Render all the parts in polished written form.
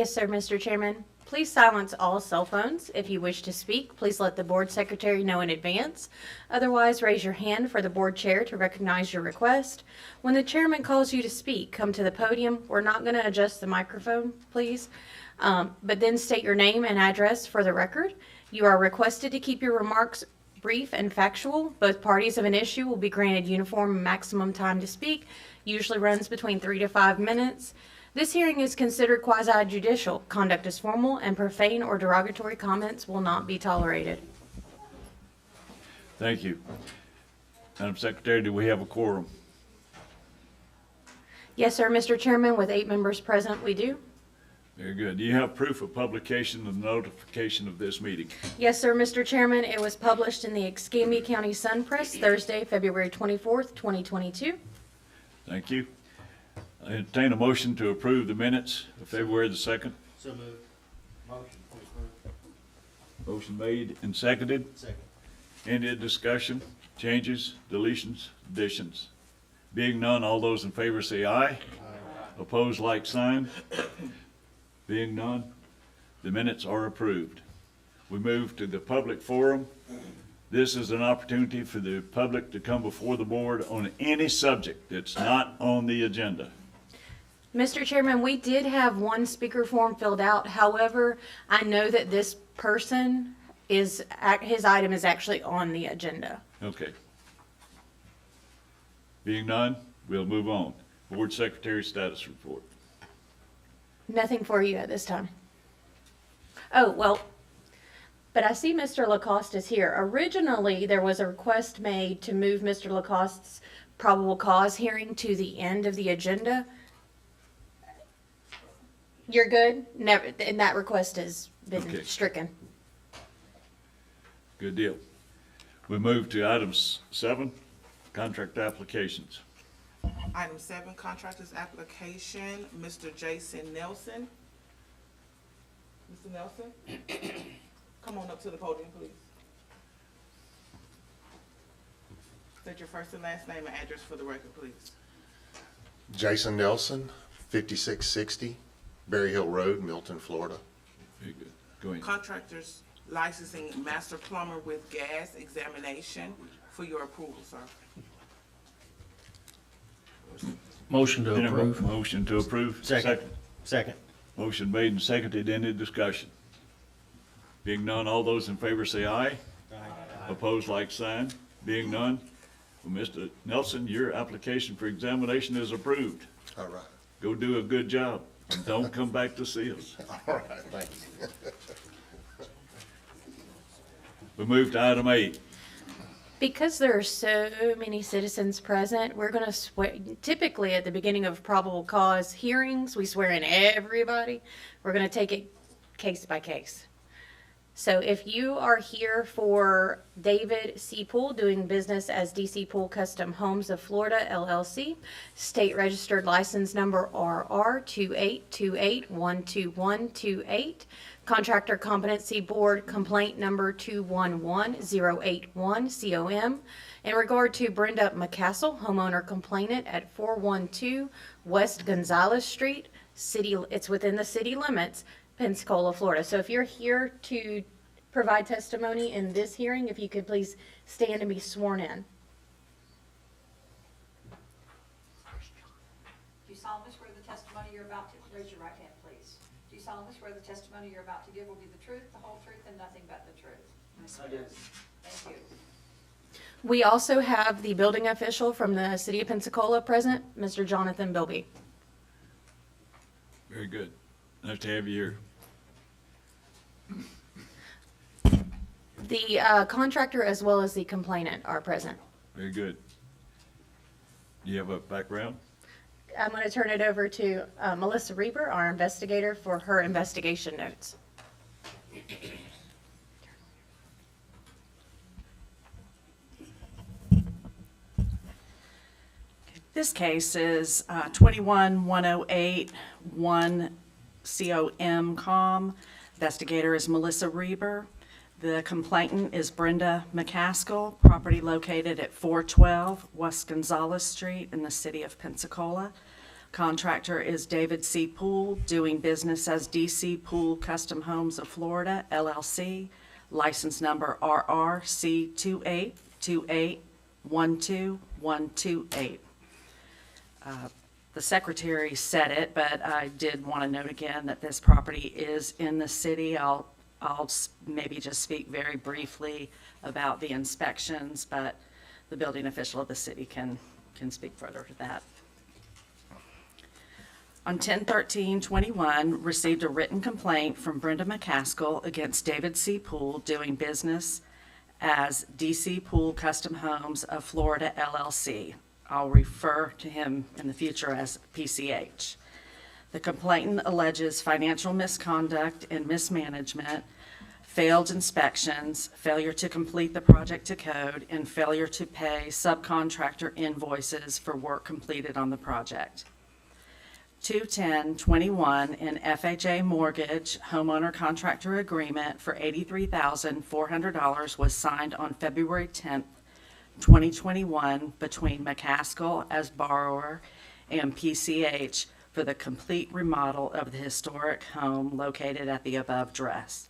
Yes, sir, Mr. Chairman. Please silence all cell phones. If you wish to speak, please let the board secretary know in advance. Otherwise, raise your hand for the board chair to recognize your request. When the chairman calls you to speak, come to the podium. We're not going to adjust the microphone, please, but then state your name and address for the record. You are requested to keep your remarks brief and factual. Both parties of an issue will be granted uniform maximum time to speak, usually runs between 3 to 5 minutes. This hearing is considered quasi-judicial. Conduct is formal, and profane or derogatory comments will not be tolerated. Thank you. Madam Secretary, do we have a quorum? Yes, sir, Mr. Chairman, with 8 members present, we do. Very good. Do you have proof of publication and notification of this meeting? Yes, sir, Mr. Chairman, it was published in the Escambia County Sun Press Thursday, February 24th, 2022. Thank you. I entertain a motion to approve the minutes of February the 2nd. So moved. Motion to approve. Motion made and seconded. Second. Any discussion, changes, deletions, additions? Being none, all those in favor say aye. Aye. Opposed, like sign. Being none, the minutes are approved. We move to the public forum. This is an opportunity for the public to come before the board on any subject that's not on the agenda. Mr. Chairman, we did have one speaker form filled out. However, I know that this person his item is actually on the agenda. Okay. Being none, we'll move on. Board Secretary status report. Nothing for you at this time. Oh, well, but I see Mr. Lacoste is here. Originally, there was a request made to move Mr. Lacoste's probable cause hearing to the end of the agenda. You're good? Never, and that request has been Okay. stricken. Good deal. We move to item 7, contract applications. Item 7, contractor's application, Mr. Jason Nelson. Mr. Nelson, come on up to the podium, please. State your first and last name and address for the record, please. Jason Nelson, 5660 Berry Hill Road, Milton, Florida. Very good. Go ahead. Contractor's licensing master plumber with gas examination for your approval, sir. Motion to approve. Motion to approve. Second. Second. Motion made and seconded. Any discussion? Being none, all those in favor say aye. Aye. Opposed, like sign. Being none, well, Mr. Nelson, your application for examination is approved. All right. Go do a good job and don't come back to see us. All right, thank you. We move to item 8. Because there are so many citizens present, we're going to swear, typically at the beginning of probable cause hearings, we swear in everybody. We're going to take it case by case. So if you are here for David C. Poole, doing business as DC Poole Custom Homes of Florida, LLC, state registered license number RR282812128, Contractor Competency Board complaint number 211081 COM, in regard to Brenda McCassell, homeowner complainant at 412 West Gonzales Street, it's within the city limits, Pensacola, Florida. So if you're here to provide testimony in this hearing, if you could please stand and be sworn in. Do you solemnly swear the testimony you're about to, raise your right hand, please. Do you solemnly swear the testimony you're about to give will be the truth, the whole truth, and nothing but the truth? I do. Thank you. We also have the building official from the city of Pensacola present, Mr. Jonathan Bilby. Very good. Nice to have you here. The contractor as well as the complainant are present. Very good. Do you have a background? I'm going to turn it over to Melissa Reber, our investigator, for her investigation notes. This case is 21108-1 COM. Investigator is Melissa Reber. The complainant is Brenda McCaskill, property located at 412 West Gonzales Street in the city of Pensacola. Contractor is David C. Poole, doing business as DC Poole Custom Homes of Florida, LLC, license number RRC282812128. The secretary said it, but I did want to note again that this property is in the city. I'll maybe just speak very briefly about the inspections, but the building official of the city can speak further to that. On 10/13/21, received a written complaint from Brenda McCaskill against David C. Poole, doing business as DC Poole Custom Homes of Florida, LLC. I'll refer to him in the future as PCH. The complainant alleges financial misconduct and mismanagement, failed inspections, failure to complete the project to code, and failure to pay subcontractor invoices for work completed on the project. 2/10/21, an FHA mortgage homeowner contractor agreement for $83,400 was signed on February 10th, 2021 between McCaskill as borrower and PCH for the complete remodel of the historic home located at the above address.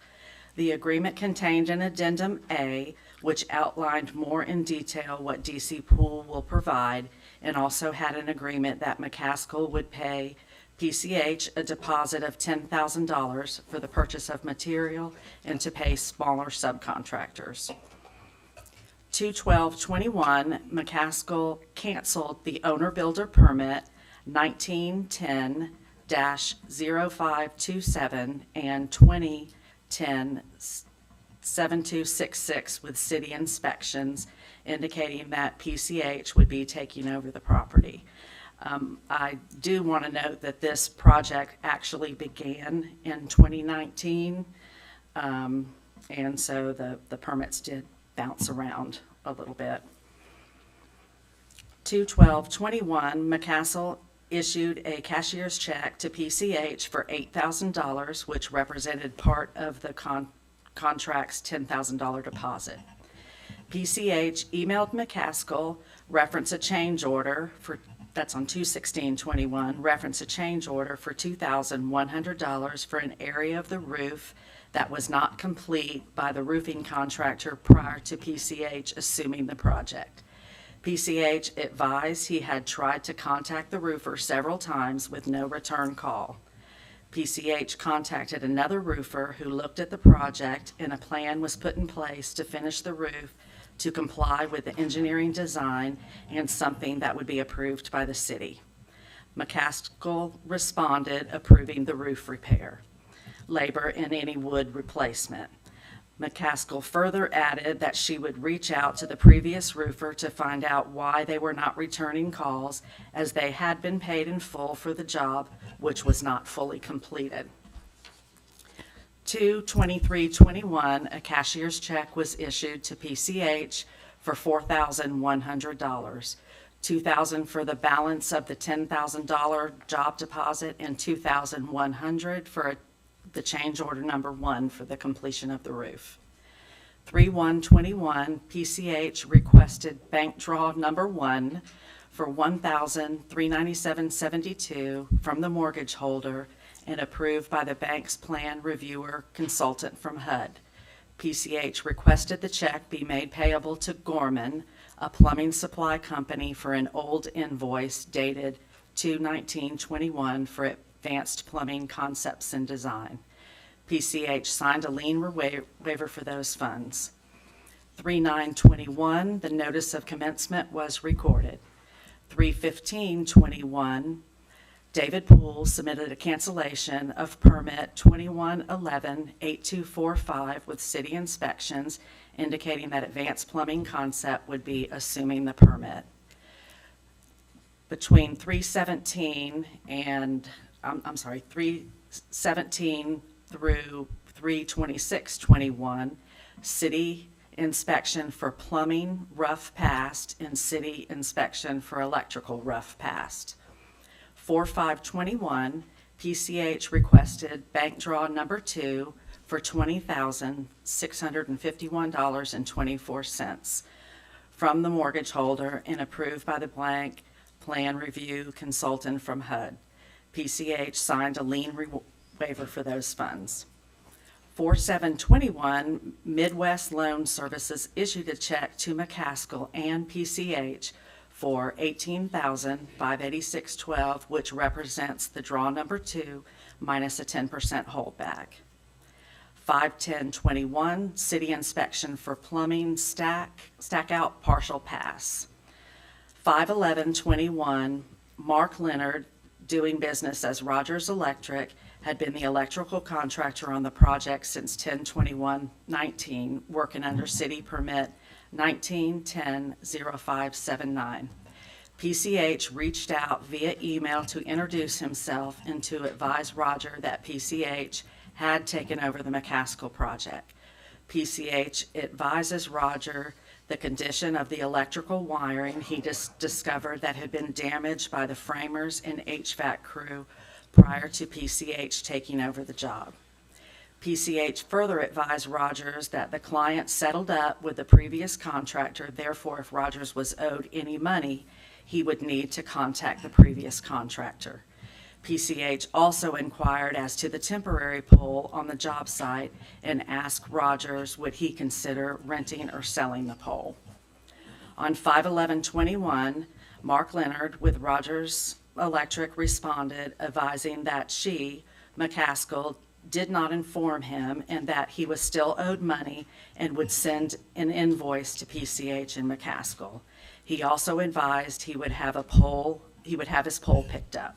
The agreement contained an Addendum A, which outlined more in detail what DC Poole will provide, and also had an agreement that McCaskill would pay PCH a deposit of $10,000 for the purchase of material and to pay smaller subcontractors. 2/12/21, McCaskill canceled the owner-builder permit 1910-0527 and 2010-7266 with city inspections, indicating that PCH would be taking over the property. I do want to note that this project actually began in 2019, and so the permits did bounce around a little bit. 2/12/21, McCaskill issued a cashier's check to PCH for $8,000, which represented part of the contract's $10,000 deposit. PCH emailed McCaskill, reference a change order for, that's on 2/16/21, reference a change order for $2,100 for an area of the roof that was not complete by the roofing contractor prior to PCH assuming the project. PCH advised he had tried to contact the roofer several times with no return call. PCH contacted another roofer who looked at the project, and a plan was put in place to finish the roof to comply with the engineering design and something that would be approved by the city. McCaskill responded approving the roof repair, labor, and any wood replacement. McCaskill further added that she would reach out to the previous roofer to find out why they were not returning calls, as they had been paid in full for the job, which was not fully completed. 2/23/21, a cashier's check was issued to PCH for $4,100, $2,000 for the balance of the $10,000 job deposit, and $2,100 for the change order number 1 for the completion of the roof. 3/1/21, PCH requested bank draw number 1 for $1,397.72 from the mortgage holder and approved by the bank's plan reviewer consultant from HUD. PCH requested the check be made payable to Gorman, a plumbing supply company, for an old invoice dated 2/19/21 for advanced plumbing concepts and design. PCH signed a lien waiver for those funds. 3/9/21, the notice of commencement was recorded. 3/15/21, David Poole submitted a cancellation of permit 2111-8245 with city inspections, indicating that Advanced Plumbing Concept would be assuming the permit. Between 3/17 and, 3/17 through 3/26/21, city inspection for plumbing rough passed and city inspection for electrical rough passed. 4/5/21, PCH requested bank draw number 2 for $20,651.24 from the mortgage holder and approved by the bank plan review consultant from HUD. PCH signed a lien waiver for those funds. 4/7/21, Midwest Loan Services issued a check to McCaskill and PCH for $18,586.12, which represents the draw number 2 minus a 10% holdback. 5/10/21, city inspection for plumbing stack out partial pass. 5/11/21, Mark Leonard, doing business as Rogers Electric, had been the electrical contractor on the project since 10/21/19, working under city permit 19100579. PCH reached out via email to introduce himself and to advise Roger that PCH had taken over the McCaskill project. PCH advises Roger the condition of the electrical wiring he discovered that had been damaged by the framers and HVAC crew prior to PCH taking over the job. PCH further advised Rogers that the client settled up with the previous contractor, therefore if Rogers was owed any money, he would need to contact the previous contractor. PCH also inquired as to the temporary pole on the job site and asked Rogers would he consider renting or selling the pole. On 5/11/21, Mark Leonard with Rogers Electric responded advising that she, McCaskill, did not inform him and that he was still owed money and would send an invoice to PCH and McCaskill. He also advised he would have his pole picked up.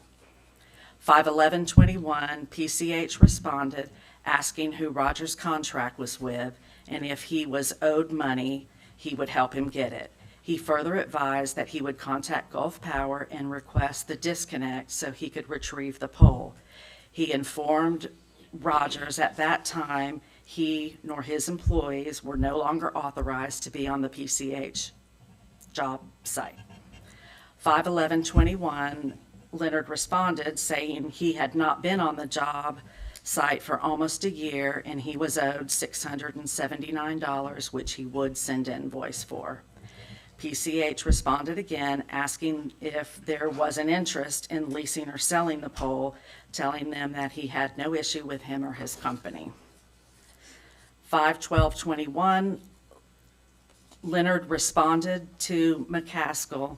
5/11/21, PCH responded asking who Rogers' contract was with, and if he was owed money, he would help him get it. He further advised that he would contact Gulf Power and request the disconnect so he could retrieve the pole. He informed Rogers at that time he nor his employees were no longer authorized to be on the PCH job site. 5/11/21, Leonard responded saying he had not been on the job site for almost a year and he was owed $679, which he would send invoice for. PCH responded again asking if there was an interest in leasing or selling the pole, telling them that he had no issue with him or his company. 5/12/21, Leonard responded to McCaskill.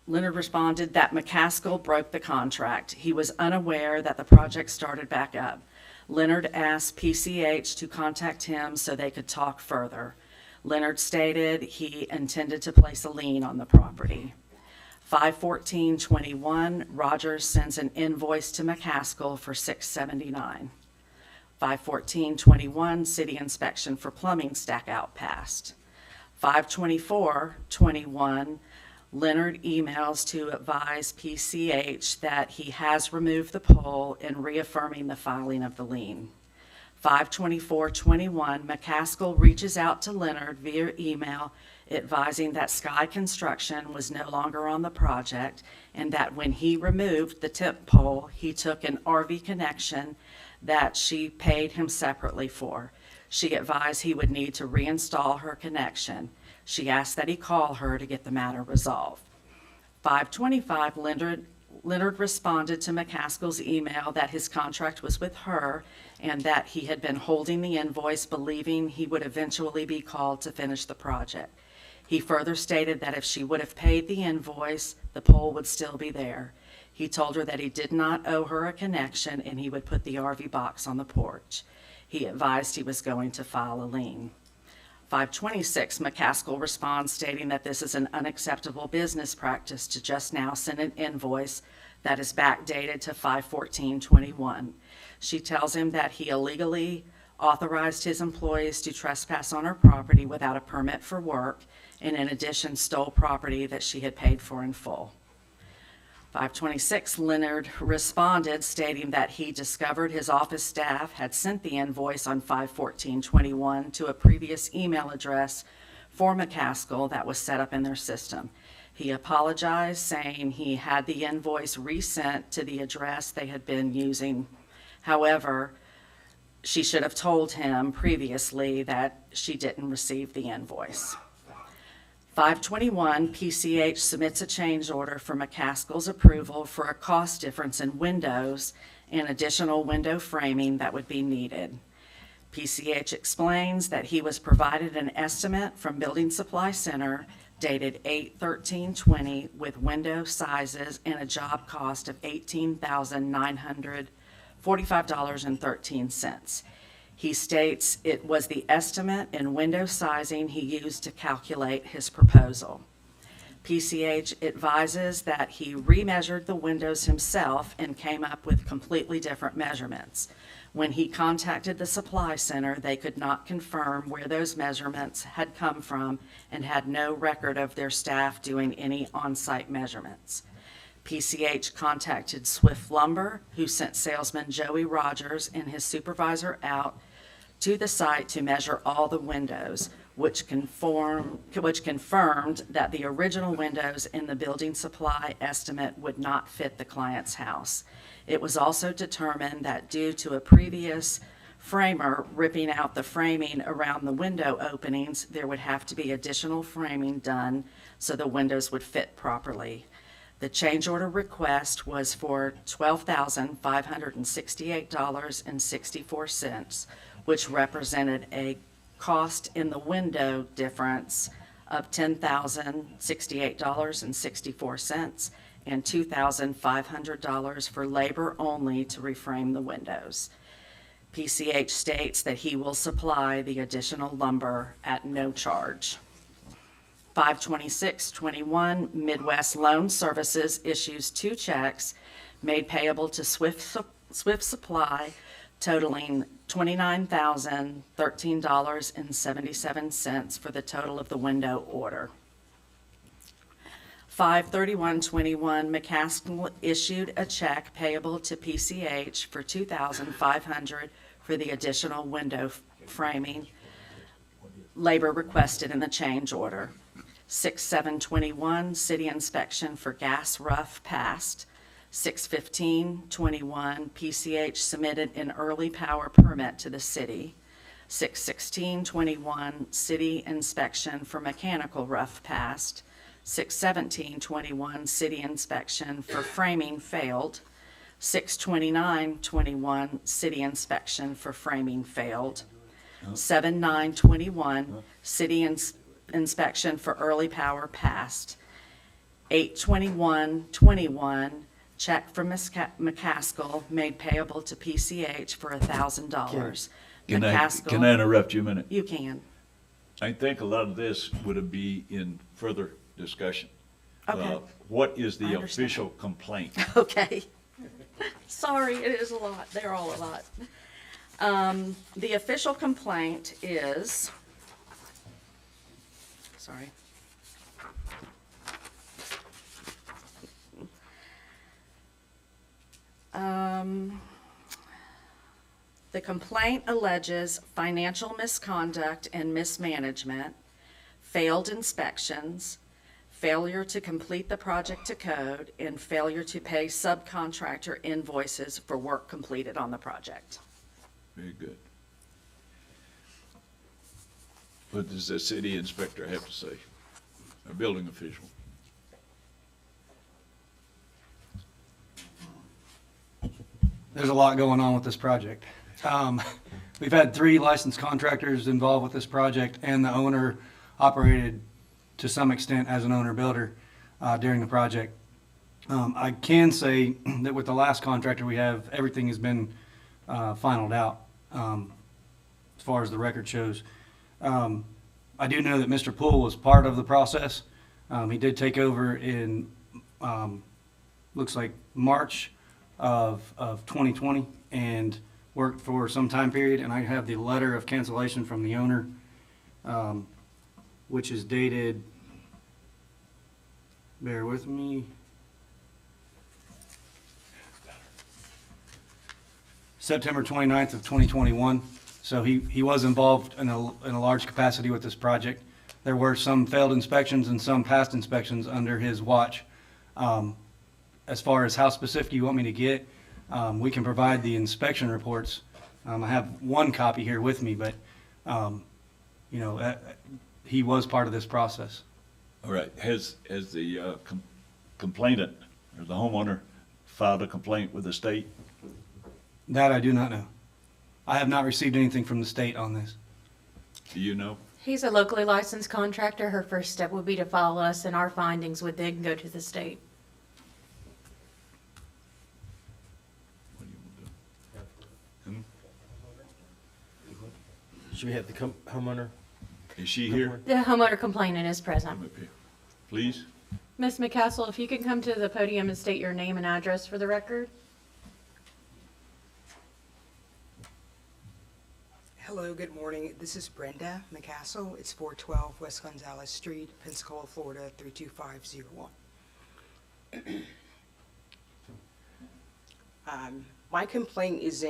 Leonard responded that McCaskill broke the contract. He was unaware that the project started back up. Leonard asked PCH to contact him so they could talk further. Leonard stated he intended to place a lien on the property. 5/14/21, Rogers sends an invoice to McCaskill for $679. 5/14/21, city inspection for plumbing stack out passed. 5/24/21, Leonard emails to advise PCH that he has removed the pole and reaffirming the filing of the lien. 5/24/21, McCaskill reaches out to Leonard via email advising that Sky Construction was no longer on the project and that when he removed the temp pole, he took an RV connection that she paid him separately for. She advised he would need to reinstall her connection. She asked that he call her to get the matter resolved. 5/25, Leonard responded to McCaskill's email that his contract was with her and that he had been holding the invoice believing he would eventually be called to finish the project. He further stated that if she would have paid the invoice, the pole would still be there. He told her that he did not owe her a connection and he would put the RV box on the porch. He advised he was going to file a lien. 5/26, McCaskill responds stating that this is an unacceptable business practice to just now send an invoice that is backdated to 5/14/21. She tells him that he illegally authorized his employees to trespass on her property without a permit for work and in addition stole property that she had paid for in full. 5/26, Leonard responded stating that he discovered his office staff had sent the invoice on 5/14/21 to a previous email address for McCaskill that was set up in their system. He apologized, saying he had the invoice resent to the address they had been using. However, she should have told him previously that she didn't receive the invoice. 521, PCH submits a change order for McCaskill's approval for a cost difference in windows and additional window framing that would be needed. PCH explains that he was provided an estimate from Building Supply Center dated 8/13/20 with window sizes and a job cost of $18,945.13. He states it was the estimate and window sizing he used to calculate his proposal. PCH advises that he remeasured the windows himself and came up with completely different measurements. When he contacted the supply center, they could not confirm where those measurements had come from and had no record of their staff doing any on-site measurements. PCH contacted Swift Lumber, who sent salesman Joey Rogers and his supervisor out to the site to measure all the windows, which confirmed that the original windows in the building supply estimate would not fit the client's house. It was also determined that due to a previous framer ripping out the framing around the window openings, there would have to be additional framing done so the windows would fit properly. The change order request was for $12,568.64, which represented a cost in the window difference of $10,068.64 and $2,500 for labor only to reframe the windows. PCH states that he will supply the additional lumber at no charge. 5/26/21, Midwest Loan Services issues 2 checks made payable to Swift Supply totaling $29,013.77 for the total of the window order. 5/31/21, McCaskill issued a check payable to PCH for $2,500 for the additional window framing labor requested in the change order. 6/7/21, city inspection for gas rough passed. 6/15/21, PCH submitted an early power permit to the city. 6/16/21, city inspection for mechanical rough passed. 6/17/21, city inspection for framing failed. 6/29/21, city inspection for framing failed. 7/9/21, city inspection for early power passed. 8/21/21, check from McCaskill made payable to PCH for $1,000. Can I interrupt you a minute? You can. I think a lot of this would be in further discussion. Okay. What is I the understand. official complaint? Okay. Sorry, it is a lot. They're all a lot. The official complaint is, sorry. The complaint alleges financial misconduct and mismanagement, failed inspections, failure to complete the project to code, and failure to pay subcontractor invoices for work completed on the project. Very good. What does the city inspector have to say? A building official. There's a lot going on with this project. We've had 3 licensed contractors involved with this project, and the owner operated to some extent as an owner builder during the project. I can say that with the last contractor we have, everything has been finalized out as far as the record shows. I do know that Mr. Poole was part of the process. He did take over in, looks like March of 2020 and worked for some time period, and I have the letter of cancellation from the owner, which is dated, bear with me, September 29th of 2021. So he was involved in a large capacity with this project. There were some failed inspections and some past inspections under his watch. As far as how specific you want me to get, we can provide the inspection reports. I have one copy here with me, but, he was part of this process. All right, has the complainant or the homeowner filed a complaint with the state? That I do not know. I have not received anything from the state on this. Do you know? He's a locally licensed contractor. Her first step would be to file us, and our findings would then go to the state. What do you want to do? Should we have the homeowner? Is she here? The homeowner complainant is present. Come up here, please. Ms. McCassell, if you can come to the podium and state your name and address for the record. Hello, good morning. This is Brenda McCassell. It's 412 West Gonzales Street, Pensacola, Florida, 32501. My complaint is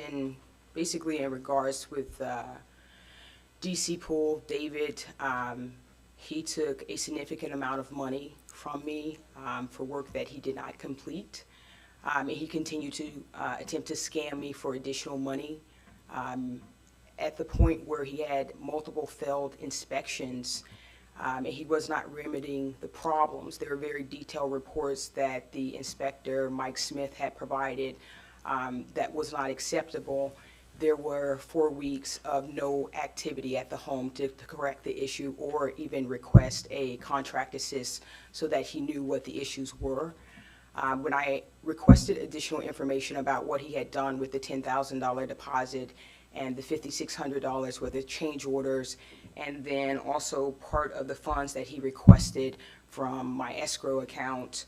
basically in regards with DC Poole, David. He took a significant amount of money from me for work that he did not complete. And he continued to attempt to scam me for additional money. At the point where he had multiple failed inspections, and he was not remedying the problems. There were very detailed reports that the inspector, Mike Smith, had provided that was not acceptable. There were 4 weeks of no activity at the home to correct the issue or even request a contract assist so that he knew what the issues were. When I requested additional information about what he had done with the $10,000 deposit and the $5,600 worth of change orders, and then also part of the funds that he requested from my escrow account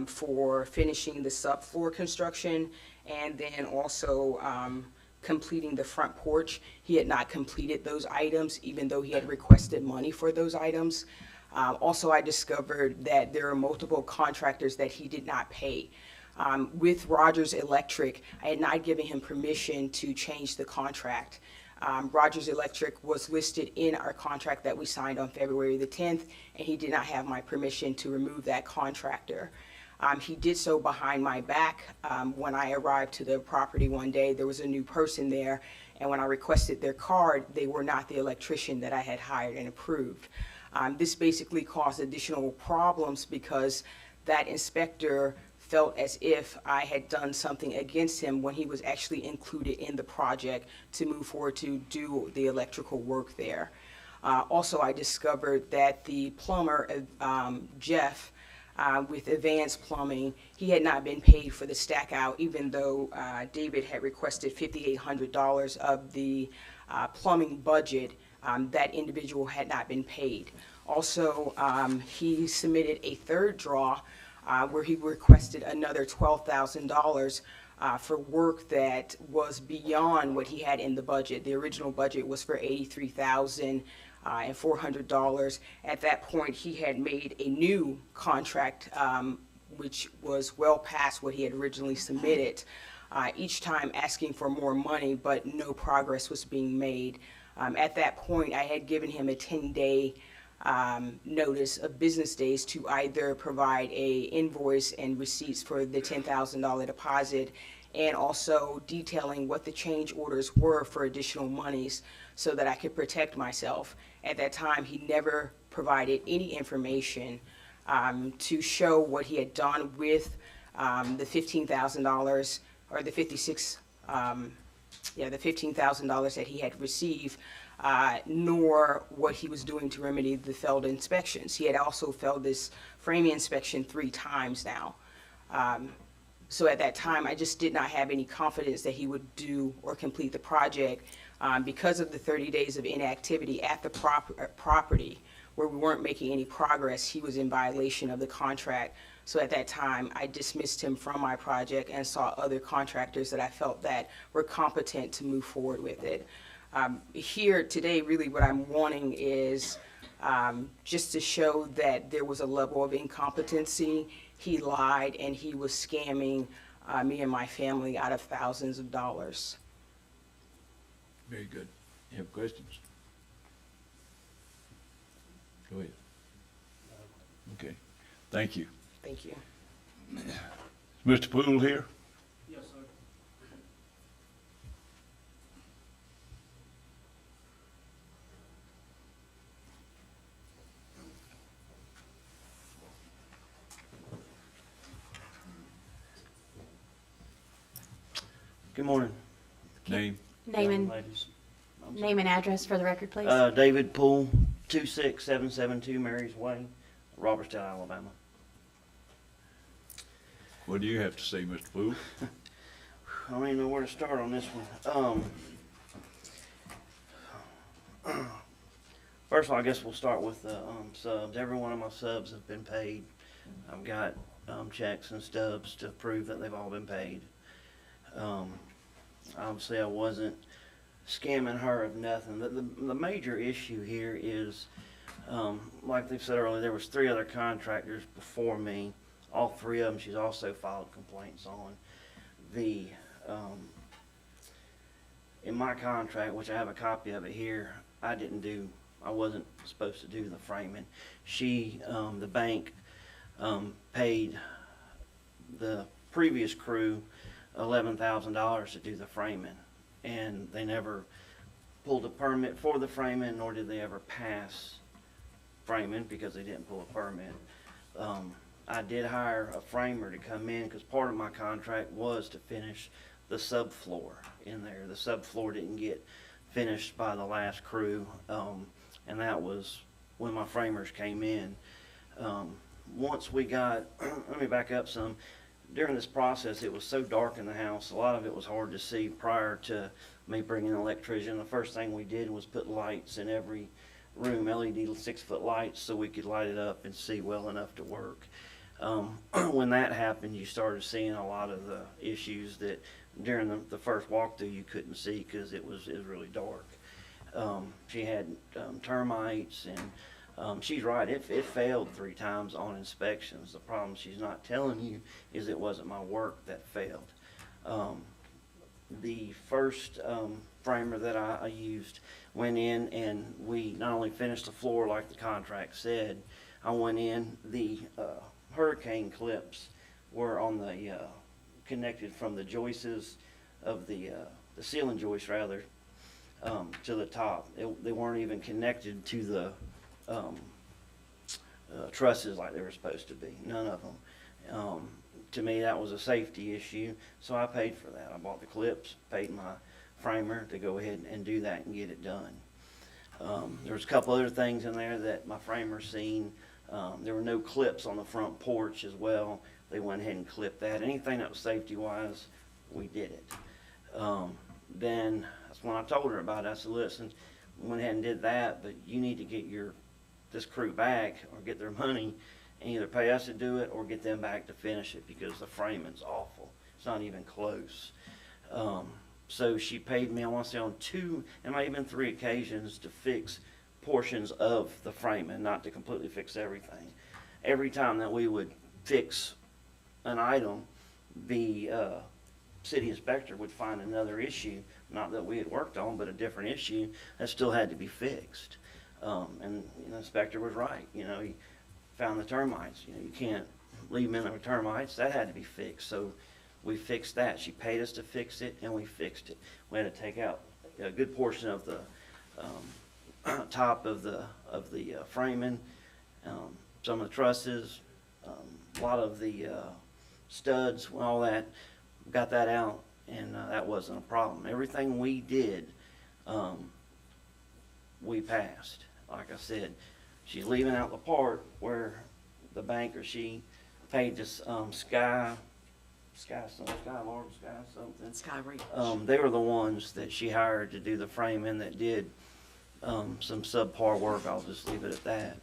for finishing the subfloor construction, and then also completing the front porch. He had not completed those items, even though he had requested money for those items. Also, I discovered that there are multiple contractors that he did not pay. With Rogers Electric, I had not given him permission to change the contract. Rogers Electric was listed in our contract that we signed on February the 10th, and he did not have my permission to remove that contractor. He did so behind my back. When I arrived to the property one day, there was a new person there, and when I requested their card, they were not the electrician that I had hired and approved. This basically caused additional problems because that inspector felt as if I had done something against him when he was actually included in the project to move forward to do the electrical work there. Also, I discovered that the plumber, Jeff, with Advanced Plumbing, he had not been paid for the stack out, even though David had requested $5,800 of the plumbing budget. That individual had not been paid. Also, he submitted a third draw where he requested another $12,000 for work that was beyond what he had in the budget. The original budget was for $83,400. At that point, he had made a new contract, which was well past what he had originally submitted, each time asking for more money, but no progress was being made. At that point, I had given him a 10-day notice of business days to either provide a invoice and receipts for the $10,000 deposit, and also detailing what the change orders were for additional monies so that I could protect myself. At that time, he never provided any information to show what he had done with the $15,000 or the $15,000 that he had received, nor what he was doing to remedy the failed inspections. He had also failed this framing inspection 3 times now. So at that time, I just did not have any confidence that he would do or complete the project because of the 30 days of inactivity at the property where we weren't making any progress. He was in violation of the contract. So at that time, I dismissed him from my project and saw other contractors that I felt that were competent to move forward with it. Here today, really what I'm wanting is just to show that there was a level of incompetency. He lied and he was scamming me and my family out of thousands of dollars. Very good. You have questions? Go ahead. Okay, thank you. Thank you. Is Mr. Poole here? Yes, sir. Good morning. Name? Name young and, ladies. name and address for the record, please. David Poole, 26772 Mary's Way, Robertstown, Alabama. What do you have to say, Mr. Poole? I don't even know where to start on this one. First of all, I guess we'll start with the subs. Every one of my subs have been paid. I've got checks and stubs to prove that they've all been paid. Obviously, I wasn't scamming her of nothing. The major issue here is, like they said earlier, there was 3 other contractors before me. All 3 of them she's also filed complaints on. In my contract, which I have a copy of it here, I wasn't supposed to do the framing. The bank, paid the previous crew $11,000 to do the framing, and they never pulled a permit for the framing, nor did they ever pass framing because they didn't pull a permit. I did hire a framer to come in because part of my contract was to finish the subfloor in there. The subfloor didn't get finished by the last crew, and that was when my framers came in. Once we got, let me back up some. During this process, it was so dark in the house, a lot of it was hard to see prior to me bringing an electrician. The first thing we did was put lights in every room, LED 6-foot lights, so we could light it up and see well enough to work. When that happened, you started seeing a lot of the issues that during the first walkthrough you couldn't see because it was really dark. She had termites, and she's right, it failed 3 times on inspections. The problem she's not telling you is it wasn't my work that failed. The first framer that I used went in, and we not only finished the floor like the contract said, I went in, the hurricane clips were on the connected from the joists of the ceiling joist rather, to the top. They weren't even connected to the trusses like they were supposed to be, none of them. To me, that was a safety issue, so I paid for that. I bought the clips, paid my framer to go ahead and do that and get it done. There was a couple other things in there that my framer seen. There were no clips on the front porch as well. They went ahead and clipped that. Anything that was safety-wise, we did it. Then that's when I told her about it. I said, listen, we went ahead and did that, but you need to get this crew back or get their money and either pay us to do it or get them back to finish it because the framing's awful. It's not even close. So she paid me, I want to say on 2, and maybe even 3 occasions to fix portions of the framing, not to completely fix everything. Every time that we would fix an item, the city inspector would find another issue, not that we had worked on, but a different issue that still had to be fixed. And the inspector was right. He found the termites. You can't leave them in there with termites. That had to be fixed. So we fixed that. She paid us to fix it, and we fixed it. We had to take out a good portion of the top of the framing, some of the trusses, a lot of the studs, all that. Got that out, and that wasn't a problem. Everything we did, we passed. Like I said, she's leaving out the part where the banker, she paid this Sky something. Sky Reach. They were the ones that she hired to do the framing that did some subpar work. I'll just leave it at that.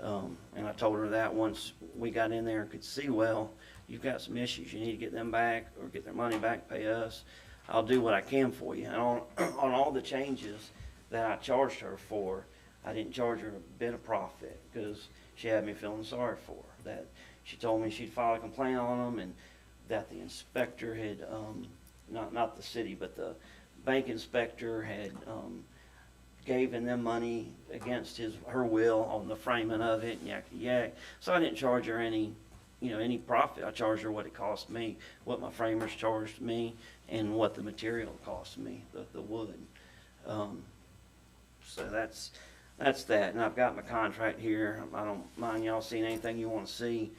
And I told her that once we got in there and could see, well, you've got some issues. You need to get them back or get their money back, pay us. I'll do what I can for you. And on all the changes that I charged her for, I didn't charge her a bit of profit because she had me feeling sorry for her. That she told me she'd file a complaint on them and that the inspector had, not the city, but the bank inspector had given them money against her will on the framing of it, and yak. So I didn't charge her any profit. I charged her what it cost me, what my framers charged me, and what the material cost me, the wood. So that's that. And I've got my contract here. I don't mind y'all seeing anything you want to see.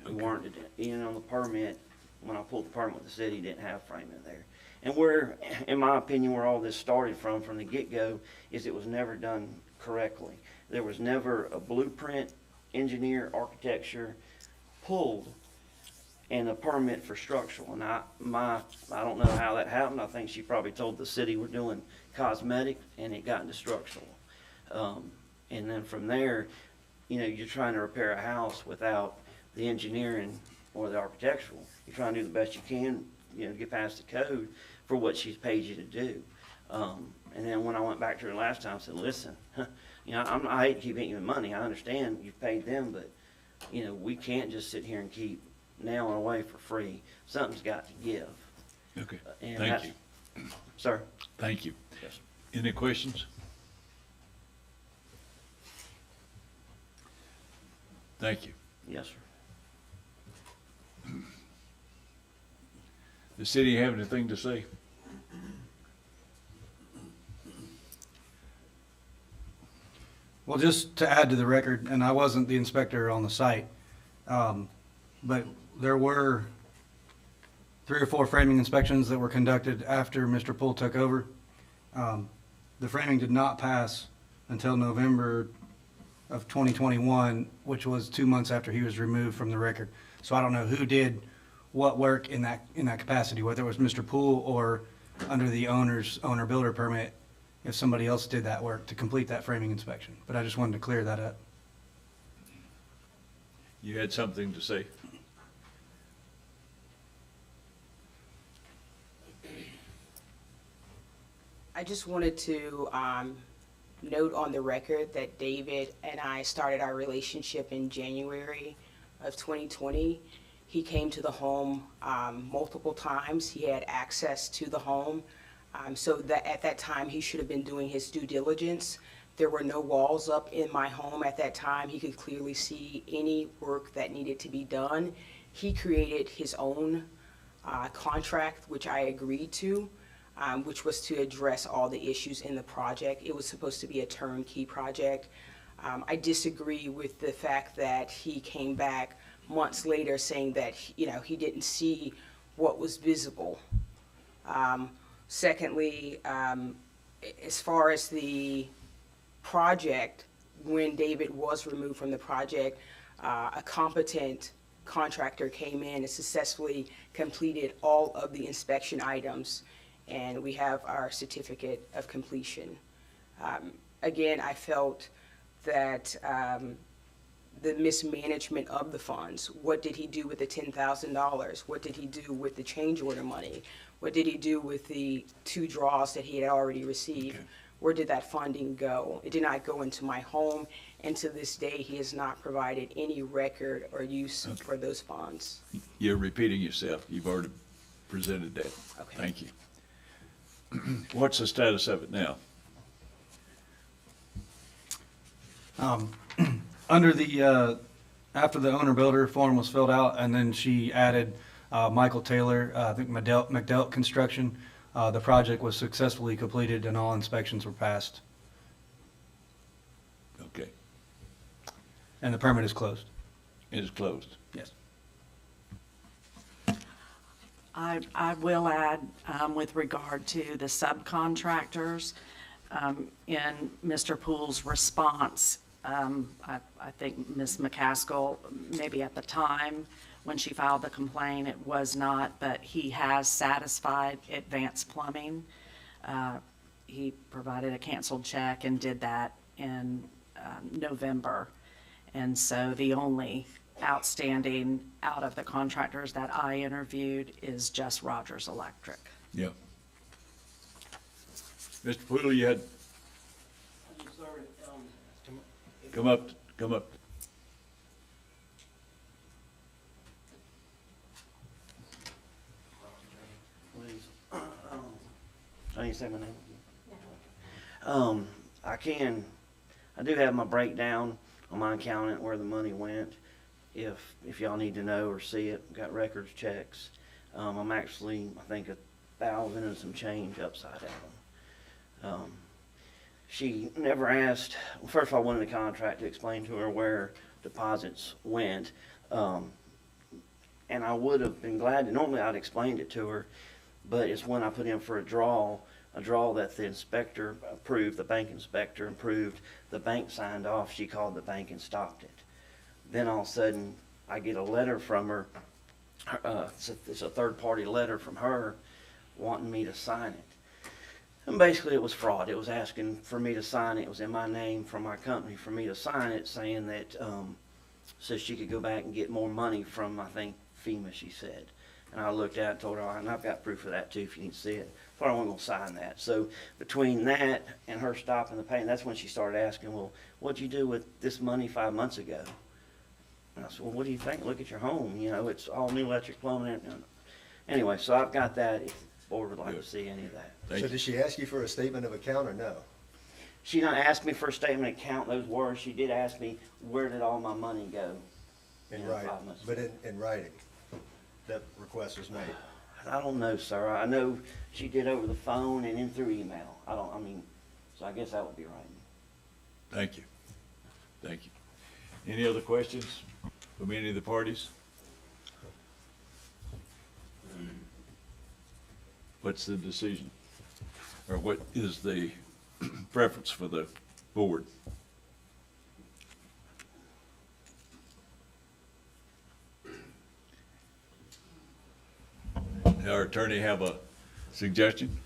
We weren't, even on the permit, when I pulled the permit with the city, didn't have framing there. And where, in my opinion, where all this started from the get-go, is it was never done correctly. There was never a blueprint, engineer, architecture pulled, and a permit for structural. And I don't know how that happened. I think she probably told the city we're doing cosmetic, and it got into structural. And then from there, you know, you're trying to repair a house without the engineering or the architectural. You're trying to do the best you can, you know, get past the code for what she's paid you to do. And then when I went back to her last time, I said, listen, you know, I hate to keep hitting you with money. I understand you've paid them, but, you know, we can't just sit here and keep nailing away for free. Something's got to give. Okay, And thank that's- you, Sir? thank you. Yes. Any questions? Thank you. Yes, sir. The city have anything to say? Well, just to add to the record, and I wasn't the inspector on the site, but there were 3 or 4 framing inspections that were conducted after Mr. Poole took over. The framing did not pass until November of 2021, which was 2 months after he was removed from the record. So I don't know who did what work in that capacity, whether it was Mr. Poole or under the owner-builder permit, if somebody else did that work to complete that framing inspection. But I just wanted to clear that up. You had something to say? I just wanted to note on the record that David and I started our relationship in January of 2020. He came to the home multiple times. He had access to the home. So that at that time, he should have been doing his due diligence. There were no walls up in my home at that time. He could clearly see any work that needed to be done. He created his own contract, which I agreed to, which was to address all the issues in the project. It was supposed to be a turnkey project. I disagree with the fact that he came back months later saying that, you know, he didn't see what was visible. Secondly, as far as the project, when David was removed from the project, a competent contractor came in and successfully completed all of the inspection items, and we have our certificate of completion. Again, I felt that the mismanagement of the funds, what did he do with the $10,000? What did he do with the change order money? What did he do with the 2 draws that he had already received? Okay. Where did that funding go? It did not go into my home, and to this day, he has not provided any record or use for those funds. You're repeating yourself. You've already presented that. Okay. Thank you. What's the status of it now? Under the, after the owner-builder form was filled out, and then she added Michael Taylor, I think McDelt Construction, the project was successfully completed and all inspections were passed, Okay, and the permit is closed. it is closed. Yes. I will add, with regard to the subcontractors, in Mr. Poole's response, I think Ms. McCaskill, maybe at the time when she filed the complaint, it was not, but he has satisfied Advanced Plumbing. He provided a canceled check and did that in November. And so the only outstanding out of the contractors that I interviewed is just Rogers Electric. Yeah. Mr. Poole, you had, come up. Please. I need to say my name. I do have my breakdown on my accountant where the money went. If y'all need to know or see it, got records, checks. I'm actually, I think, 1,000 and some change upside down. She never asked, well, first of all, I wanted the contract to explain to her where deposits went. And I would have been glad to, normally I'd explained it to her. but it's when I put in for a draw that the inspector approved, the bank inspector approved, the bank signed off, she called the bank and stopped it. Then all of a sudden, I get a letter from her, it's a third-party letter from her wanting me to sign it. And basically, it was fraud. It was asking for me to sign it. It was in my name from my company for me to sign it, saying that, so she could go back and get more money from, I think, FEMA, she said. And I looked at it and told her, and I've got proof of that too, if you need to see it. But I wasn't gonna sign that. So between that and her stopping the payment, that's when she started asking, well, what'd you do with this money 5 months ago? And I said, well, what do you think? Look at your home, you know, it's all new electric plumbing. Anyway, so I've got that, if the board would like to see any of that. Thank So you. did she ask you for a statement of account or no? She not asked me for a statement of account, those words. She did ask me, where did all my money go? In You know, writing, 5 months but ago. in writing, that request was made. I don't know, sir. I know she did over the phone and in through email. So I guess that would be right. Thank you. Thank you. Any other questions from any of the parties? What's the decision? Or what is the preference for the board? Our attorney have a suggestion?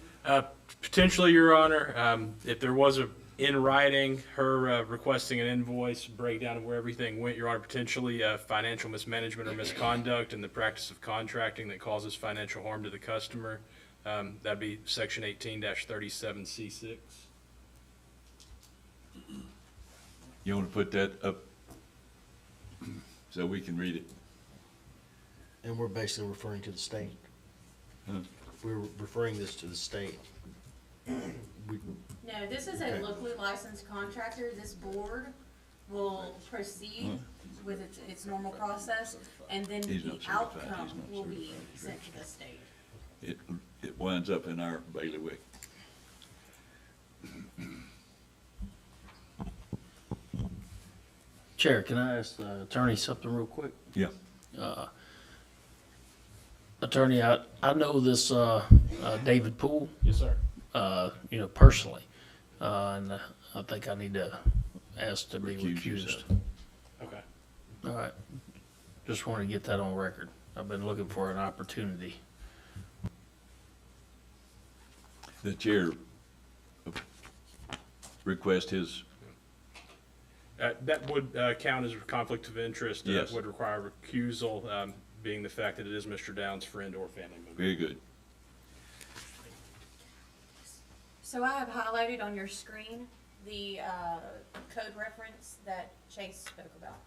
Potentially, Your Honor, if there was in writing, her requesting an invoice, breakdown of where everything went, Your Honor, potentially financial mismanagement or misconduct in the practice of contracting that causes financial harm to the customer. That'd be section 18-37C6. You want to put that up so we can read it? And we're basically referring to the state. Huh? We're referring this to the state. No, this is a locally licensed contractor. This board will proceed with its normal process, and then He's the not certified. outcome He's not will be certified. sent to the state. It winds up in our bailiwick. Chair, can I ask the attorney something real quick? Yeah. Attorney, I know this David Poole, Yes, sir. Personally, and I think I need to ask to be Recuse recused. yourself. Okay. All right. Just want to get that on record. I've been looking for an opportunity. The chair request his, That would count as a conflict of interest. Yes. Would require recusal, being the fact that it is Mr. Downs' friend or family member. very good. So I have highlighted on your screen the code reference that Chase spoke about.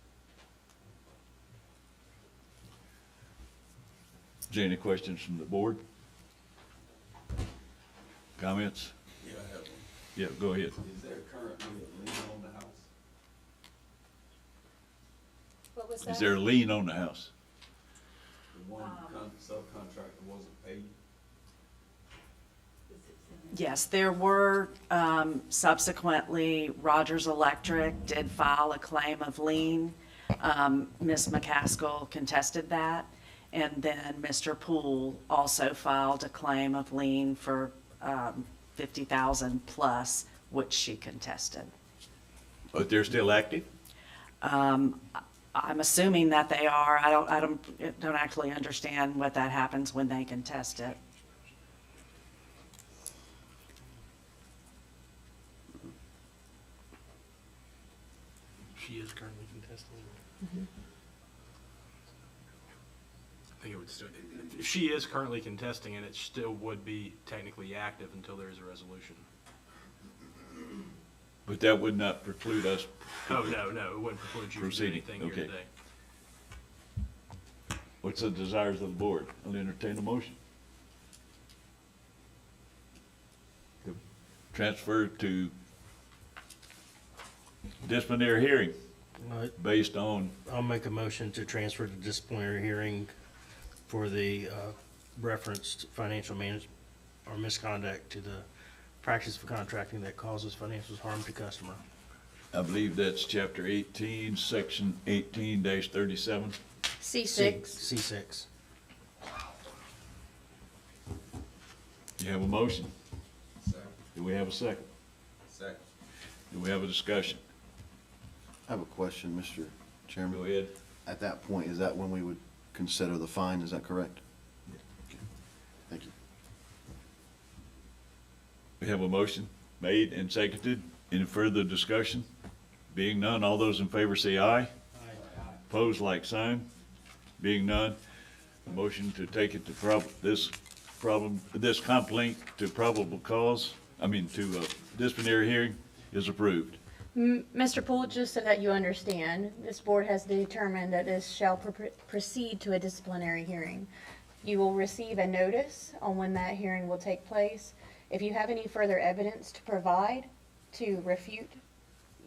Is there any questions from the board? Comments? Yeah, I have one. Yeah, go ahead. Is there currently a lien on the house? What was Is there a lien on the house? The one subcontractor wasn't paid? Yes, there were, subsequently, Rogers Electric did file a claim of lien. Ms. McCaskill contested that. And then Mr. Poole also filed a claim of lien for, 50,000 plus, which she contested. But they're still active? I'm assuming that they are. I don't actually understand what that happens when they contest it. She is currently contesting. I think it would still, if she is currently contesting it, it still would be technically active until there is a resolution. But that would not preclude us. Oh, no, it wouldn't preclude you from doing Proceeding, anything here okay. today. What's the desires of the board? I'll entertain a motion. To transfer to disciplinary hearing All right. based on, I'll make a motion to transfer to disciplinary hearing for the referenced financial management or misconduct to the practice of contracting that causes financial harm to customer. I believe that's chapter 18, section 18-37. C6. C6. You have a motion? Second. Do we have a second? Second. Do we have a discussion? I have a question, Mr. Chairman. Go ahead. At that point, is that when we would consider the fine, is that correct? Okay. Thank you. We have a motion made and seconded. Any further discussion? Being none, all those in favor say aye. Aye. Opposed, like sign. Being none, the motion to take it to this complaint to probable cause, to disciplinary hearing is approved. Mr. Poole, just so that you understand, this board has determined that this shall proceed to a disciplinary hearing. You will receive a notice on when that hearing will take place. If you have any further evidence to provide to refute,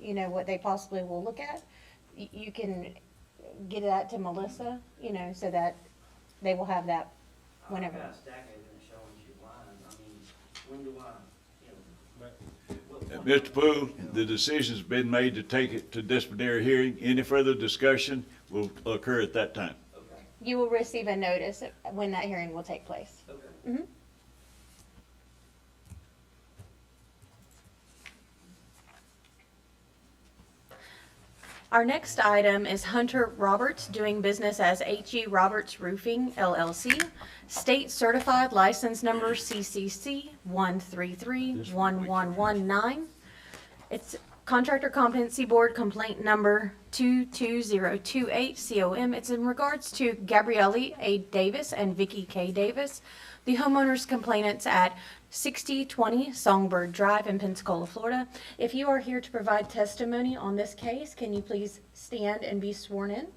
what they possibly will look at, you can get that to Melissa, so that they will have that whenever. Mr. Poole, the decision's been made to take it to disciplinary hearing. Any further discussion will occur at that time. You will receive a notice when that hearing will take place. Mhm. Our next item is Hunter Roberts doing business as H.E. Roberts Roofing LLC, state certified license number CCC 1331119. It's Contractor Competency Board complaint number 22028 COM. It's in regards to Gabrielle A. Davis and Vicky K. Davis, the homeowners complainants at 6020 Songbird Drive in Pensacola, Florida. If you are here to provide testimony on this case, can you please stand and be sworn in?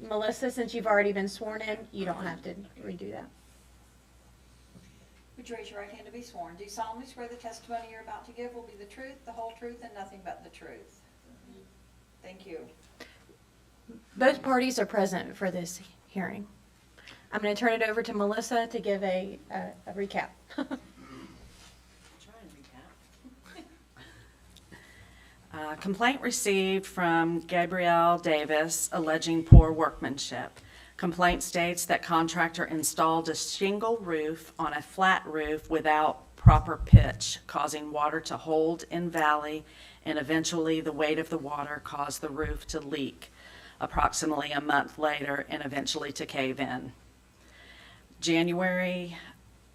Melissa, since you've already been sworn in, you don't have to redo that. Would you raise your right hand to be sworn? Do you solemnly swear the testimony you're about to give will be the truth, the whole truth, and nothing but the truth? Thank you. Both parties are present for this hearing. I'm going to turn it over to Melissa to give a recap. Complaint received from Gabrielle Davis alleging poor workmanship. Complaint states that contractor installed a shingle roof on a flat roof without proper pitch, causing water to hold in valley, and eventually the weight of the water caused the roof to leak approximately a month later and eventually to cave in. January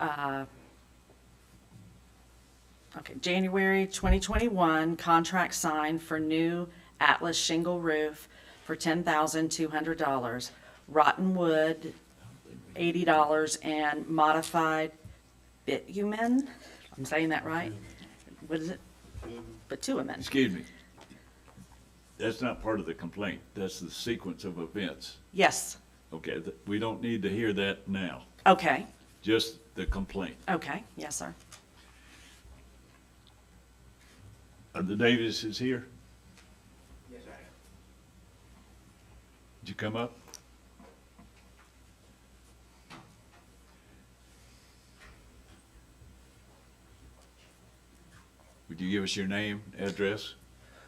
2021, contract signed for new Atlas shingle roof for $10,200, rotten wood, $80, and modified bitumen. I'm saying that right? What is it? Bitumen. Excuse me. That's not part of the complaint. That's the sequence of events. Yes. Okay, we don't need to hear that now. Okay. Just the complaint. Okay. Yes, sir. Are the Davises here? Yes, I am. Did you come up? Would you give us your name, address?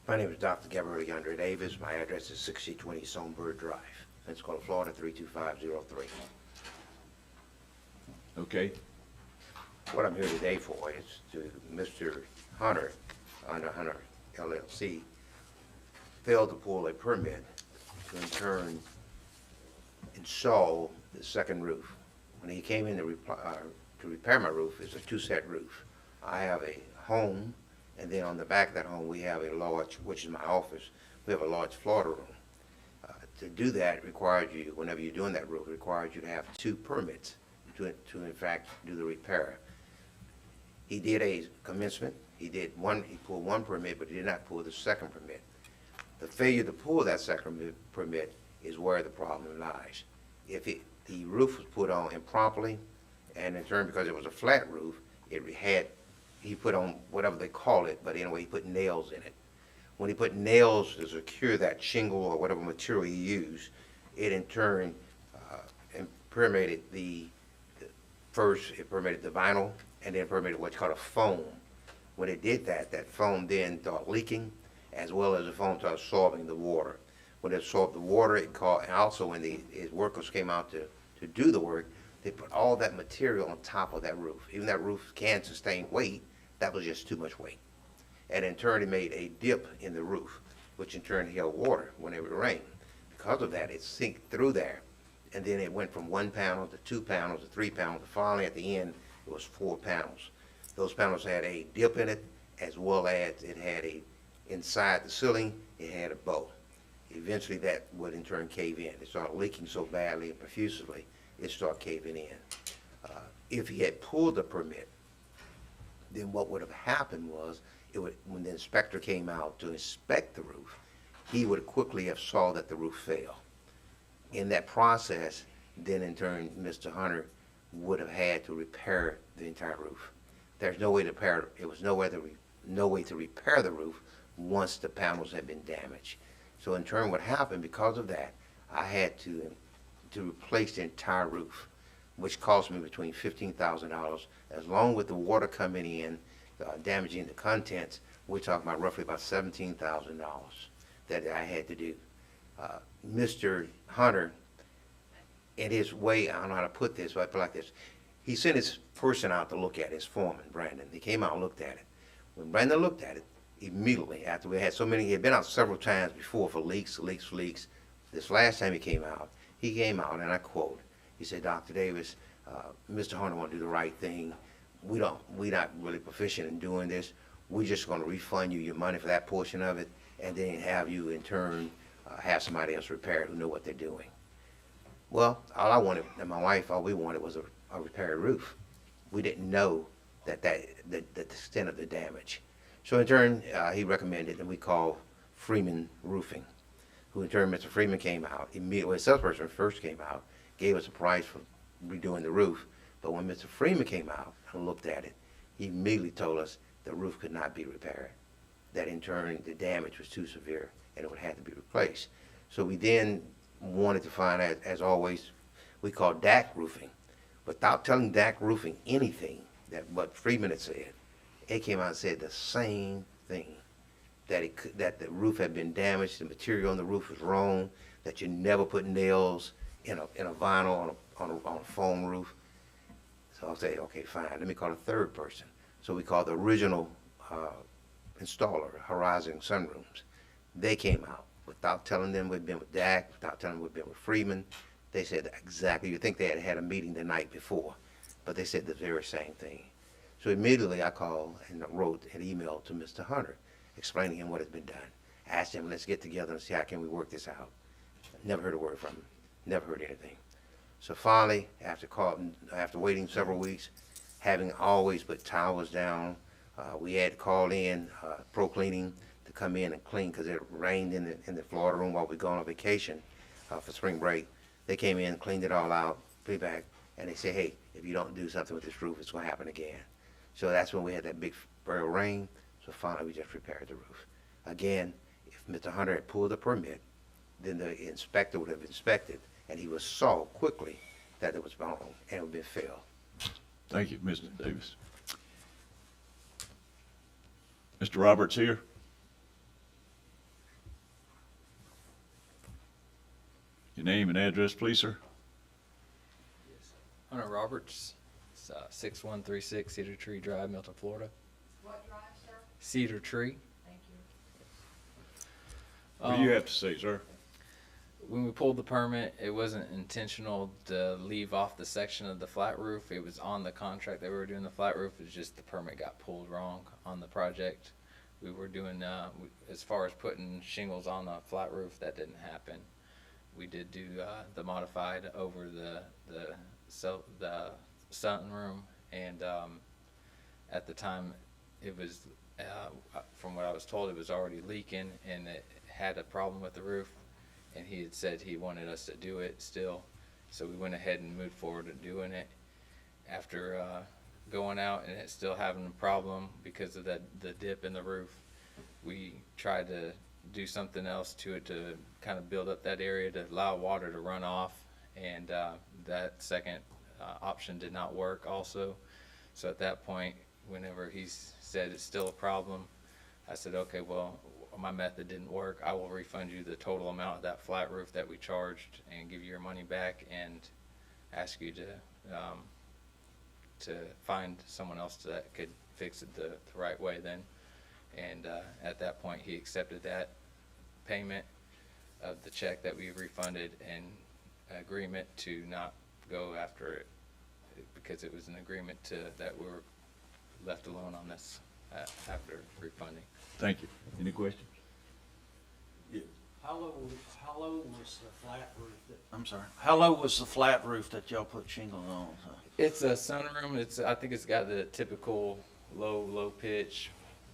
My name is Dr. Gabrielle Yandere Davis. My address is 6020 Songbird Drive, Pensacola, Florida, 32503. Okay. What I'm here today for is to Mr. Hunter, under Hunter LLC, failed to pull a permit to in turn install the second roof. When he came in to repair my roof, it's a two-set roof. I have a home, and then on the back of that home, we have a large, which is my office, we have a large Florida room. To do that requires you, whenever you're doing that roof, it requires you to have two permits to in fact do the repair. He did a commencement. He pulled one permit, but he did not pull the second permit. The failure to pull that second permit is where the problem lies. If the roof was put on improperly, and in turn, because it was a flat roof, he put on whatever they call it, but anyway, he put nails in it. When he put nails to secure that shingle or whatever material he used, it in turn permeated it permeated the vinyl, and then permeated what's called a foam. When it did that, that foam then started leaking, as well as the foam started absorbing the water. When it absorbed the water, and also when his workers came out to do the work, They put all that material on top of that roof. Even that roof can sustain weight, that was just too much weight. And in turn, it made a dip in the roof, which in turn held water when it would rain. Because of that, it sinked through there. And then it went from 1 panel to 2 panels to 3 panels, and finally at the end, it was 4 panels. Those panels had a dip in it, as well as it had inside the ceiling, it had a bow. Eventually that would in turn cave in. It started leaking so badly and profusely, it started caving in. If he had pulled the permit, then what would have happened was, when the inspector came out to inspect the roof, he would quickly have saw that the roof fell. In that process, then in turn, Mr. Hunter would have had to repair the entire roof. There's no way to repair, it was no way to repair the roof once the panels had been damaged. So in turn, what happened because of that, I had to replace the entire roof, which cost me between $15,000, along with the water coming in, damaging the contents. We're talking about roughly about $17,000 that I had to do. Mr. Hunter, in his way, I don't know how to put this, but I put it like this. He sent his person out to look at it, his foreman, Brandon. He came out and looked at it. When Brandon looked at it, immediately after we had so many, he had been out several times before for leaks. This last time he came out, and I quote, he said, Dr. Davis, Mr. Hunter want to do the right thing. We're not really proficient in doing this. We're just going to refund you your money for that portion of it, and then have you in turn have somebody else repair it who know what they're doing. Well, all I wanted, and my wife, all we wanted was a repaired roof. We didn't know the extent of the damage. So in turn, he recommended, and we called Freeman Roofing, who in turn, Mr. Freeman came out, immediately, the salesperson first came out, gave us a price for redoing the roof. But when Mr. Freeman came out and looked at it, he immediately told us the roof could not be repaired. That in turn, the damage was too severe and it would have to be replaced. So we then wanted to find out, as always, we called DAC Roofing. Without telling DAC Roofing anything that what Freeman had said, it came out and said the same thing, that the roof had been damaged, the material on the roof was wrong, that you never put nails in a vinyl on a foam roof. So I'll say, okay, fine, let me call a third person. So we called the original installer, Horizon Sunrooms. They came out without telling them we'd been with DAC, without telling them we'd been with Freeman. They said exactly, you think they had a meeting the night before, but they said the very same thing. So immediately I called and wrote an email to Mr. Hunter explaining him what had been done. Asked him, let's get together and see how can we work this out. Never heard a word from him, never heard anything. So finally, after waiting several weeks, having always put towels down, we had called in Pro Cleaning to come in and clean because it rained in the Florida room while we were going on vacation for spring break. They came in, cleaned it all out, put it back, and they said, hey, if you don't do something with this roof, it's going to happen again. So that's when we had that big spell of rain. So finally, we just repaired the roof. Again, if Mr. Hunter had pulled the permit, then the inspector would have inspected, and he saw quickly that it was wrong and it would be failed. Thank you, Mr. Davis. Mr. Roberts here. Your name and address, please, sir. Hunter Roberts, it's 6136 Cedar Tree Drive, Milton, Florida. What drive, sir? Cedar Tree. Thank you. What do you have to say, sir? When we pulled the permit, it wasn't intentional to leave off the section of the flat roof. It was on the contract that we were doing the flat roof. It was just the permit got pulled wrong on the project. We were doing, as far as putting shingles on the flat roof, that didn't happen. We did do the modified over the sunroom, and at the time it was, from what I was told, it was already leaking and it had a problem with the roof, and he had said he wanted us to do it still, so we went ahead and moved forward to doing it. After going out and it still having a problem because of the dip in the roof, we tried to do something else to it to kind of build up that area to allow water to run off, and that second option did not work also. So at that point, whenever he said it's still a problem, I said, okay, well, my method didn't work. I will refund you the total amount of that flat roof that we charged and give you your money back and ask you to to find someone else that could fix it the right way then. And at that point, he accepted that payment of the check that we refunded and agreement to not go after it because it was an agreement that we were left alone on this after refunding. Thank you. Any questions? How low was the flat roof I'm sorry. How low was the flat roof that y'all put shingles on? It's a sunroom. I think it's got the typical low pitch.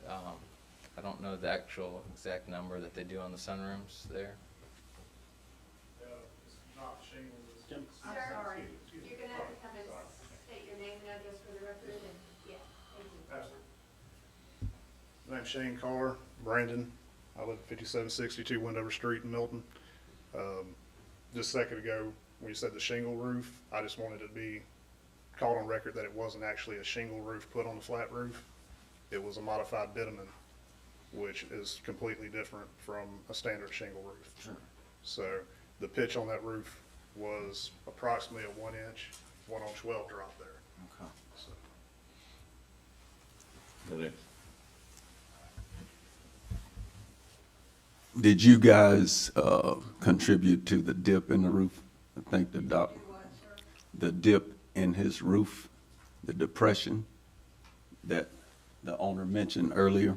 I don't know the actual exact number that they do on the sunrooms there. I'm sorry, you're gonna have to come and state your name and address for the record, and, yeah, thank you. My name's Shane Carr, Brandon. I live at 5762 Wendover Street in Milton. Just a second ago, when you said the shingle roof, I just wanted to be called on record that it wasn't actually a shingle roof put on the flat roof. It was a modified bitumen, which is completely different from a standard shingle roof. Sure. So the pitch on that roof was approximately a 1-inch, 1-on-12 drop there. Okay. So. That it? Did you guys contribute to the dip in the roof? I think the dip in his roof, the depression that the owner mentioned earlier?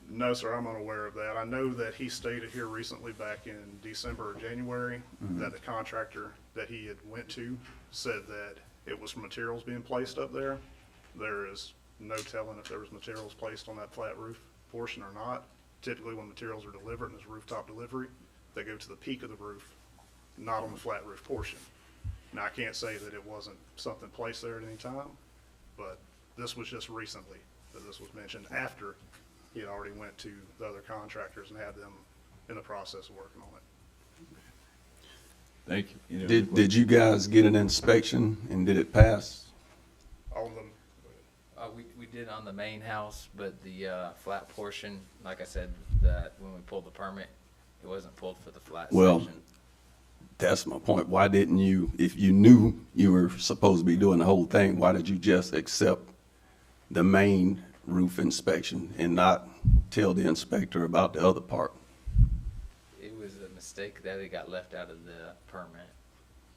No, sir, I'm unaware of that. I know that he stated here recently back in December or January that the contractor that he had went to said that it was from materials being placed up there. There is no telling if there was materials placed on that flat roof portion or not. Typically when materials are delivered and it's rooftop delivery, they go to the peak of the roof, not on the flat roof portion. Now, I can't say that it wasn't something placed there at any time, but this was just recently that this was mentioned after he had already went to the other contractors and had them in the process of working on it. Thank you. Any other Did you guys get an inspection and did it pass? On them, We did on the main house, but the flat portion, like I said, that when we pulled the permit, it wasn't pulled for the flat Well, section. that's my point. Why didn't you, if you knew you were supposed to be doing the whole thing, why did you just accept the main roof inspection and not tell the inspector about the other part? It was a mistake that it got left out of the permit.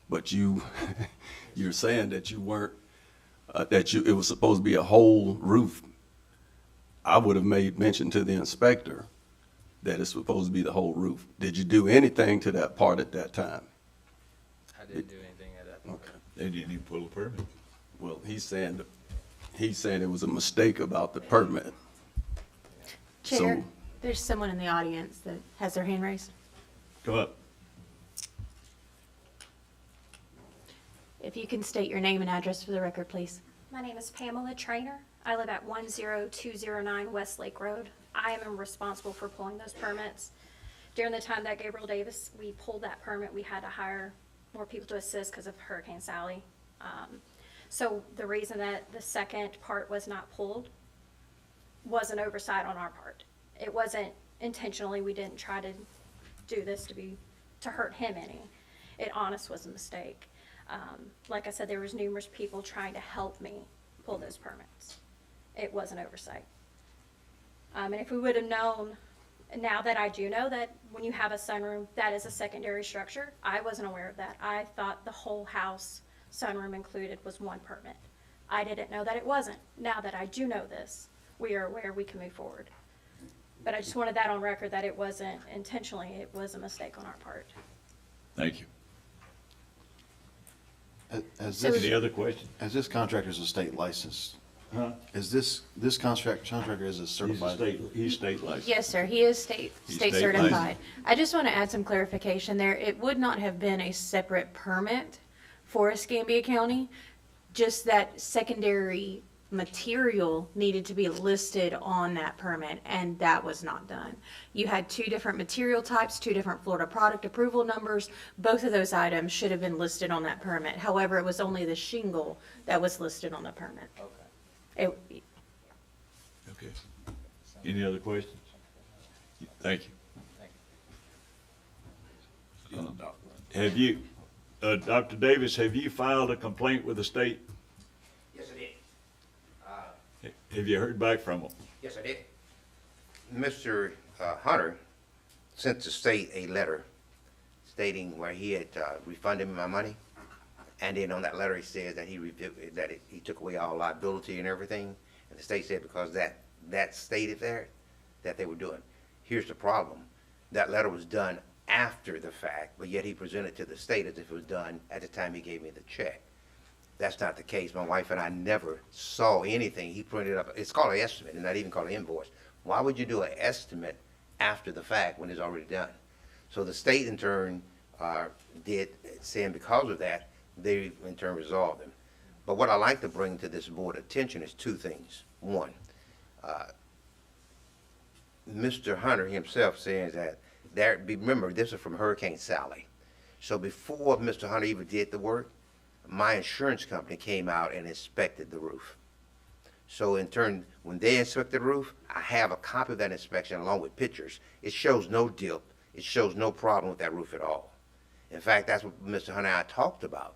But you're saying that you weren't, it was supposed to be a whole roof. I would have made mention to the inspector that it's supposed to be the whole roof. Did you do anything to that part at that time? I didn't do anything at that point. Okay. They didn't even pull a permit. Well, he's saying it was a mistake about the permit. Chair, So- there's someone in the audience that has their hand raised. Go up. If you can state your name and address for the record, please. My name is Pamela Trainer. I live at 10209 West Lake Road. I am responsible for pulling those permits. During the time that Gabriel Davis, we pulled that permit, we had to hire more people to assist because of Hurricane Sally. So the reason that the second part was not pulled was an oversight on our part. It wasn't intentionally, we didn't try to do this to hurt him any. It honest was a mistake. Like I said, there was numerous people trying to help me pull those permits. It was an oversight. And if we would have known, now that I do know that when you have a sunroom, that is a secondary structure, I wasn't aware of that. I thought the whole house, sunroom included, was one permit. I didn't know that it wasn't. Now that I do know this, we are aware we can move forward. But I just wanted that on record that it wasn't intentionally, it was a mistake on our part. Thank you. Any other questions? As this contractor's a state licensed, Huh? is this contractor is a certified? He's state licensed. Yes, sir. He is state He's state certified. licensed. I just want to add some clarification there. It would not have been a separate permit for Escambia County, just that secondary material needed to be listed on that permit, and that was not done. You had two different material types, two different Florida product approval numbers. Both of those items should have been listed on that permit. However, it was only the shingle that was listed on the permit. Okay. Okay. Any other questions? Thank you. Thank Have you, Dr. Davis, have you filed a complaint with the state? Yes, I did. Have you heard back from them? Yes, I did. Mr. Hunter sent the state a letter stating where he had refunded me my money. And then on that letter, he says that he took away all liability and everything. And the state said because that stated there that they were doing. Here's the problem. That letter was done after the fact, but yet he presented to the state as if it was done at the time he gave me the check. That's not the case. My wife and I never saw anything. He printed up, it's called an estimate and not even called an invoice. Why would you do an estimate after the fact when it's already done? So the state in turn did, saying because of that, they in turn resolved them. But what I like to bring to this board attention is two things. One, Mr. Hunter himself says that remember, this is from Hurricane Sally. So before Mr. Hunter even did the work, my insurance company came out and inspected the roof. So in turn, when they inspected the roof, I have a copy of that inspection along with pictures. It shows no dip. It shows no problem with that roof at all. In fact, that's what Mr. Hunter and I talked about.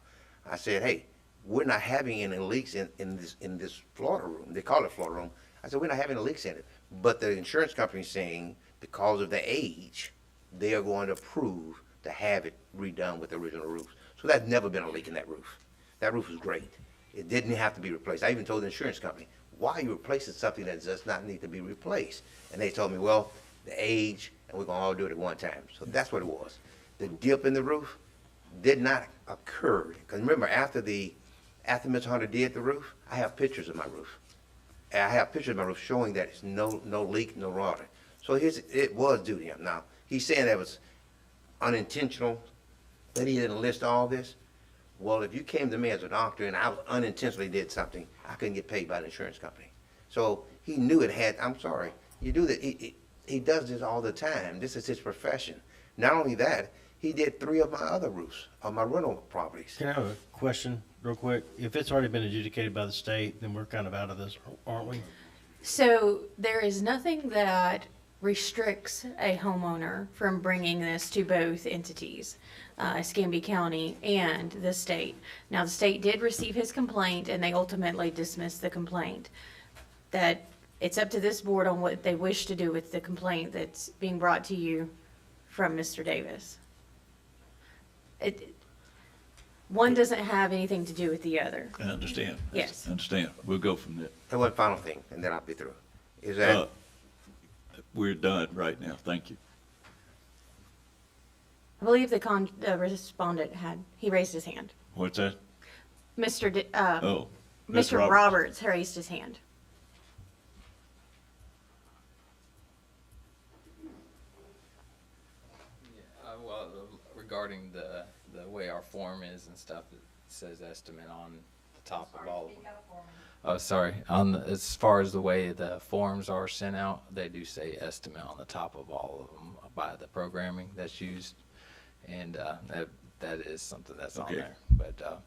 I said, hey, we're not having any leaks in this Florida room. They call it Florida room. I said, we're not having any leaks in it. But the insurance company is saying because of the age, they are going to approve to have it redone with the original roof. So there's never been a leak in that roof. That roof was great. It didn't have to be replaced. I even told the insurance company, why are you replacing something that does not need to be replaced? And they told me, well, the age, and we're going to all do it at one time. So that's what it was. The dip in the roof did not occur. Because remember, after Mr. Hunter did the roof, I have pictures of my roof. And I have pictures of my roof showing that it's no leak, no water. So it was due to him. Now, he's saying that was unintentional, that he didn't list all this. Well, if you came to me as a doctor and I unintentionally did something, I couldn't get paid by the insurance company. So he knew it had, I'm sorry, you do that. He does this all the time. This is his profession. Not only that, he did 3 of my other roofs on my rental properties. Can I have a question real quick? If it's already been adjudicated by the state, then we're kind of out of this, aren't we? So there is nothing that restricts a homeowner from bringing this to both entities, Escambia County and the state. Now, the state did receive his complaint and they ultimately dismissed the complaint. That it's up to this board on what they wish to do with the complaint that's being brought to you from Mr. Davis. One doesn't have anything to do with the other. I understand. Yes. I understand. We'll go from there. And one final thing, and then I'll be through. Is that We're done right now. Thank you. I believe the respondent he raised his hand. What's that? Mr. Mr. Roberts raised his hand. Well, regarding the way our form is and stuff, it says estimate on the top of all of them. Oh, sorry. As far as the way the forms are sent out, they do say estimate on the top of all of them by the programming that's used, and that is something that's on there. But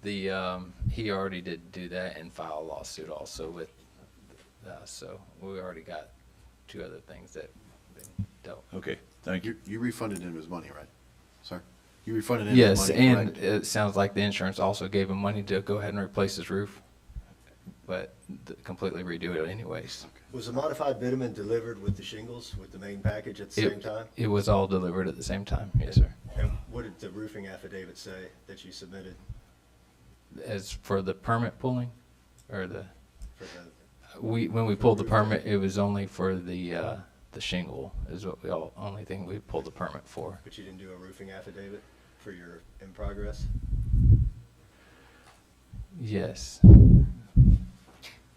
he already did do that and file a lawsuit also with. So we already got 2 other things that been dealt. Okay. Thank you. You refunded him his money, right, sir? You refunded him his money, Yes, and correct? it sounds like the insurance also gave him money to go ahead and replace his roof, but completely redo it anyways. Was the modified bitumen delivered with the shingles, with the main package at the same time? It was all delivered at the same time, yes, sir. And what did the roofing affidavit say that you submitted As for the permit pulling, or for the? when we pulled the permit, it was only for the shingle is what only thing we pulled the permit for. But you didn't do a roofing affidavit for your in progress? Yes.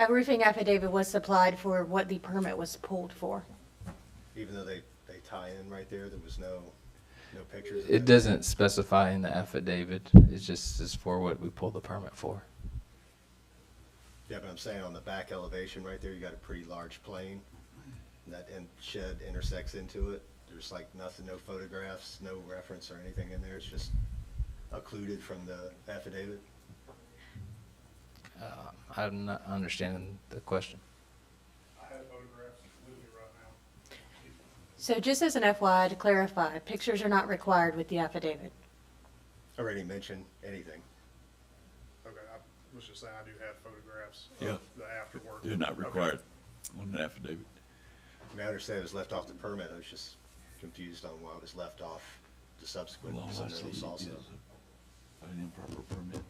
A roofing affidavit was supplied for what the permit was pulled for. Even though they tie in right there, there was no pictures? of It doesn't specify in the affidavit. It's just is for what we pulled the permit for. Yeah, but I'm saying on the back elevation right there, you got a pretty large plane. And that shed intersects into it. There's like nothing, no photographs, no reference or anything in there. It's just occluded from the affidavit. I'm not understanding the question. I have photographs with me right now. So just as an FYI to clarify, pictures are not required with the affidavit. already mention anything. Okay, I was just saying, I do have photographs Yeah. of the afterwork. They're not Okay. required on an affidavit. I mean, I understand it was left off the permit, I was just confused on why it was left off the subsequent Well, all I see submittals is also. an improper permit.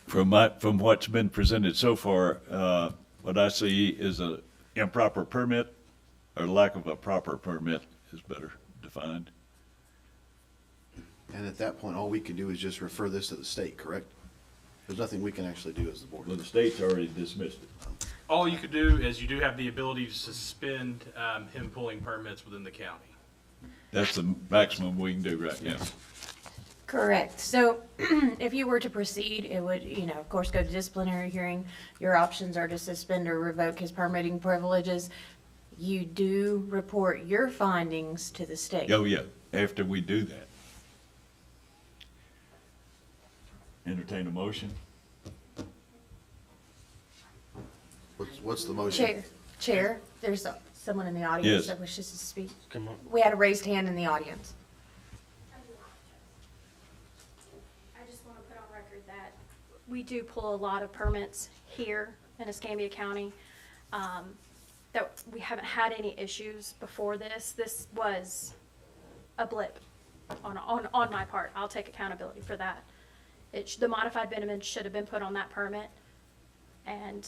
From what's been presented so far, what I see is a improper permit, or lack of a proper permit is better defined. And at that point, all we can do is just refer this to the state, correct? There's nothing we can actually do as the board. Well, the state's already dismissed it. All you could do is you do have the ability to suspend him pulling permits within the county. That's the maximum we can do right now. Correct. So if you were to proceed, it would, of course, go to disciplinary hearing. Your options are to suspend or revoke his permitting privileges. You do report your findings to the state. Oh, yeah, after we do that. Entertain a motion? What's the motion? Chair, there's someone in the audience Yes. that wishes to speak. Come on. We had a raised hand in the audience. I just want to put on record that we do pull a lot of permits here in Escambia County. That we haven't had any issues before this. This was a blip on my part. I'll take accountability for that. The modified minimum should have been put on that permit, and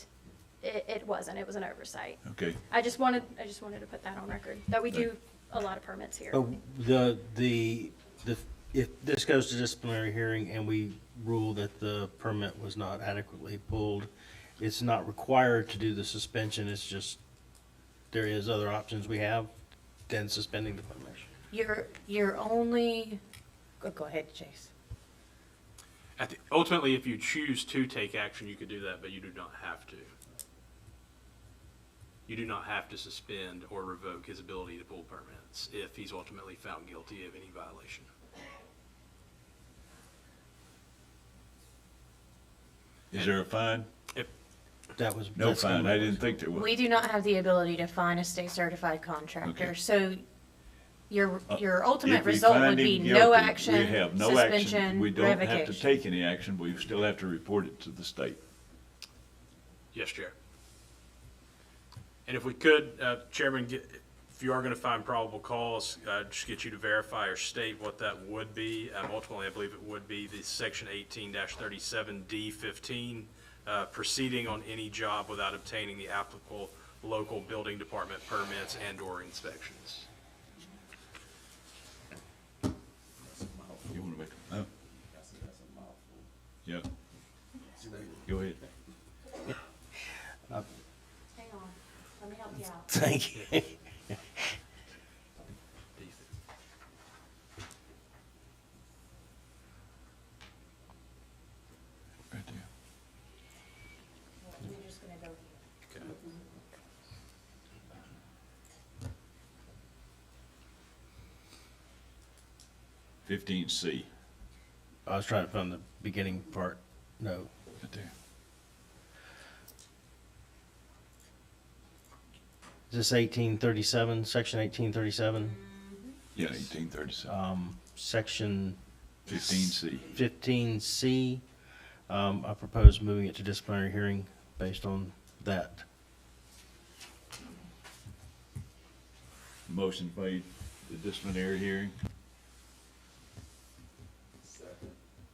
it wasn't. It was an oversight. Okay. I just wanted to put that on record, that we do a lot of permits here. If this goes to disciplinary hearing and we rule that the permit was not adequately pulled, it's not required to do the suspension, it's just, there is other options we have than suspending the permit. You're only, go ahead, Chase. Ultimately, if you choose to take action, you could do that, but you do not have to. You do not have to suspend or revoke his ability to pull permits if he's ultimately found guilty of any violation. Is there a fine? No fine, I didn't think there was. We do not have the ability to fine a state certified contractor, Okay. so your ultimate If we result find would be him no guilty, action, we have no action. suspension, We don't have to revocation. take any action, we still have to report it to the state. Yes, Chair. And if we could, Chairman, if you are going to find probable cause, just get you to verify or state what that would be. Ultimately, I believe it would be the Section 18-37D15, proceeding on any job without obtaining the applicable local building department permits and/or inspections. You want to make, yeah. Go ahead. Hang on, let me help you out. Thank you. Right there. We're just gonna go here. Okay. 15C, I was trying to find the beginning part, no. right there. Is this 1837, section 1837? Yeah, 1837. Section 15C. 15C. I propose moving it to disciplinary hearing based on that. Motion made, the disciplinary hearing.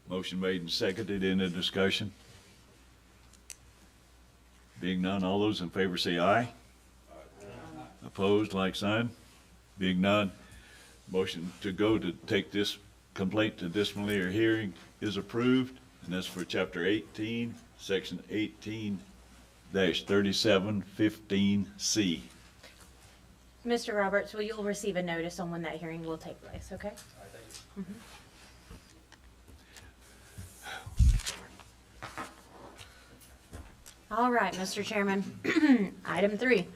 Motion made and seconded, in the discussion. Being none, all those in favor say aye. Opposed, like sign. Being none, motion to go to take this complaint to disciplinary hearing is approved, and that's for chapter 18, section 18-3715C. Mr. Roberts, will you receive a notice on when that hearing will take place, okay? Mhm. All right, Mr. Chairman. Item 3,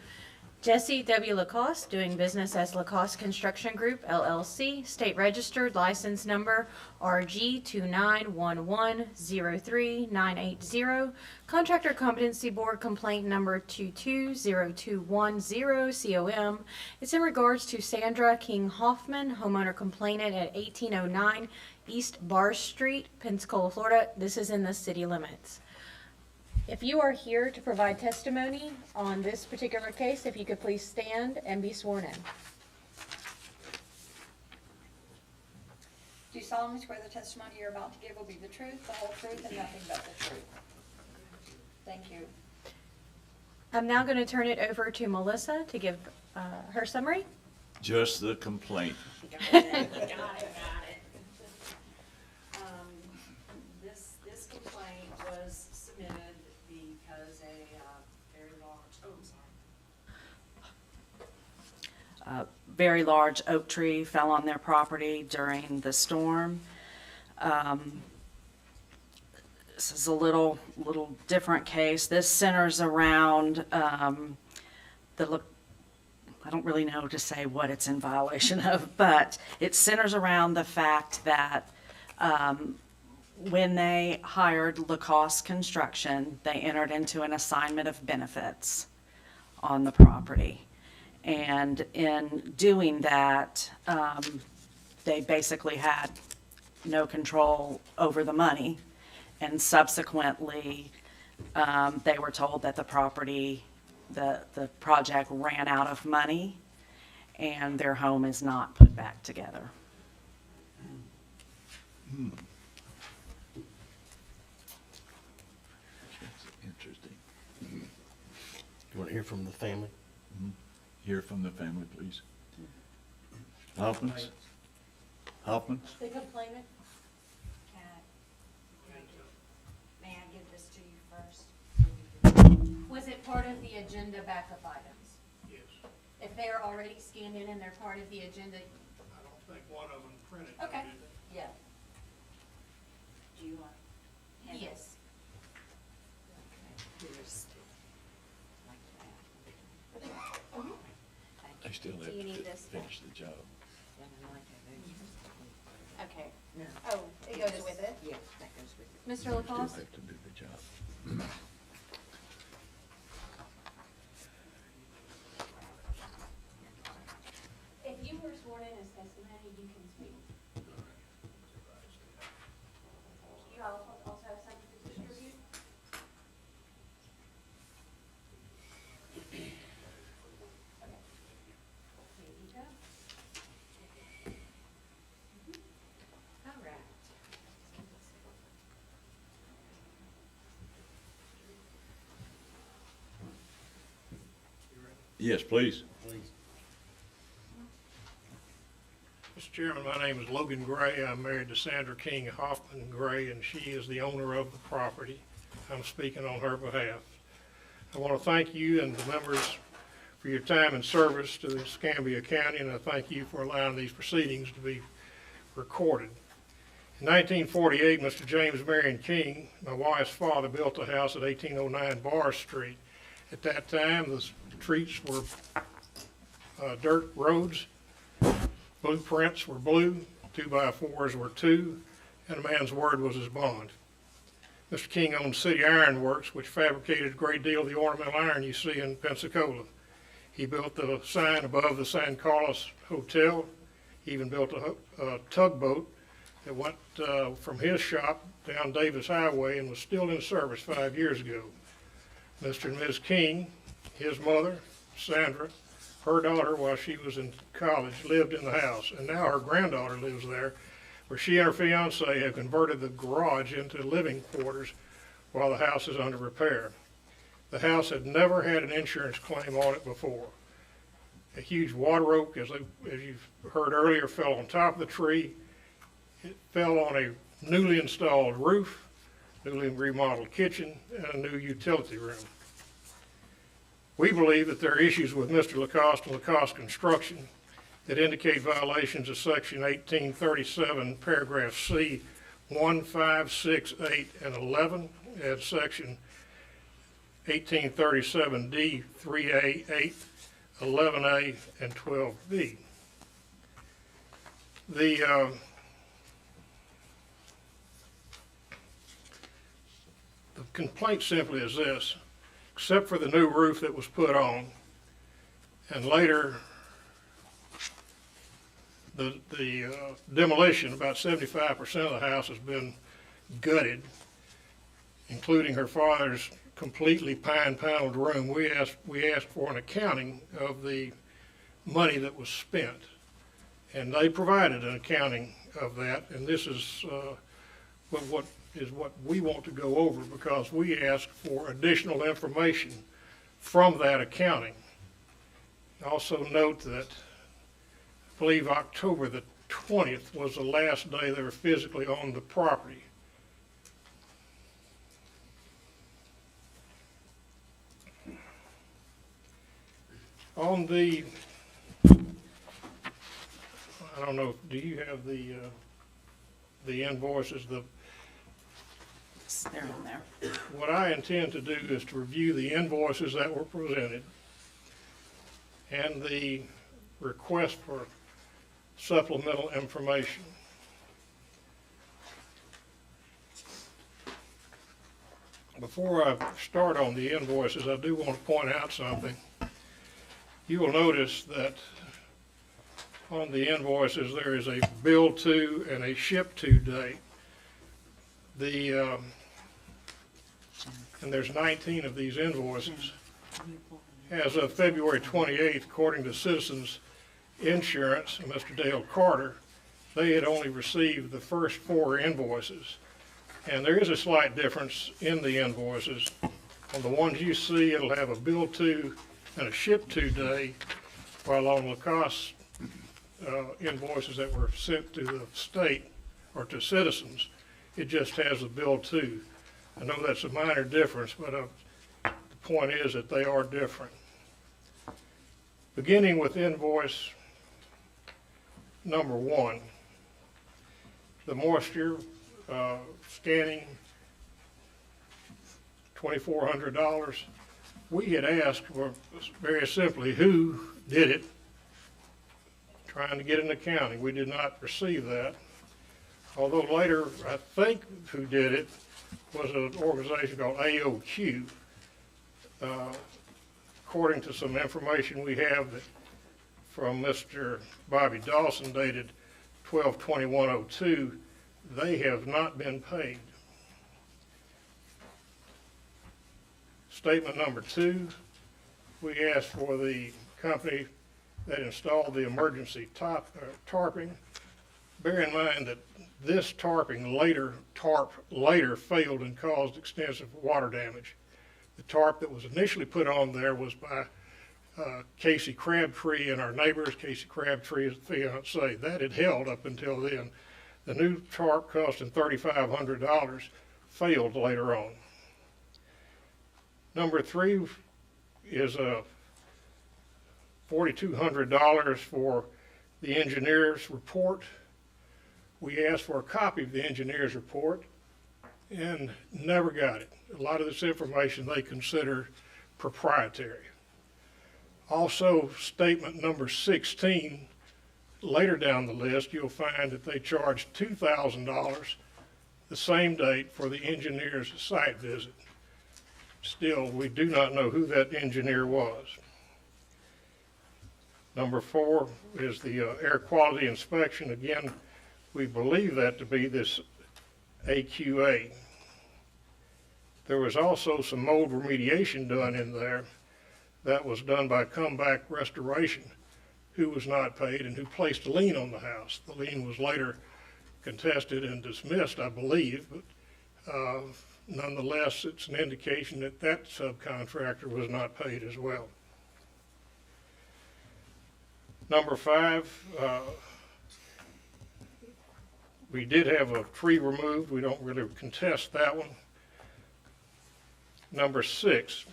Jesse W. Lacoste, doing business as Lacoste Construction Group, LLC, state registered, license number RG 291103980, Contractor Competency Board complaint number 220210 COM. It's in regards to Sandra King Hoffman, homeowner complainant at 1809 East Bar Street, Pensacola, Florida. This is in the city limits. If you are here to provide testimony on this particular case, if you could please stand and be sworn in. Do you solemnly swear the testimony you're about to give will be the truth, the whole truth, and nothing but the truth? Thank you. I'm now going to turn it over to Melissa to give her summary. Just the complaint. Got it. This complaint was submitted because a very large oak tree fell on their property during the storm. This is a little different case. This centers around I don't really know to say what it's in violation of, but it centers around the fact that when they hired Lacoste Construction, they entered into an assignment of benefits on the property. And in doing that, they basically had no control over the money. And subsequently, they were told that the project ran out of money and their home is not put back together. Interesting. You want to hear from the family? Hear from the family, please. Hoffmans? Hoffmans? The complainant. May I give this to you first? Was it part of the agenda backup items? Yes. If they're already scanned in and they're part of the agenda, I don't think one of them printed. Okay. did they? Yeah. Do you want? yes. Here's like that. I still have Do you need to this? finish the job. Okay. Oh, it goes with it? Yeah, that goes with it. Mr. Still Lacoste? have to do the job. If you were sworn in as testimony, you can speak. You also have something to distribute? Okay. Here you go. All right. Yes, please. Mr. Chairman, my name is Logan Gray. I'm married to Sandra King Hoffman Gray, and she is the owner of the property. I'm speaking on her behalf. I want to thank you and the members for your time and service to the Escambia County, and I thank you for allowing these proceedings to be recorded. In 1948, Mr. James Marion King, my wife's father, built a house at 1809 Bar Street. At that time, the streets were dirt roads. Blueprints were blue, 2x4s were 2, and a man's word was his bond. Mr. King owned City Iron Works, which fabricated a great deal of the ornamental iron you see in Pensacola. He built the sign above the San Carlos Hotel. He even built a tugboat that went from his shop down Davis Highway and was still in service 5 years ago. Mr. and Ms. King, his mother, Sandra, her daughter, while she was in college, lived in the house, and now her granddaughter lives there, where she and her fiance have converted the garage into living quarters while the house is under repair. The house had never had an insurance claim on it before. A huge water oak, as you've heard earlier, fell on top of the tree. It fell on a newly installed roof, newly remodeled kitchen, and a new utility room. We believe that there are issues with Mr. Lacoste and Lacoste Construction that indicate violations of Section 1837, paragraph C, 1, 5, 6, 8, and 11, and Section 1837D, 3A, 8 11A, and 12B. The complaint simply is this: except for the new roof that was put on, and later the demolition, about 75% of the house has been gutted, including her father's completely pine paneled room. We asked for an accounting of the money that was spent, and they provided an accounting of that, and this is what we want to go over, because we asked for additional information from that accounting. Also note that I believe October the 20th was the last day they were physically on the property. On the, I don't know, do you have the invoices? They're in there. What I intend to do is to review the invoices that were presented and the request for supplemental information. Before I start on the invoices, I do want to point out something. You will notice that on the invoices there is a bill to and a ship to date. And there's 19 of these invoices. As of February 28th, according to Citizens Insurance and Mr. Dale Carter, they had only received the first 4 invoices. And there is a slight difference in the invoices. On the ones you see, it'll have a bill to and a ship to day, while on lacoste invoices that were sent to the state or to citizens, it just has a bill to. I know that's a minor difference, but the point is that they are different. Beginning with invoice number 1, the moisture scanning, $2,400. We had asked for, very simply, who did it, trying to get an accounting. We did not receive that. Although later, I think who did it was an organization called AOQ. According to some information we have from Mr. Bobby Dawson dated 12/21/02, they have not been paid. Statement number 2, we asked for the company that installed the emergency tarping. Bear in mind that this tarp later failed and caused extensive water damage. The tarp that was initially put on there was by Casey Crabtree and our neighbors. Casey Crabtree's fiance. That had held up until then. The new tarp costing $3,500 failed later on. Number 3 is $4,200 for the engineer's report. We asked for a copy of the engineer's report and never got it. A lot of this information they consider proprietary. Also, statement number 16, later down the list, you'll find that they charged $2,000 the same date for the engineer's site visit. Still, we do not know who that engineer was. Number 4 is the air quality inspection. Again, we believe that to be this AQA. There was also some mold remediation done in there. That was done by Comeback Restoration, who was not paid and who placed a lien on the house. The lien was later contested and dismissed, I believe, but nonetheless, it's an indication that that subcontractor was not paid as well. Number 5, we did have a tree removed. We don't really contest that one. Number 6,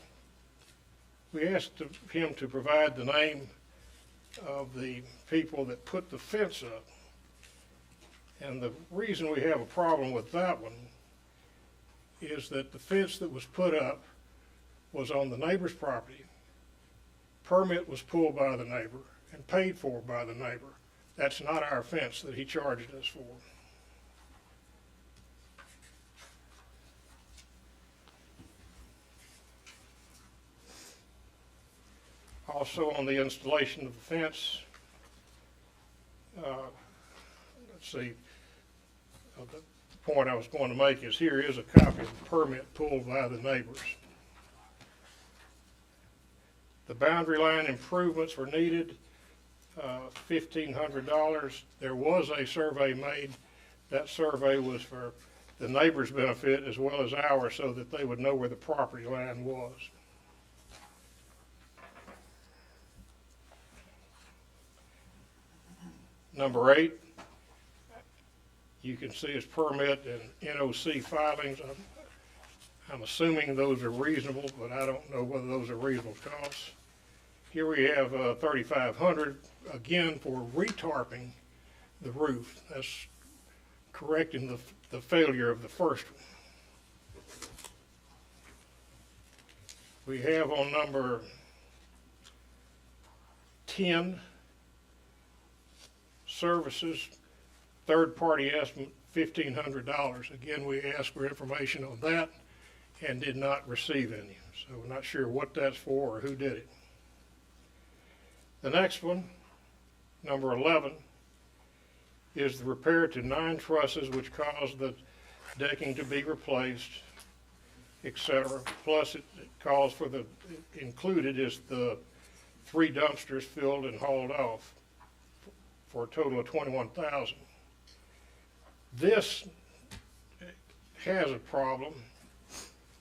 we asked him to provide the name of the people that put the fence up. And the reason we have a problem with that one is that the fence that was put up was on the neighbor's property. Permit was pulled by the neighbor and paid for by the neighbor. That's not our fence that he charged us for. Also on the installation of the fence, let's see, the point I was going to make is here is a copy of the permit pulled by the neighbors. The boundary line improvements were needed, $1,500. There was a survey made. That survey was for the neighbors' benefit as well as ours, so that they would know where the property line was. Number 8, you can see his permit and NOC filings. I'm assuming those are reasonable, but I don't know whether those are reasonable costs. Here we have $3,500, again, for retarping the roof. That's correcting the failure of the first one. We have on number 10, services, third-party estimate, $1,500. Again, we asked for information on that and did not receive any. So we're not sure what that's for or who did it. The next one, number 11, is the repair to 9 trusses which caused the decking to be replaced, etc. Plus it calls for the, included is the 3 dumpsters filled and hauled off for a total of $21,000. This has a problem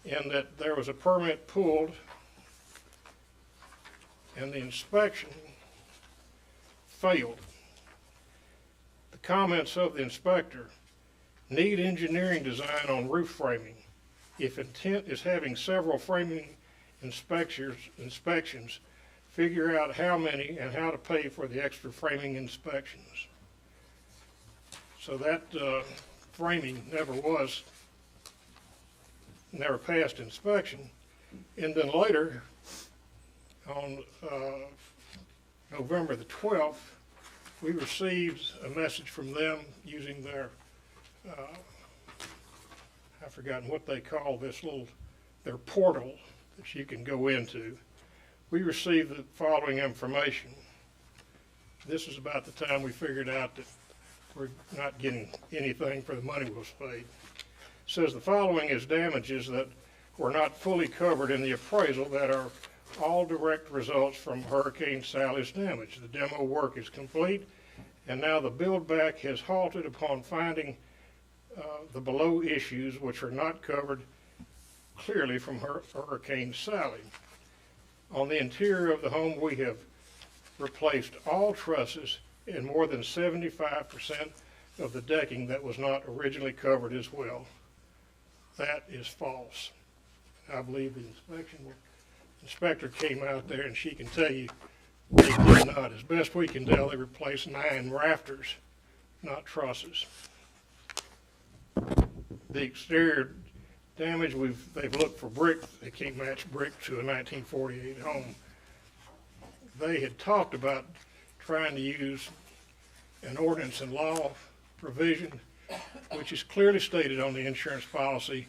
in that there was a permit pulled and the inspection failed. The comments of the inspector: need engineering design on roof framing. If intent is having several framing inspections, figure out how many and how to pay for the extra framing inspections. So that framing never passed inspection. And then later, on November the 12th, we received a message from them using their, I've forgotten what they call this their portal that you can go into. We received the following information. This is about the time we figured out that we're not getting anything for the money was paid. It says the following is damages that were not fully covered in the appraisal that are all direct results from Hurricane Sally's damage. The demo work is complete, and now the build back has halted upon finding the below issues which are not covered clearly from Hurricane Sally. On the interior of the home, we have replaced all trusses and more than 75% of the decking that was not originally covered as well. That is false. I believe the inspector came out there and she can tell you they did not. As best we can tell, they replaced 9 rafters, not trusses. The exterior damage, they've looked for brick. They can't match brick to a 1948 home. They had talked about trying to use an ordinance and law provision, which is clearly stated on the insurance policy.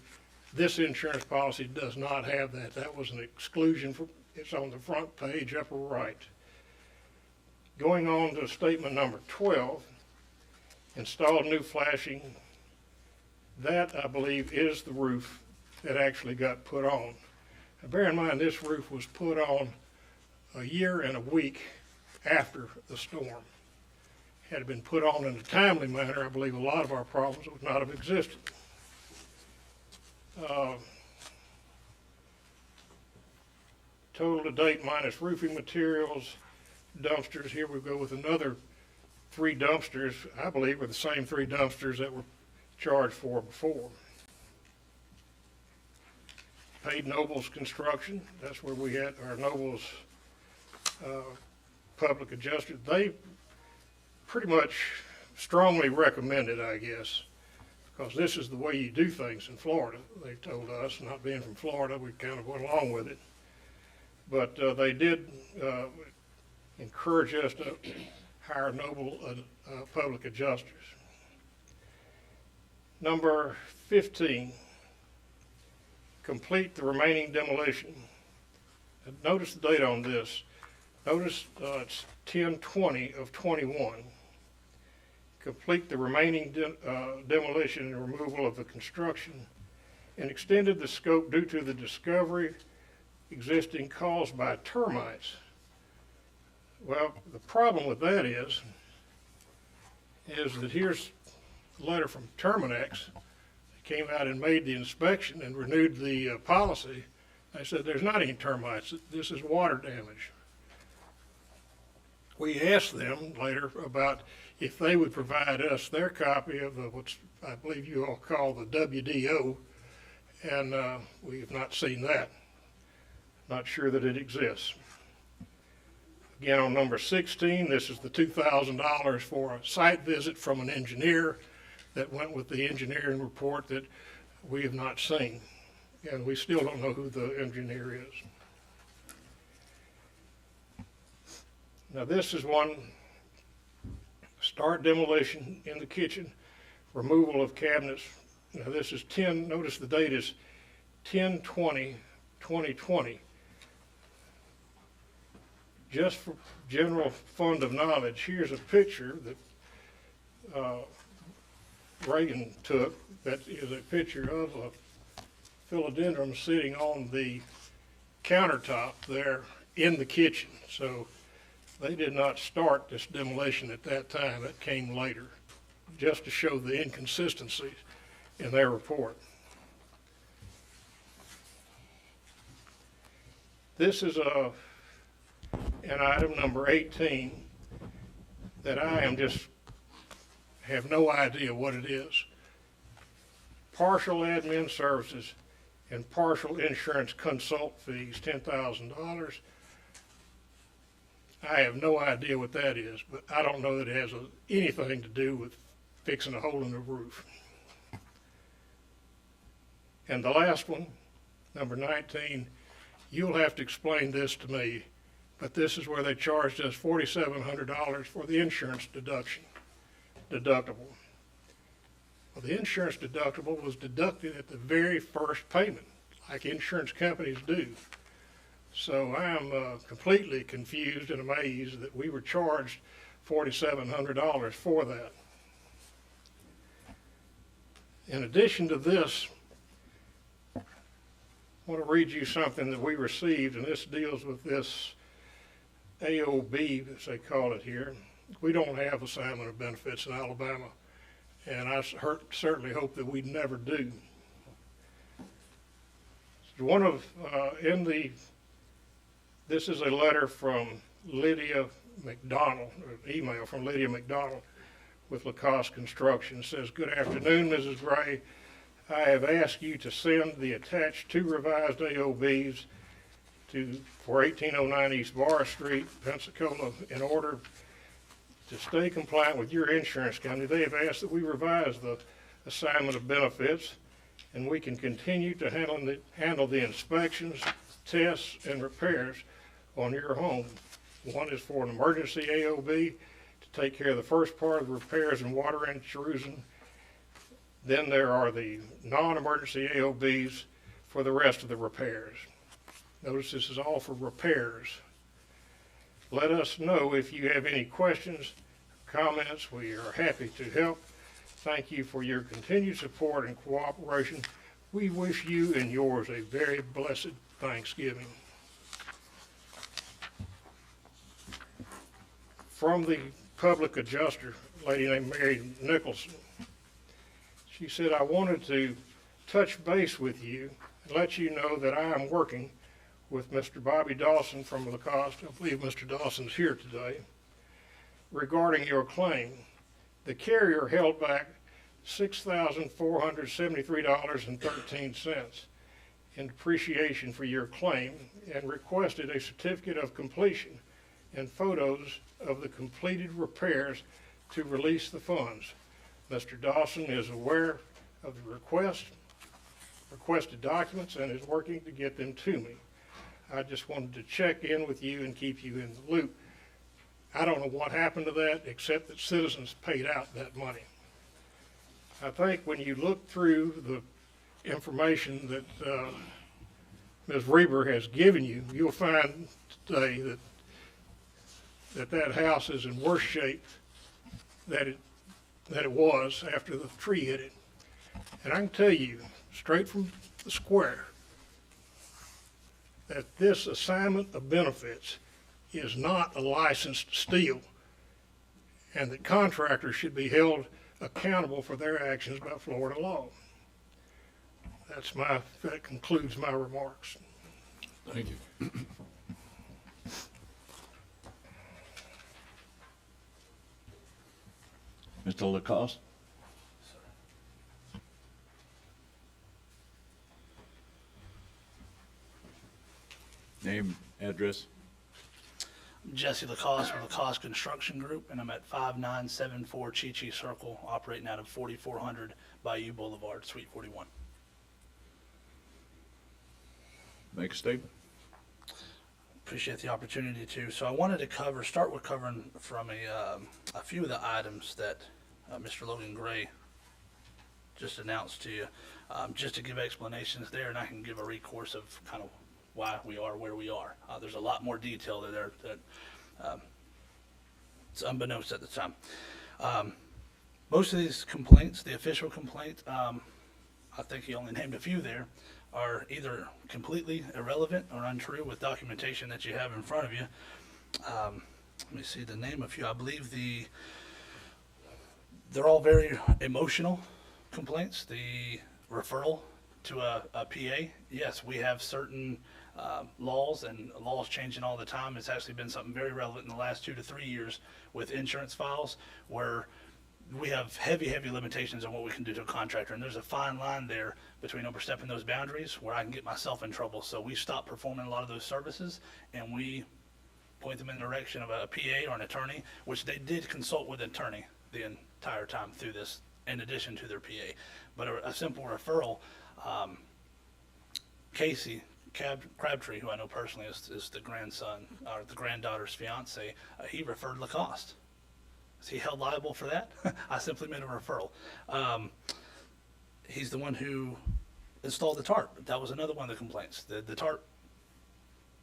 This insurance policy does not have that. That was an exclusion. It's on the front page, upper right. Going on to statement number 12, installed new flashing. That, I believe, is the roof that actually got put on. Now, bear in mind, this roof was put on a year and a week after the storm. Had it been put on in a timely manner, I believe a lot of our problems would not have existed. Total to date minus roofing materials, dumpsters. Here we go with another 3 dumpsters. I believe are the same 3 dumpsters that were charged for before. Paid Nobles Construction. That's where we had our Nobles public adjuster. They pretty much strongly recommended, I guess, because this is the way you do things in Florida. They told us, not being from Florida, we kind of went along with it. But they did encourage us to hire noble public adjusters. Number 15, complete the remaining demolition. Notice the date on this. Notice it's 10/20 of 21. Complete the remaining demolition and removal of the construction and extended the scope due to the discovery existing caused by termites. Well, the problem with that is that here's a letter from Terminex. They came out and made the inspection and renewed the policy. They said there's not any termites. This is water damage. We asked them later about if they would provide us their copy of what I believe you all call the WDO, and we have not seen that. Not sure that it exists. Again, on number 16, this is the $2,000 for a site visit from an engineer that went with the engineering report that we have not seen. And we still don't know who the engineer is. Now this is one, start demolition in the kitchen, removal of cabinets. Now this is notice the date is 10/20/2020. Just for general fund of knowledge, here's a picture that Reagan took. That is a picture of a philodendron sitting on the countertop there in the kitchen. So they did not start this demolition at that time. It came later, just to show the inconsistencies in their report. This is an item number 18 that I have no idea what it is. Partial admin services and partial insurance consult fees, $10,000. I have no idea what that is, but I don't know that it has anything to do with fixing a hole in the roof. And the last one, number 19, you'll have to explain this to me, but this is where they charged us $4,700 for the insurance deductible. Well, the insurance deductible was deducted at the very first payment, like insurance companies do. So I'm completely confused and amazed that we were charged $4,700 for that. In addition to this, I want to read you something that we received, and this deals with this AOB, as they call it here. We don't have assignment of benefits in Alabama, and I certainly hope that we never do. This is a letter from Lydia McDonald, or an email from Lydia McDonald with Lacoste Construction. It says, "Good afternoon, Mrs. Gray. I have asked you to send the attached 2 revised AOBs for 1809 East Bar Street, Pensacola, in order to stay compliant with your insurance company. They have asked that we revise the assignment of benefits, and we can continue to handle the inspections, tests, and repairs on your home. One is for an emergency AOB to take care of the first part of the repairs and water intrusion. Then there are the non-emergency AOBs for the rest of the repairs." Notice this is all for repairs. Let us know if you have any questions, comments. We are happy to help. Thank you for your continued support and cooperation. We wish you and yours a very blessed Thanksgiving. From the public adjuster, a lady named Mary Nicholson. She said, "I wanted to touch base with you and let you know that I am working with Mr. Bobby Dawson from Lacoste." I believe Mr. Dawson's here today. "Regarding your claim, the carrier held back $6,473.13 in depreciation for your claim and requested a certificate of completion and photos of the completed repairs to release the funds. Mr. Dawson is aware of the requested documents and is working to get them to me. I just wanted to check in with you and keep you in the loop. I don't know what happened to that, except that Citizens paid out that money. I think when you look through the information that Ms. Reber has given you, you'll find today that house is in worse shape than it was after the tree hit it. And I can tell you, straight from the square, that this assignment of benefits is not a license to steal, and that contractors should be held accountable for their actions by Florida law. That concludes my remarks. Thank you. Mr. Lacoste? Name, address? Jesse Lacoste with Lacoste Construction Group, and I'm at 5974 Chi-Chi Circle, operating out of 4400 Bayou Boulevard, Suite 41. Make a statement. Appreciate the opportunity to. So I wanted to start with covering from a few of the items that Mr. Logan Gray just announced to you, just to give explanations there, and I can give a recourse of kind of why we are where we are. There's a lot more detail there that it's unbeknownst at the time. Most of these complaints, the official complaint, I think he only named a few there, are either completely irrelevant or untrue with documentation that you have in front of you. Let me see the name of a few. I believe they're all very emotional complaints. The referral to a PA, yes, we have certain laws, and laws changing all the time. It's actually been something very relevant in the last 2 to 3 years with insurance files, where we have heavy limitations on what we can do to a contractor, and there's a fine line there between overstepping those boundaries where I can get myself in trouble. So we stopped performing a lot of those services, and we point them in the direction of a PA or an attorney, which they did consult with an attorney the entire time through this, in addition to their PA. But a simple referral, Casey Crabtree, who I know personally is the grandson or the granddaughter's fiance, he referred Lacoste. Is he held liable for that? I simply made a referral. He's the one who installed the tarp. That was another one of the complaints. The tarp,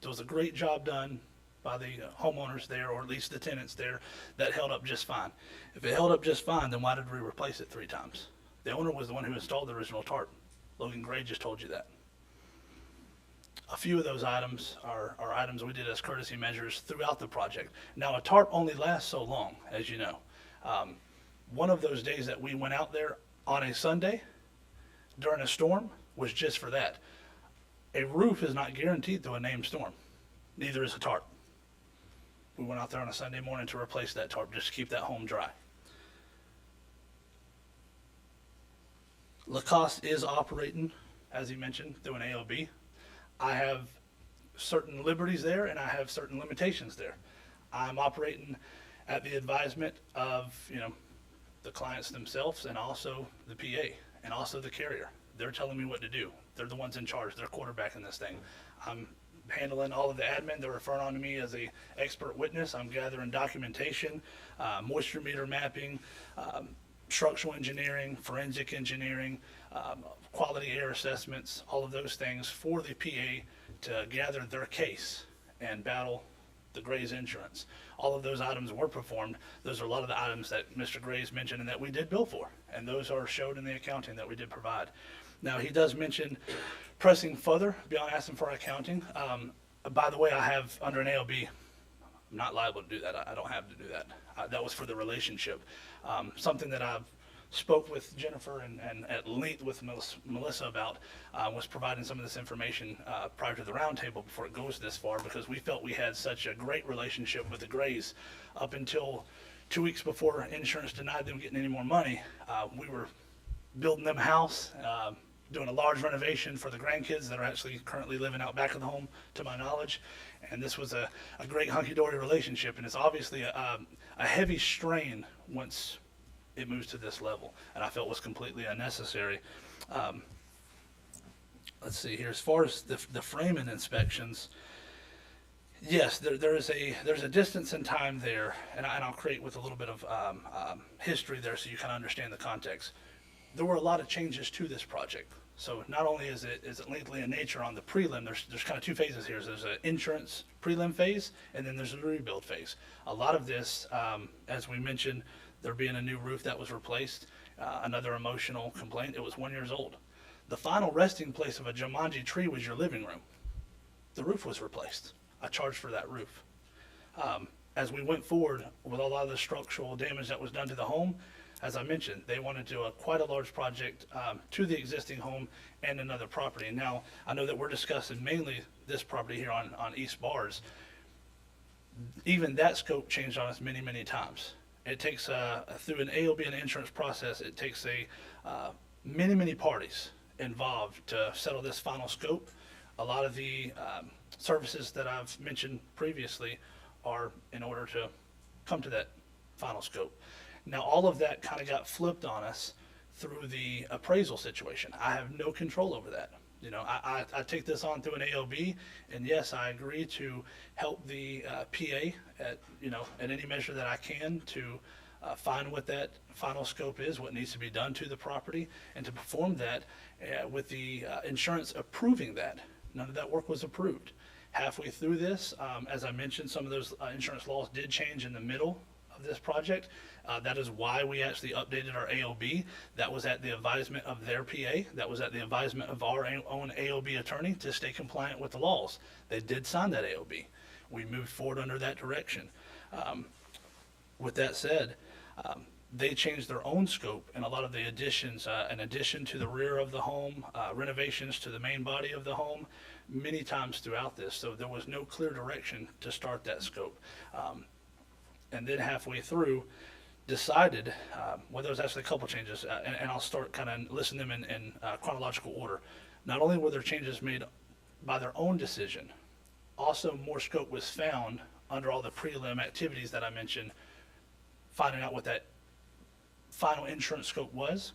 there was a great job done by the homeowners there, or at least the tenants there, that held up just fine. If it held up just fine, then why did we replace it 3 times? The owner was the one who installed the original tarp. Logan Gray just told you that. A few of those items are items we did as courtesy measures throughout the project. Now, a tarp only lasts so long, as you know. One of those days that we went out there on a Sunday during a storm was just for that. A roof is not guaranteed through a named storm. Neither is a tarp. We went out there on a Sunday morning to replace that tarp, just to keep that home dry. Lacoste is operating, as he mentioned, through an AOB. I have certain liberties there, and I have certain limitations there. I'm operating at the advisement of, the clients themselves, and also the PA, and also the carrier. They're telling me what to do. They're the ones in charge. They're quarterbacking this thing. I'm handling all of the admin. They're referring on to me as a expert witness. I'm gathering documentation, moisture meter mapping, structural engineering, forensic engineering, quality air assessments, all of those things for the PA to gather their case and battle the Gray's insurance. All of those items were performed. Those are a lot of the items that Mr. Gray's mentioned and that we did bill for, and those are showed in the accounting that we did provide. Now, he does mention pressing further beyond asking for accounting. By the way, I have under an AOB, I'm not liable to do that. I don't have to do that. That was for the relationship. Something that I've spoke with Jennifer and at length with Melissa about was providing some of this information prior to the roundtable before it goes this far, because we felt we had such a great relationship with the Grays up until 2 weeks before insurance denied them getting any more money. We were building them a house, doing a large renovation for the grandkids that are actually currently living out back of the home, to my knowledge. And this was a great hunky-dory relationship, and it's obviously a heavy strain once it moves to this level, and I felt was completely unnecessary. Let's see here, as far as the framing inspections, Yes, there's a distance in time there, and I'll create with a little bit of history there so you kind of understand the context. There were a lot of changes to this project. So not only is it lengthy in nature on the prelim, there's kind of two phases here. There's an insurance prelim phase, and then there's a rebuild phase. A lot of this, as we mentioned, there being a new roof that was replaced, another emotional complaint, it was 1 year old. The final resting place of a Jumanji tree was your living room. The roof was replaced. I charged for that roof. As we went forward with a lot of the structural damage that was done to the home, as I mentioned, they wanted to do quite a large project to the existing home and another property. And now, I know that we're discussing mainly this property here on East Bars. Even that scope changed on us many, many times. It takes, through an AOB and insurance process, it takes many, many parties involved to settle this final scope. A lot of the services that I've mentioned previously are in order to come to that final scope. Now, all of that kind of got flipped on us through the appraisal situation. I have no control over that. You know, I take this on through an AOB, and yes, I agree to help the PA at any measure that I can to find what that final scope is, what needs to be done to the property, and to perform that with the insurance approving that. None of that work was approved. Halfway through this, as I mentioned, some of those insurance laws did change in the middle of this project. That is why we actually updated our AOB. That was at the advisement of their PA. That was at the advisement of our own AOB attorney to stay compliant with the laws. They did sign that AOB. We moved forward under that direction. With that said, they changed their own scope and a lot of the additions, an addition to the rear of the home, renovations to the main body of the home, many times throughout this. So there was no clear direction to start that scope. And then halfway through, decided, well, there was actually a couple changes, and I'll start kind of listing them in chronological order. Not only were there changes made by their own decision, also more scope was found under all the prelim activities that I mentioned, finding out what that final insurance scope was.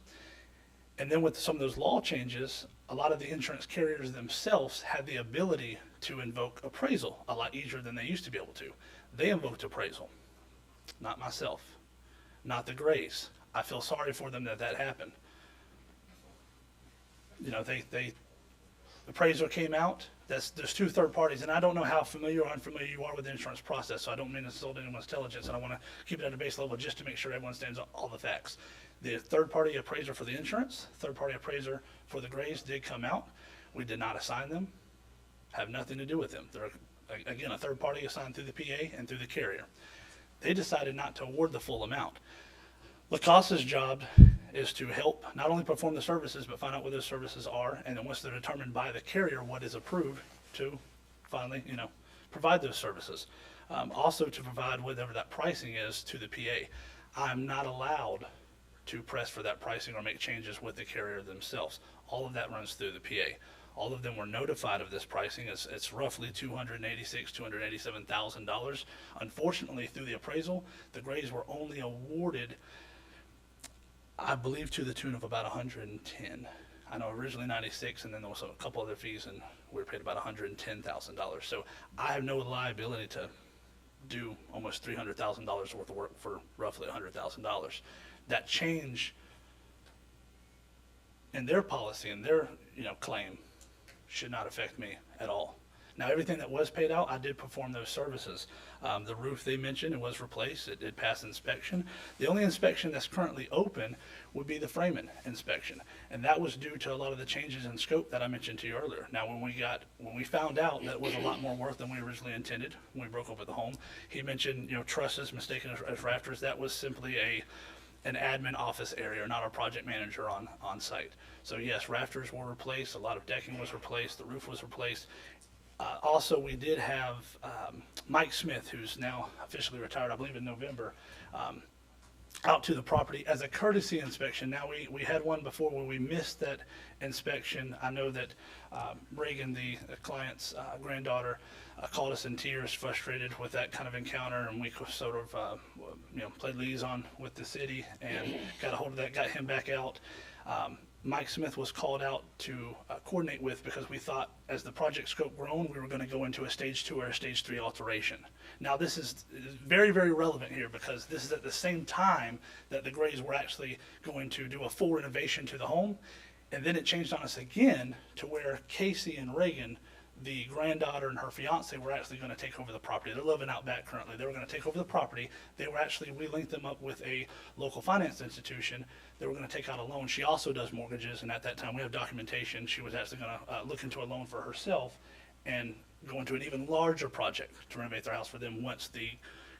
And then with some of those law changes, a lot of the insurance carriers themselves had the ability to invoke appraisal a lot easier than they used to be able to. They invoked appraisal, not myself, not the Grays. I feel sorry for them that happened. You know, appraisal came out. There's two third parties, and I don't know how familiar or unfamiliar you are with the insurance process, so I don't mean to insult anyone's intelligence, and I want to keep it at a base level just to make sure everyone stands on all the facts. The third-party appraiser for the insurance, third-party appraiser for the Grays did come out. We did not assign them, have nothing to do with them. They're, again, a third party assigned through the PA and through the carrier. They decided not to award the full amount. Lacoste's job is to help not only perform the services, but find out what those services are, and then once they're determined by the carrier what is approved, to finally, provide those services. Also to provide whatever that pricing is to the PA. I'm not allowed to press for that pricing or make changes with the carrier themselves. All of that runs through the PA. All of them were notified of this pricing. It's roughly $287,000. Unfortunately, through the appraisal, the Grays were only awarded, I believe, to the tune of about 110. I know originally 96, and then there was a couple other fees, and we were paid about $110,000. So I have no liability to do almost $300,000 worth of work for roughly $100,000. That change in their policy and their claim should not affect me at all. Now, everything that was paid out, I did perform those services. The roof they mentioned, it was replaced. It did pass inspection. The only inspection that's currently open would be the Foramen Inspection, and that was due to a lot of the changes in scope that I mentioned to you earlier. Now, when we found out that it was a lot more work than we originally intended when we broke up with the home, he mentioned trusses mistaken as rafters. That was simply an admin office area, not our project manager on site. So yes, rafters were replaced, a lot of decking was replaced, the roof was replaced. Also, we did have Mike Smith, who's now officially retired, I believe in November, out to the property as a courtesy inspection. Now, we had one before where we missed that inspection. I know that Reagan, the client's granddaughter, called us in tears, frustrated with that kind of encounter, and we sort of played liaison with the city and got a hold of that, got him back out. Mike Smith was called out to coordinate with, because we thought as the project scope grown, we were going to go into a stage 2 or a stage 3 alteration. Now this is very, very relevant here, because this is at the same time that the Grays were actually going to do a full renovation to the home. And then it changed on us again to where Casey and Reagan, the granddaughter and her fiance, were actually going to take over the property. They're living out back currently. They were going to take over the property. We linked them up with a local finance institution. They were going to take out a loan. She also does mortgages, and at that time we have documentation. She was actually going to look into a loan for herself and go into an even larger project to renovate their house for them once the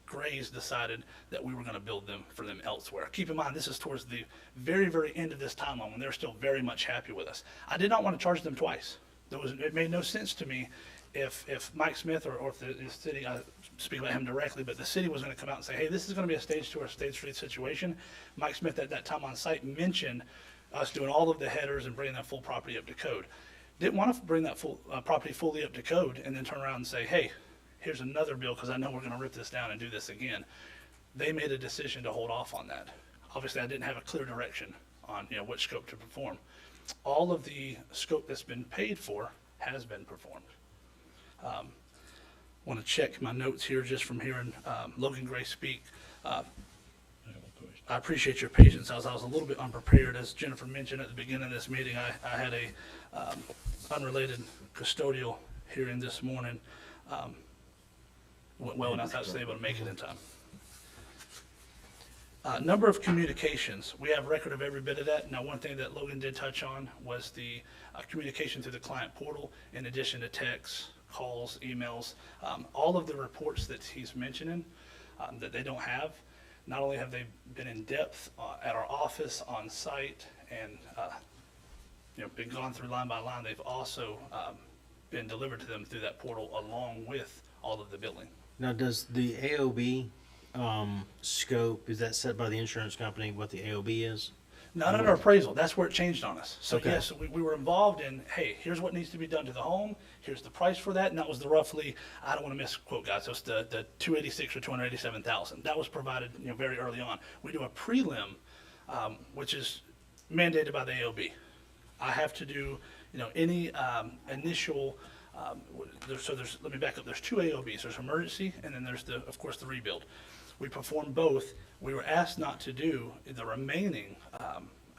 Grays decided that we were going to build them for them elsewhere. Keep in mind, this is towards the very, very end of this timeline when they're still very much happy with us. I did not want to charge them twice. It made no sense to me if Mike Smith or if the city, I speak about him directly, but the city was going to come out and say, hey, this is going to be a stage 2 or stage 3 situation. Mike Smith at that time on site mentioned us doing all of the headers and bringing that full property up to code. Didn't want to bring that full property fully up to code and then turn around and say, hey, here's another bill because I know we're going to rip this down and do this again. They made a decision to hold off on that. Obviously, I didn't have a clear direction on which scope to perform. All of the scope that's been paid for has been performed. Want to check my notes here just from hearing Logan Gray speak. I appreciate your patience. I was a little bit unprepared. As Jennifer mentioned at the beginning of this meeting, I had a unrelated custodial hearing this morning. Went well enough I was able to make it in time. Number of communications. We have record of every bit of that. Now, one thing that Logan did touch on was the communication through the client portal, in addition to texts, calls, emails, all of the reports that he's mentioning that they don't have. Not only have they been in depth at our office on site and been gone through line by line, they've also been delivered to them through that portal along with all of the billing. Now, does the AOB scope, is that set by the insurance company, what the AOB is? Not under appraisal. That's where it changed on us. So Okay. yes, we were involved in, hey, here's what needs to be done to the home. Here's the price for that. And that was the roughly, I don't want to misquote guys, so it's the 286 or 287,000. That was provided very early on. We do a prelim, which is mandated by the AOB. I have to do any initial, let me back up. There's 2 AOBs. There's emergency, and then there's of course the rebuild. We performed both. We were asked not to do the remaining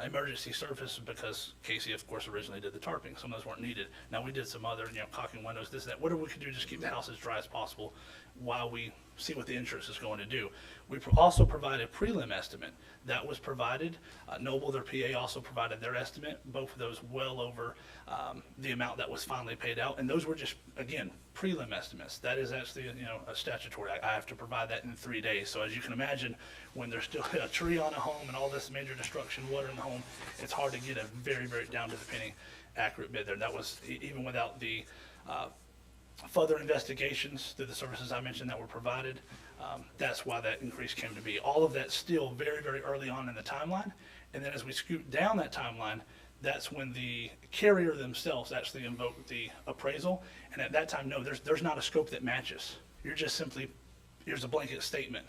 emergency service because Casey, of course, originally did the tarping. Some of those weren't needed. Now we did some other, caulking windows, this, that. Whatever we could do, just keep the house as dry as possible while we see what the insurance is going to do. We also provided a prelim estimate. That was provided. Noble, their PA, also provided their estimate. Both of those well over the amount that was finally paid out. And those were just, again, prelim estimates. That is actually, a statutory. I have to provide that in 3 days. So as you can imagine, when there's still a tree on a home and all this major destruction, water in the home, it's hard to get a very, very down to the penny accurate bid there. That was even without the further investigations through the services I mentioned that were provided. That's why that increase came to be. All of that still very, very early on in the timeline. And then as we scoot down that timeline, that's when the carrier themselves actually invoked the appraisal. And at that time, no, there's not a scope that matches. You're just simply, here's a blanket statement.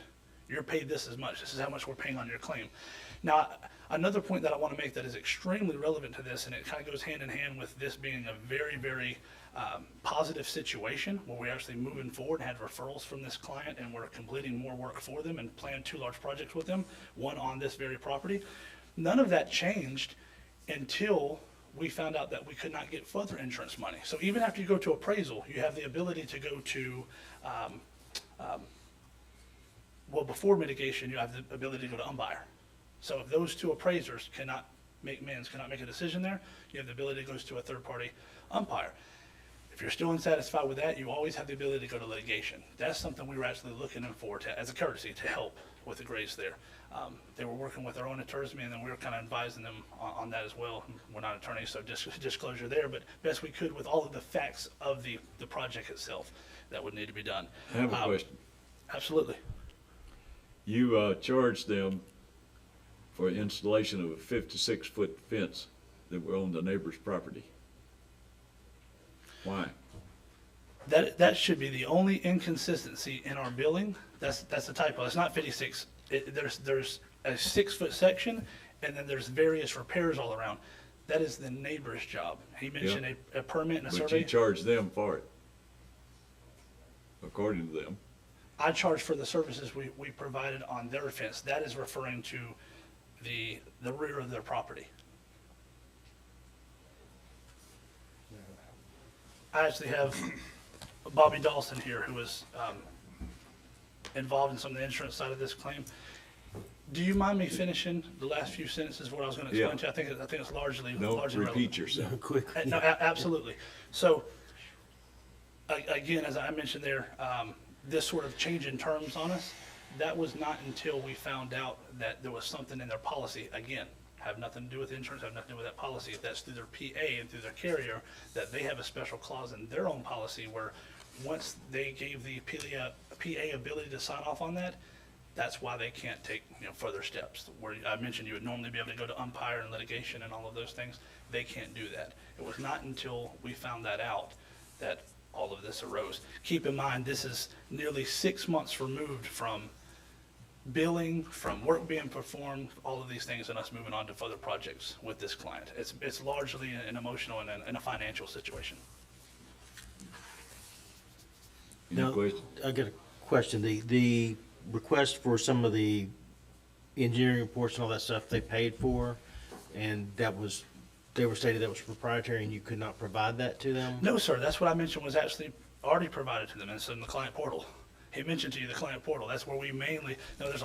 You're paid this as much. This is how much we're paying on your claim. Now, another point that I want to make that is extremely relevant to this, and it kind of goes hand in hand with this being a very, very positive situation where we're actually moving forward and had referrals from this client, and we're completing more work for them and planned 2 large projects with them, one on this very property. None of that changed until we found out that we could not get further insurance money. So even after you go to appraisal, you have the ability to go to, before mitigation, you have the ability to go to umpire. So if those 2 appraisers cannot make a decision there, you have the ability to go to a third-party umpire. If you're still unsatisfied with that, you always have the ability to go to litigation. That's something we were actually looking for as a courtesy to help with the Grays there. They were working with their own attorneys, and then we were kind of advising them on that as well. We're not attorneys, so disclosure there, but best we could with all of the facts of the project itself that would need to be done. I have a question. Absolutely. You charged them for installation of a 56-foot fence that were on the neighbor's property. Why? That should be the only inconsistency in our billing. That's a typo. It's not 56. There's a 6-foot section, and then there's various repairs all around. That is the neighbor's job. He mentioned a permit and a But you survey. charge them for it, according to them. I charge for the services we provided on their fence. That is referring to the rear of their property. I actually have Bobby Dawson here, who was involved in some of the insurance side of this claim. Do you mind me finishing the last few sentences of what I was going to explain to you? I think it's largely Don't largely repeat relevant. yourself. Quick. No, absolutely. So, again, as I mentioned there, this sort of change in terms on us, that was not until we found out that there was something in their policy, again, have nothing to do with insurance, have nothing to do with that policy. If that's through their PA and through their carrier, that they have a special clause in their own policy where once they gave the PA ability to sign off on that, that's why they can't take, further steps. Where I mentioned you would normally be able to go to umpire and litigation and all of those things. They can't do that. It was not until we found that out that all of this arose. Keep in mind, this is nearly 6 months removed from billing, from work being performed, all of these things, and us moving on to further projects with this client. It's largely an emotional and a financial situation. Any Now, questions? I got a question. The request for some of the engineering reports and all that stuff they paid for, and they were stated that was proprietary and you could not provide that to them? No, sir, that's what I mentioned was actually already provided to them, and it's in the client portal. He mentioned to you the client portal. That's where we mainly, there's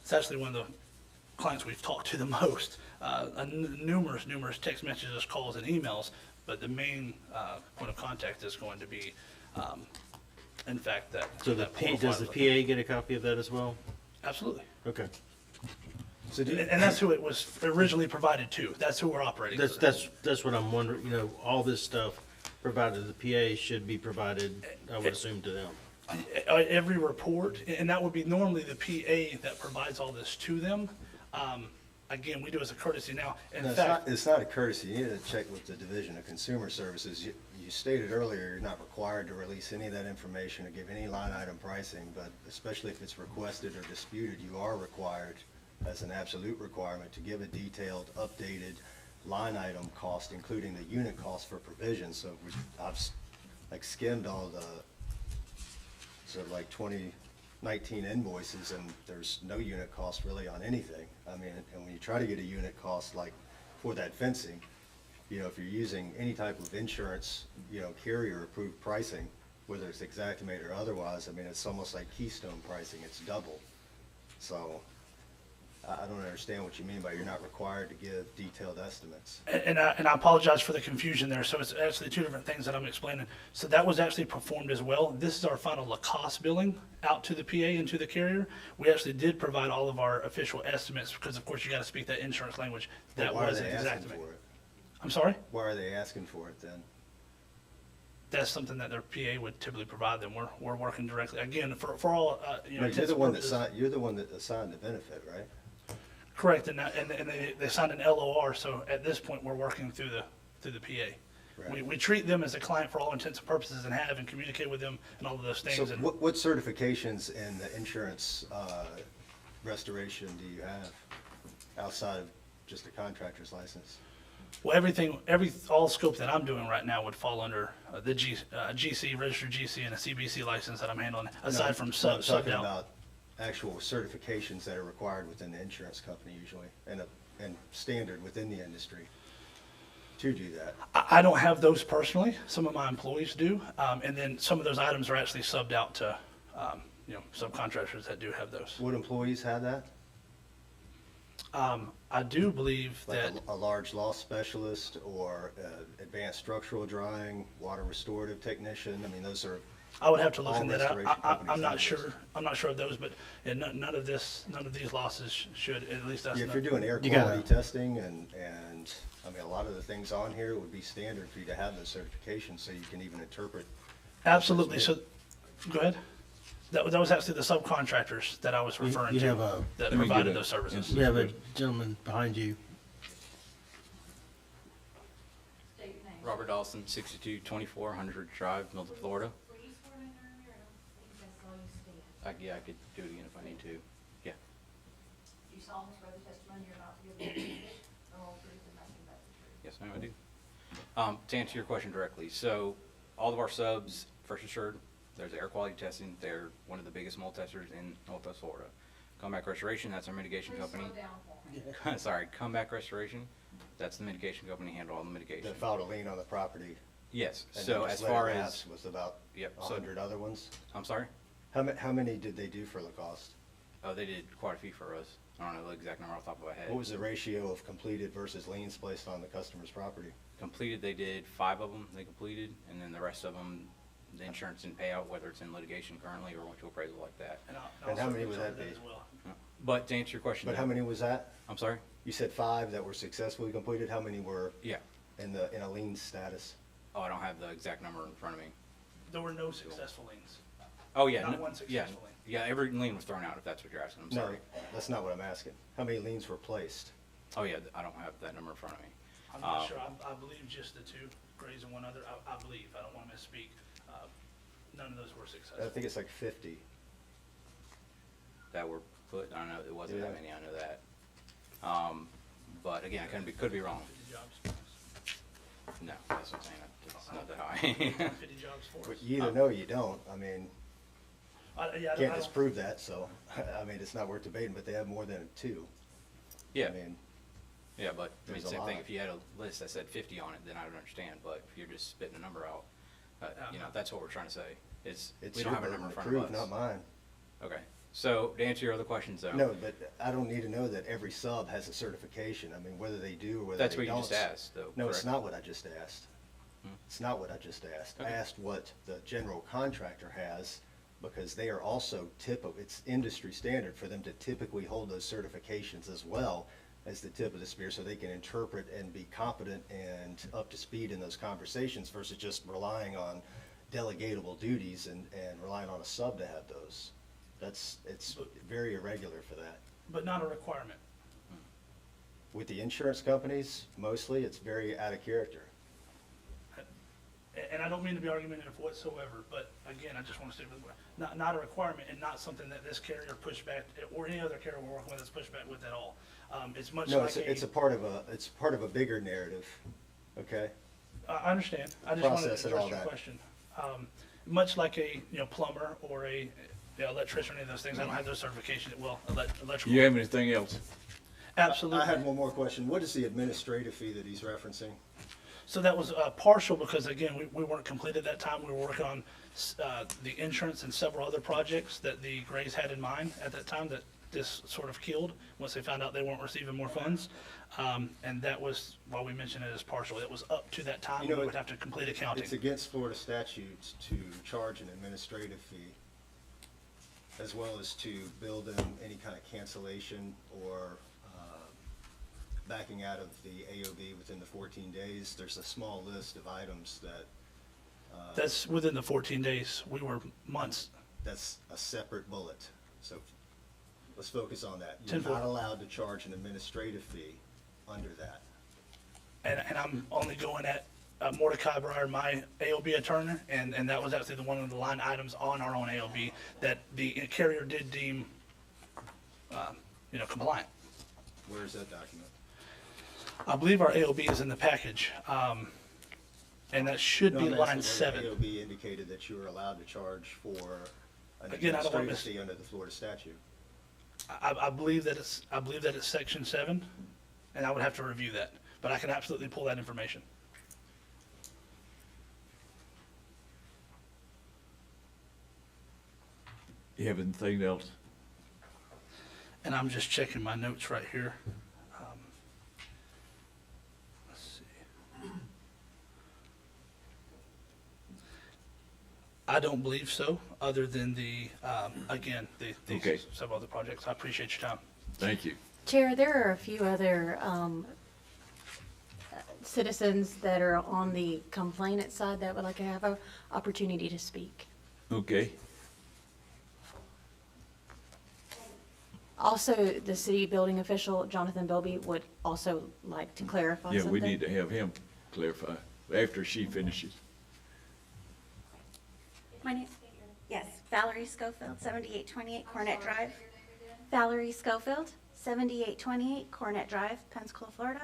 it's actually one of the clients we've talked to the most. Numerous text messages, calls, and emails, but the main point of contact is going to be, in fact, that. So that portal does the file. PA get a copy of that as well? Absolutely. Okay. And that's who it was originally provided to. That's who we're operating. That's what I'm wondering, all this stuff provided to the PA should be provided, I would assume, to them. Every report, and that would be normally the PA that provides all this to them. Again, we do as a courtesy now. In No, fact, it's not a courtesy. You need to check with the Division of Consumer Services. You stated earlier, you're not required to release any of that information or give any line item pricing, but especially if it's requested or disputed, you are required, as an absolute requirement, to give a detailed, updated line item cost, including the unit cost for provision. So I've skimmed all the sort of like 2019 invoices, and there's no unit cost really on anything. I mean, and when you try to get a unit cost like for that fencing, if you're using any type of insurance, carrier approved pricing, whether it's Xactimate or otherwise, I mean, it's almost like Keystone pricing, it's double. So I don't understand what you mean by you're not required to give detailed estimates. and I apologize for the confusion there. So it's actually two different things that I'm explaining. So that was actually performed as well. This is our final lacoste billing out to the PA and to the carrier. We actually did provide all of our official estimates because, of course, you got to speak that insurance language. That Why are was they asking Xactimate. for it? I'm sorry? Why are they asking for it then? That's something that their PA would typically provide them. We're working directly, again, for all, No, intents you're the and one that purposes. signed, you're the one that assigned the benefit, right? Correct, and they signed an LOR, so at this point, we're working through the PA. Right. We treat them as a client for all intents and purposes and have and communicate with them and all of those So things. And what certifications in the insurance restoration do you have outside of just a contractor's license? well, all scope that I'm doing right now would fall under the GC, registered GC, and a CBC license that I'm handling, aside from I'm subbed talking out. about actual certifications that are required within the insurance company usually, and standard within the industry to do that. I don't have those personally. Some of my employees do, and then some of those items are actually subbed out to, subcontractors that do have those. Would employees have that? I do believe Like that. a large loss specialist or advanced structural drawing, water restorative technician? I mean, those are. I would have to look all into that. restoration companies I'm not do sure. this. I'm not sure of those, but none of these losses should, at least that's. Yeah, if not- you're doing air You gotta- quality testing and, I mean, a lot of the things on here would be standard for you to have those certifications so you can even interpret. Absolutely. So, go ahead. That was actually the subcontractors that I was referring you to have a- that Let me provided get a- those services. We have a gentleman behind you. Robert Dawson, 6224 100 Drive, Milton, Florida. Were you sworn in earlier? I think that's all you stand. Yeah, I could do it again if I need to. Yeah. You solemnly swear the testimony you're about to give will be the truth, the whole truth, and nothing but Yes, ma'am, I do. To answer your question directly, so all of our subs, First Assured, there's air quality testing. They're one of the biggest mold testers in Northwest Florida. Comeback Restoration, that's our mitigation company. Sorry, Comeback Restoration, that's the mitigation company, handle all the mitigation. That filed a lien on the property. Yes, And so then as just let it far lapse as, Was about Yep, a so- 100 other ones? I'm sorry? How many did they do for Lacoste? Oh, they did quite a few for us. I don't know the exact number off the top of my head. What was the ratio of completed versus liens placed on the customer's property? Completed, they did 5 of them, they completed, and then the rest of them, the insurance didn't pay out, whether it's in litigation currently or went to appraisal like that. And how many would that be? But to answer your question. But how many was that? I'm sorry? You said 5 that were successfully completed. How many were Yeah. in a lien status? Oh, I don't have the exact number in front of me. There were no successful liens. Oh, yeah. Not no- one yeah, successful lien. Yeah, every lien was thrown out, if that's what you're asking. I'm No, sorry. that's not what I'm asking. How many liens were placed? Oh, yeah, I don't have that number in front of me. I'm not sure, I believe just the 2, Grays and one other, I believe, I don't wanna misspeak. None of those were successful. I think it's like 50. That were put, I don't know, it wasn't that Yeah. many, I know that. But again, I could be wrong. 50 jobs. No, that's what I'm saying, it's not that high. 50 jobs for us. You either know or you don't. I mean, Yeah, I can't don't- disprove that, so, I mean, it's not worth debating, but they have more than 2. Yeah. I mean, Yeah, but, I mean, There's a same thing, lot. if you had a list that said 50 on it, then I would understand, but if you're just spitting a number out, you know, that's what we're trying to say, is, it's we your don't have a burden number in to front of prove, us. not mine. Okay, so to answer your other questions though. No, but I don't need to know that every sub has a certification. I mean, whether they do or whether That's they what you don't. just asked, though, No, it's correct? not what I just asked. It's not what I just asked. I Okay. asked what the general contractor has, because they are also it's industry standard for them to typically hold those certifications as well as the tip of the spear, so they can interpret and be competent and up to speed in those conversations versus just relying on delegatable duties and relying on a sub to have those. It's very irregular for that. But not a requirement. With the insurance companies, mostly, it's very out of character. And I don't mean to be argumentative whatsoever, but again, I just want to stick with, not a requirement and not something that this carrier pushed back, or any other carrier we're working with is pushed back with at all. It's much No, like it's a part of a bigger narrative, okay? I understand. I just wanted Process to and all address your that. question. Much like a, plumber or a electrician or any of those things, I don't have those certifications, well, electrical. You have anything else? Absolutely. I had one more question. What is the administrative fee that he's referencing? So that was partial because, again, we weren't complete at that time. We were working on the insurance and several other projects that the Grays had in mind at that time that this sort of killed once they found out they weren't receiving more funds. And that was why we mentioned it as partial. It was up to that time, You know, we would have to complete accounting. It's against Florida statutes to charge an administrative fee, as well as to bill them any kind of cancellation or backing out of the AOB within the 14 days. There's a small list of items that, That's within the 14 days. We were months. that's a separate bullet. So let's focus on that. You're 10-4. not allowed to charge an administrative fee under that. And I'm only going at Mordecai Breyer, my AOB attorney, and that was actually one of the line items on our own AOB that the carrier did deem, compliant. Where is that document? I believe our AOB is in the package, and that should be No, I'm line asking whether 7. the AOB indicated that you were allowed to charge for an Again, I don't want to administrative fee under the Florida statute. I believe that it's section 7, and I would have to review that, but I can absolutely pull that information. You have anything else? And I'm just checking my notes right here. Let's see. I don't believe so, other than the Okay. several other projects. I appreciate your time. Thank you. Chair, there are a few other citizens that are on the complainant side that would like to have an opportunity to speak. Okay. Also, the city building official, Jonathan Bilby, would also like to clarify Yeah, something. we need to have him clarify after she finishes. My name, yes, Valerie Schofield, 7828 Cornet Drive. Valerie Schofield, 7828 Cornet Drive, Pensacola, Florida.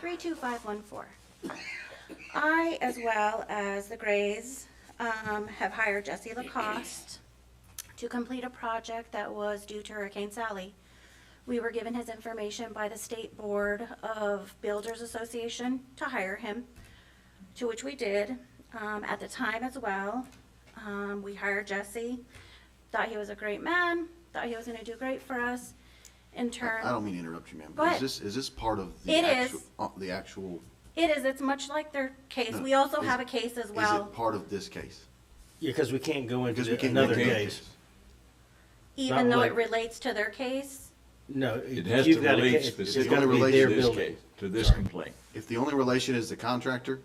32514. I, as well as the Grays, have hired Jesse Lacoste to complete a project that was due to Hurricane Sally. We were given his information by the State Board of Builders Association to hire him, to which we did. At the time as well, we hired Jesse, thought he was a great man, thought he was gonna do great for us. In turn, I don't mean to interrupt you, ma'am. Go ahead. Is this part of the It actual, is. the actual? it is, it's much like their case. No, We also is- have a case as Is well. it part of this case? Yeah, because we can't go into Because we can't go another into case. Even Not though like- it relates to their case. No. It if has you've to got a relate ca- it's specifically gotta be to their this building. case, to this complaint. If the only relation is the contractor,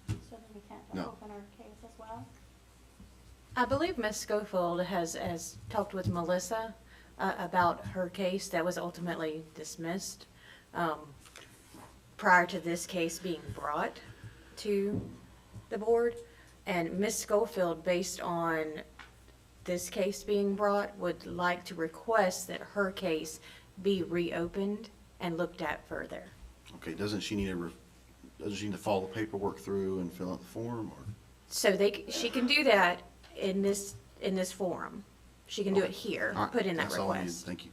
So then we can't No. open our case as well. I believe Ms. Schofield has talked with Melissa about her case that was ultimately dismissed prior to this case being brought to the board. And Ms. Schofield, based on this case being brought, would like to request that her case be reopened and looked at further. okay, doesn't she need to follow the paperwork through and fill out the form, or? So she can do that in this forum. She can do it Okay. here, All right, put in that that's all I needed. request. Thank you.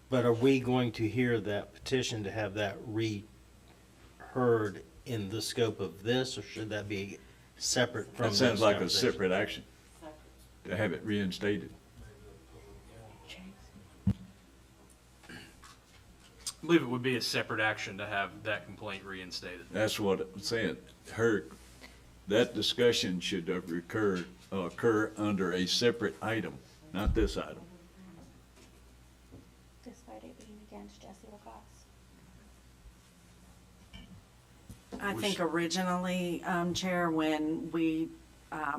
But are we going to hear that petition to have that re-heard in the scope of this, or should that be separate from That those sounds like a conversations? separate action, to have it reinstated. I believe it would be a separate action to have that complaint reinstated. That's what I'm saying. That discussion should occur under a separate item, not this item. Despite it being against Jesse Lacoste. I think originally, Chair, when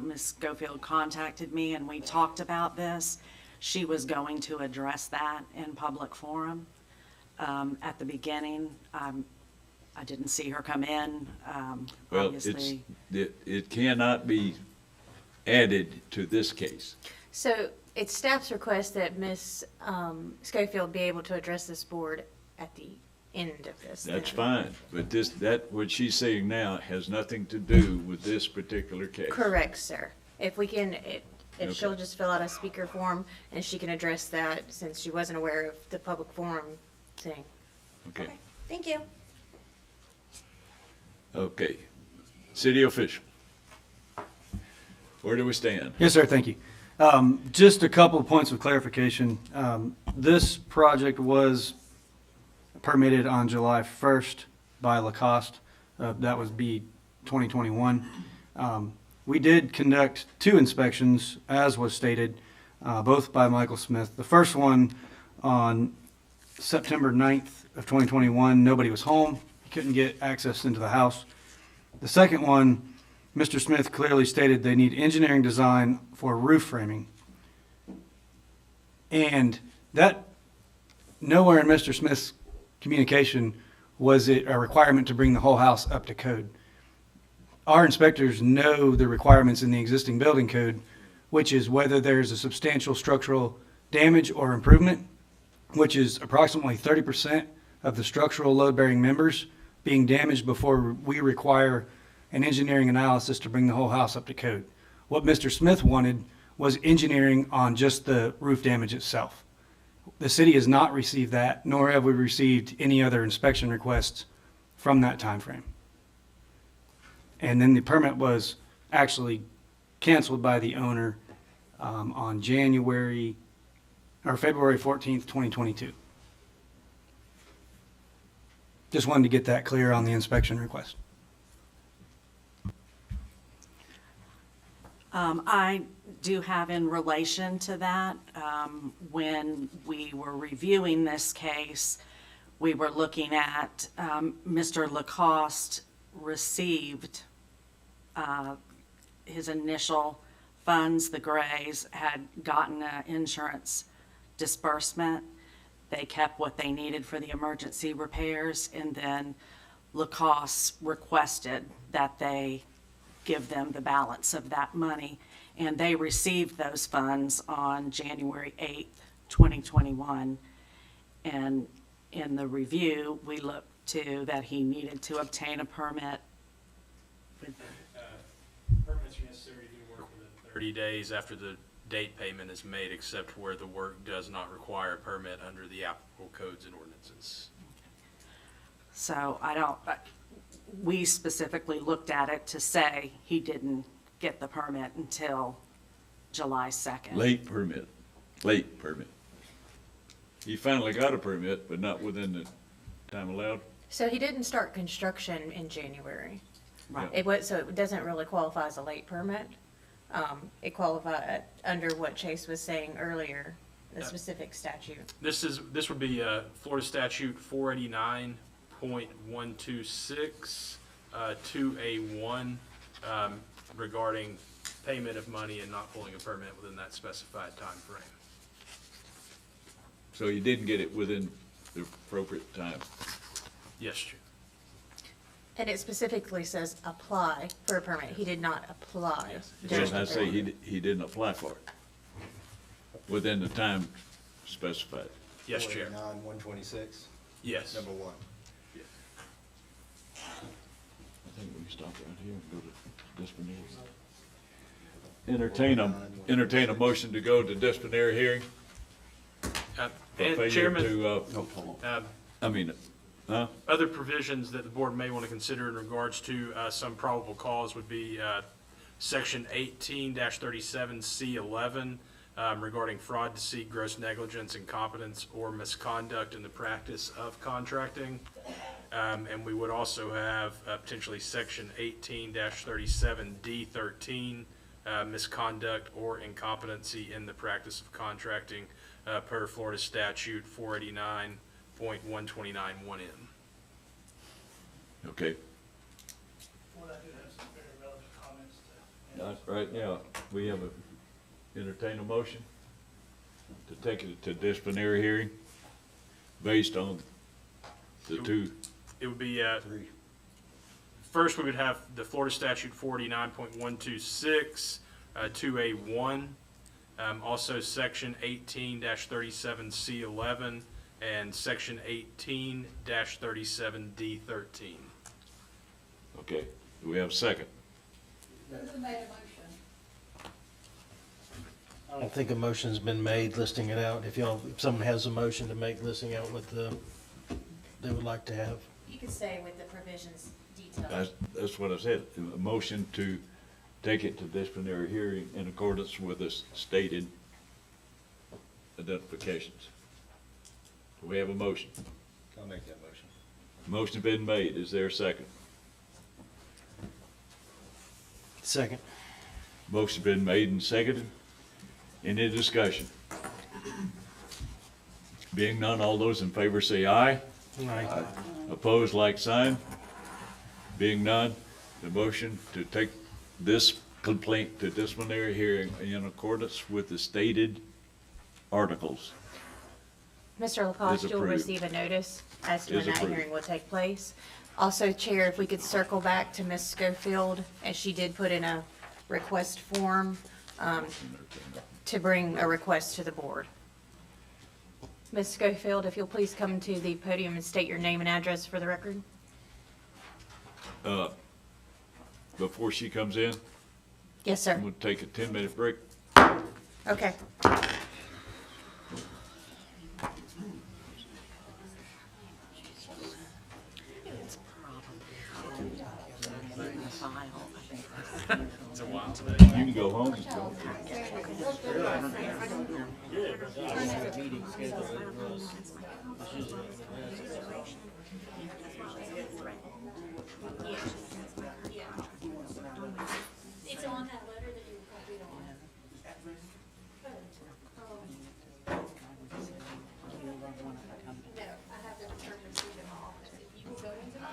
Ms. Schofield contacted me and we talked about this, she was going to address that in public forum. At the beginning, I didn't see her come in, Well, obviously. it cannot be added to this case. So it's staff's request that Ms. Schofield be able to address this board at the end of this. That's then. fine, but what she's saying now has nothing to do with this particular case. Correct, sir. If we can, if she'll Okay. just fill out a speaker form and she can address that since she wasn't aware of the public forum thing. Okay, Thank you. okay. City official. Where do we stand? Yes, sir, thank you. Just a couple of points of clarification. This project was permitted on July 1st by Lacoste. That was B 2021. We did conduct 2 inspections, as was stated, both by Michael Smith. The first one on September 9th of 2021, nobody was home. He couldn't get access into the house. The second one, Mr. Smith clearly stated they need engineering design for roof framing. And that, nowhere in Mr. Smith's communication was it a requirement to bring the whole house up to code. Our inspectors know the requirements in the existing building code, which is whether there's a substantial structural damage or improvement, which is approximately 30% of the structural load-bearing members being damaged before we require an engineering analysis to bring the whole house up to code. What Mr. Smith wanted was engineering on just the roof damage itself. The city has not received that, nor have we received any other inspection requests from that time frame. And then the permit was actually canceled by the owner on February 14th, 2022. Just wanted to get that clear on the inspection request. I do have in relation to that, when we were reviewing this case, we were looking at, Mr. Lacoste received his initial funds. The Grays had gotten an insurance disbursement. They kept what they needed for the emergency repairs, and then Lacoste requested that they give them the balance of that money, and they received those funds on January 8th, 2021. And in the review, we looked to that he needed to obtain a permit. Permits are necessary to do work within 30 days after the date payment is made, except where the work does not require a permit under the applicable codes and ordinances. So we specifically looked at it to say he didn't get the permit until July 2nd. Late permit. He finally got a permit, but not within the time allowed. So he didn't start construction in January. Right. So it doesn't really qualify as a late permit. It qualified under what Chase was saying earlier, the specific statute. This would be Florida Statute 489.126, 2A1, regarding payment of money and not pulling a permit within that specified time frame. So you didn't get it within the appropriate time. Yes, Jim. And it specifically says apply for a permit. He did not apply. It does not say he didn't apply for it within the time specified. Yes, Chair. 126, Yes. number 1. I think we can stop right here and go to disciplinary. Entertain a motion to go to disciplinary hearing. For And failure Chairman, to, other provisions that the board may want to consider in regards to some probable cause would be Section 18-37C11 regarding fraud, deceit, gross negligence, incompetence, or misconduct in the practice of contracting. And we would also have potentially Section 18-37D13, misconduct or incompetency in the practice of contracting per Florida Statute 489.129(1)M. Okay. Well, I do have some very relevant comments to. Right now, we have entertain a motion to take it to disciplinary hearing based on the two. It would be, first we would have the Florida Statute 489.126, 2A1, also Section 18-37C11, and Section 18-37D13. Okay, do we have a second? I don't think a motion's been made listing it out. If someone has a motion to make listing out what they would like to have. You could say with the provisions detailed. That's what I said, a motion to take it to disciplinary hearing in accordance with the stated identifications. Do we have a motion? I'll make that motion. Motion been made, is there a second? Second. Motion been made and seconded. Any discussion? Being none, all those in favor say aye. Aye. Opposed, like sign. Being none, the motion to take this complaint to disciplinary hearing in accordance with the stated articles. Mr. Lacoste, Is you'll approved. receive a notice as to Is when that approved. hearing will take place. Also, Chair, if we could circle back to Ms. Schofield, as she did put in a request form to bring a request to the board. Ms. Schofield, if you'll please come to the podium and state your name and address for the record. Before she comes in, Yes, sir. I'm gonna take a 10-minute break. Okay. You can go home. It's on that letter that you copied on. No, I have the return receipt in my office. If you will go into my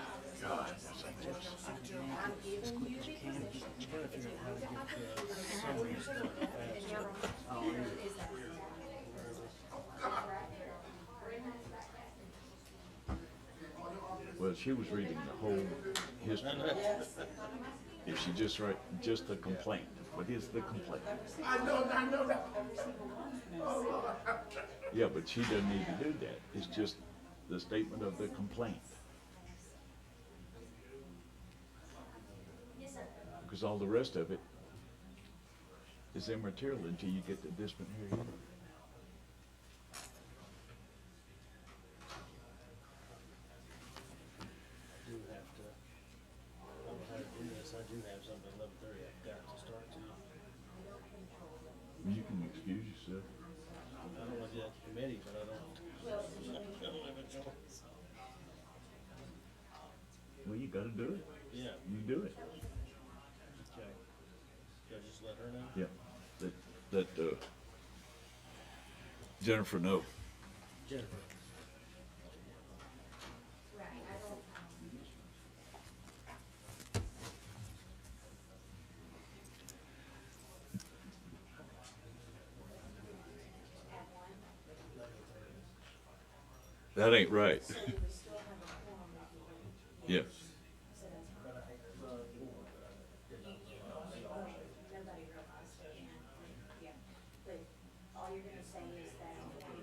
office. I'm giving you the position. If you have the opportunity, and you're wrong. Is that right there? Well, she was reading the whole history. If she just write, just a complaint, what is the complaint? I know that. Yeah, but she doesn't need to do that. It's just the statement of the complaint. Because all the rest of it is immaterial until you get the disciplinary hearing. Do have to, I'm tired of doing this, I do have something at 11:30 I've got to start to. You can excuse yourself. I don't want to do that to committee, but I don't. I don't have a choice. Well, you gotta do it. Yeah. You do it. Okay. Should I just let her know? Yeah. Let Jennifer know. Jennifer. That ain't right. Yeah. All you're gonna say is that and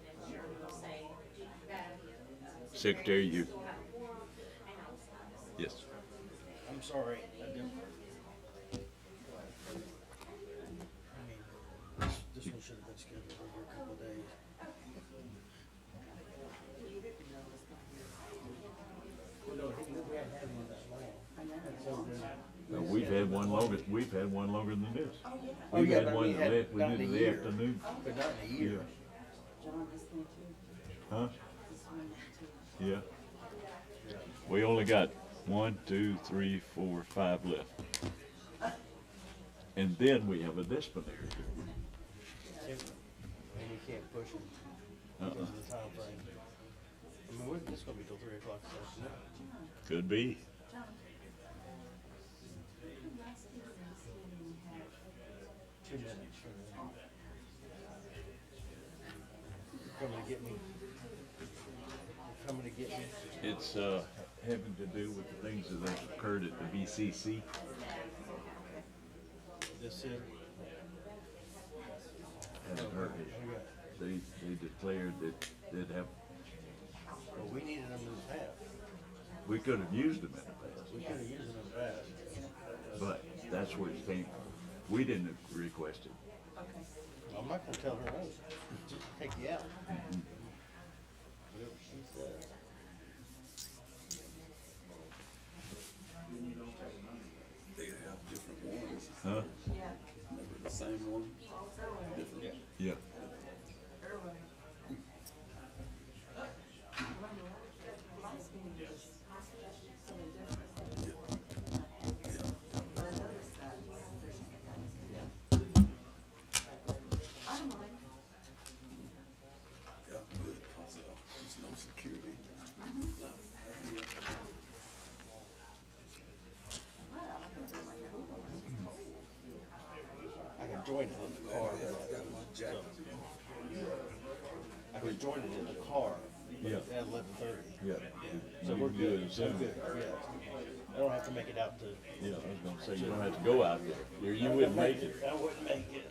then Sharon will say, Secretary, you. Yes. I'm sorry, I didn't. I mean, this one should have been scheduled over a couple of days. We hadn't had one that long. No, we've had one longer than this. Oh, We've yeah, had but one we had that we not did in in a the year. afternoon. But not in a year. Huh? Yeah. We only got 1, 2, 3, 4, 5 left. And then we have a disciplinary. And you can't push it because of the time frame. I mean, this is gonna be till 3 o'clock this afternoon. Could be. 2 minutes for them. Coming to get me. Coming to get me. It's having to do with the things that have occurred at the BCC. This here. Hasn't heard it. They declared that they'd have, Well, we needed them in the past. we could have used them in the past, We could have used them in the past. but that's where it came from. We didn't request it. I'm not gonna tell her no. Just take you out. Whatever she says. They have different ones. Huh? Never the same one. Different. Yeah. Yeah, good. So, there's no security. I can join it in the car. I can join it in the car. Yeah. At 11:30. Yeah. So You we're can do it good. Zoom. I'm good. Yeah. I don't have to make it out to. Yeah, I was gonna say, you don't have to go out there. You wouldn't make it. I wouldn't make it.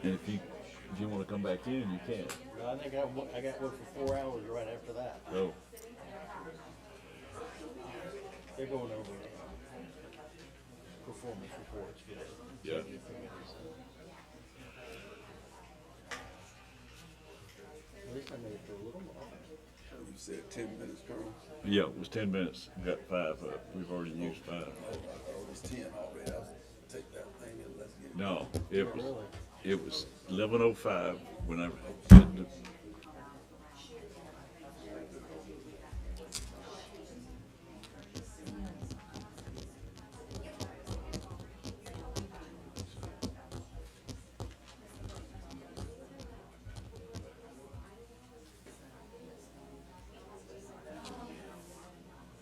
And if you wanna come back in, you can. I think I got work for 4 hours right after that. Oh, They're going over performance reports for the Yeah. changing committees. At least I made it through a little more. You said 10 minutes, Colonel? yeah, it was 10 minutes. We got 5 up. We've already used 5. Oh, I thought it was 10 already. I'll take that thing and let's get. No, it was 11:05 when I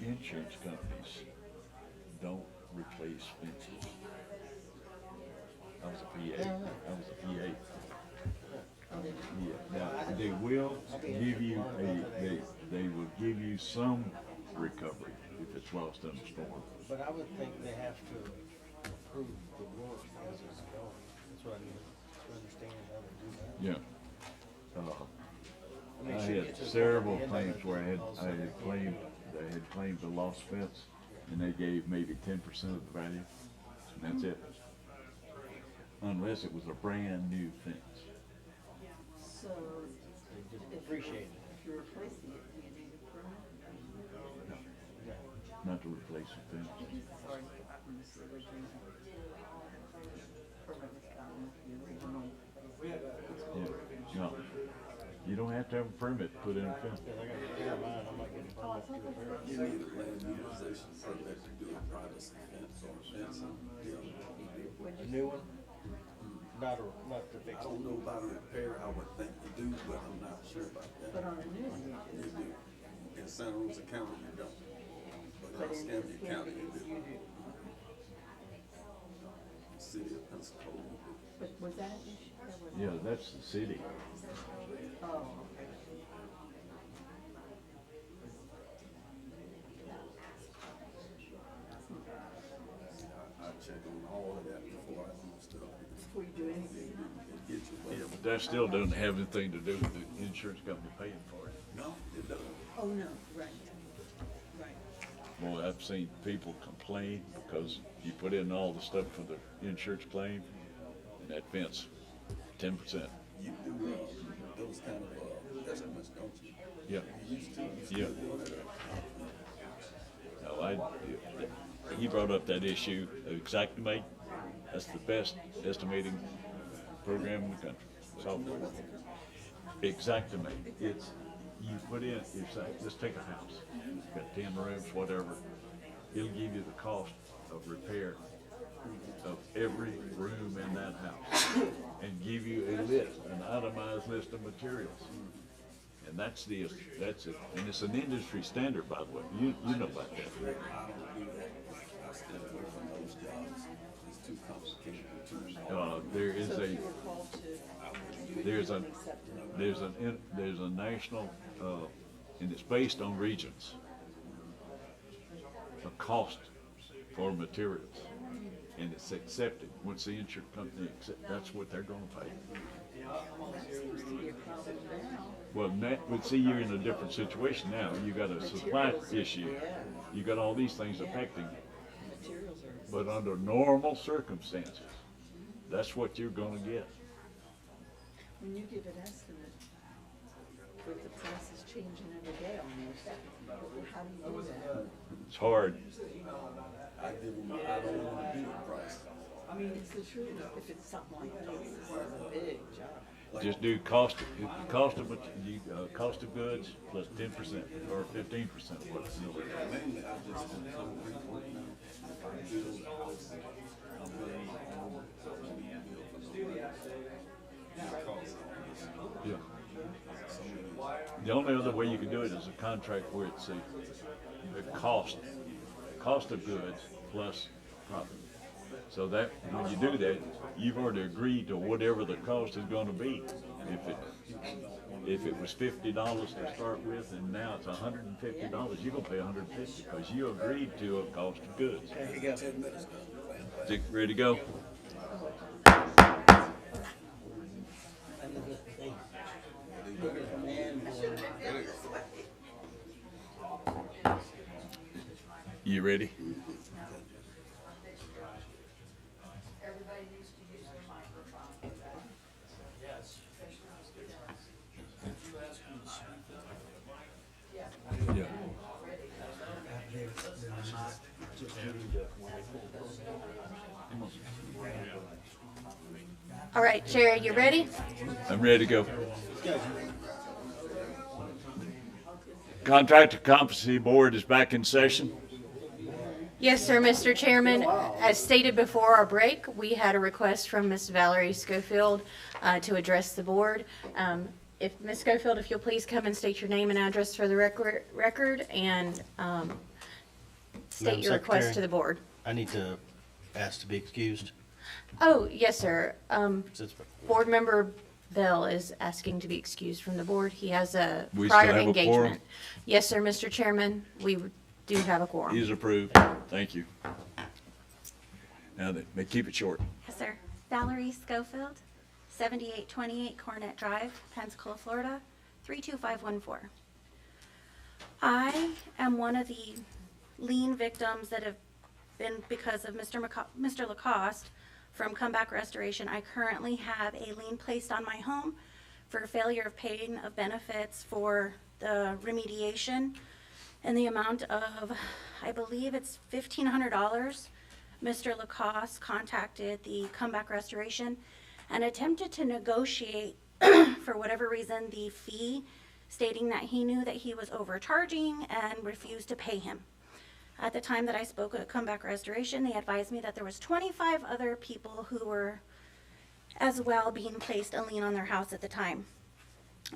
insurance companies don't replace fences. I was a PA. Yeah, now, they will give you they will give you some recovery if it's lost in a storm. But I would think they have to approve the work as it's going. so I can understand how they do that. Yeah. I mean, I should had get to the several point of claims where they also- had claimed a lost fence, and they gave maybe 10% of the value, and that's it. Unless it was a brand new fence. So, Appreciate it. if you're replacing it, do you need a permit? Not to replace the fence. Sorry, I missed the original. Permit was gotten, the original. Yeah, no. You don't have to have a permit to put in a fence. I got to repair mine, I'm not getting a permit to repair it. You need a land utilization permit to do a privacy fence or fencing deal. A new one? Not to fix I it. don't know about a repair, I would think you do, but I'm not sure about that. But on a new one, You do. In Santa Rosa County, you don't. But in Escambia County, you do. City of Pensacola, you do. But was that an issue? That was- Yeah, that's the city. Oh, I check on all of that before I do stuff. before you do anything. It gets you, Yeah, but that still doesn't have anything to do with the insurance company paying for it. no, it doesn't. Oh, no, right, right. Well, I've seen people complain because you put in all the stuff for the insurance claim, and that fence, 10%. You do, those kind of, estimates, don't you? Yeah. You used to. Yeah. No, he brought up that issue of Xactimate. That's the best estimating program in the country. Software. Xactimate. It's, you put in, it's like, just take a house. It's got 10 rooms, whatever. It'll give you the cost of repair of every room in that house and give you a list, an itemized list of materials. And that's it. And it's an industry standard, by the way. You know about that. I don't do that. I still work on those jobs. It's too complicated, there's a national, and it's based on regions. A cost for materials, and it's accepted. Once the insurance company accepts, that's what they're gonna pay. That seems to be a problem now. Well, but see, you're in a different situation now. You got a supply issue. You got all these things affecting you. Materials are. But under normal circumstances, that's what you're gonna get. When you give an estimate, with the prices changing every day almost, how do you do that? It's hard. I give them, I don't want to do a price. I mean, it's the truth, if it's something like this, it's a big job. Just do cost of goods plus 10% or 15% of what's new. Mainly, I just do concrete work now. If I build a house, I'm building my own, so I'm gonna build for nobody. Yeah. The only other way you can do it is a contract where it's a cost of goods plus profit. So that, when you do that, you've already agreed to whatever the cost is gonna be. If it was $50 to start with, and now it's $150, you're gonna pay $150 because you agreed to a cost of goods. There you go. Is it ready to go? You ready? Yeah. All right, Jerry, you ready? I'm ready to go. Contractor Competency Board is back in session. Yes, sir, Mr. Chairman. As stated before our break, we had a request from Ms. Valerie Schofield to address the board. If Ms. Schofield, if you'll please come and state your name and address for the record and state Madam your request Secretary, to the board. I need to ask to be excused. Oh, yes, sir. Since Board member Bell is asking to be excused from the board. He has a We still prior have a quorum? engagement. Yes, sir, Mr. Chairman, we do have a quorum. He's approved. Thank you. Now, they keep it short. Yes, sir. Valerie Schofield, 7828 Cornet Drive, Pensacola, Florida, 32514. I am one of the lien victims that have been because of Mr. Lacoste from Comeback Restoration. I currently have a lien placed on my home for failure of paying of benefits for the remediation in the amount of, I believe it's $1,500. Mr. Lacoste contacted the Comeback Restoration and attempted to negotiate, for whatever reason, the fee, stating that he knew that he was overcharging and refused to pay him. At the time that I spoke at Comeback Restoration, they advised me that there was 25 other people who were as well being placed a lien on their house at the time.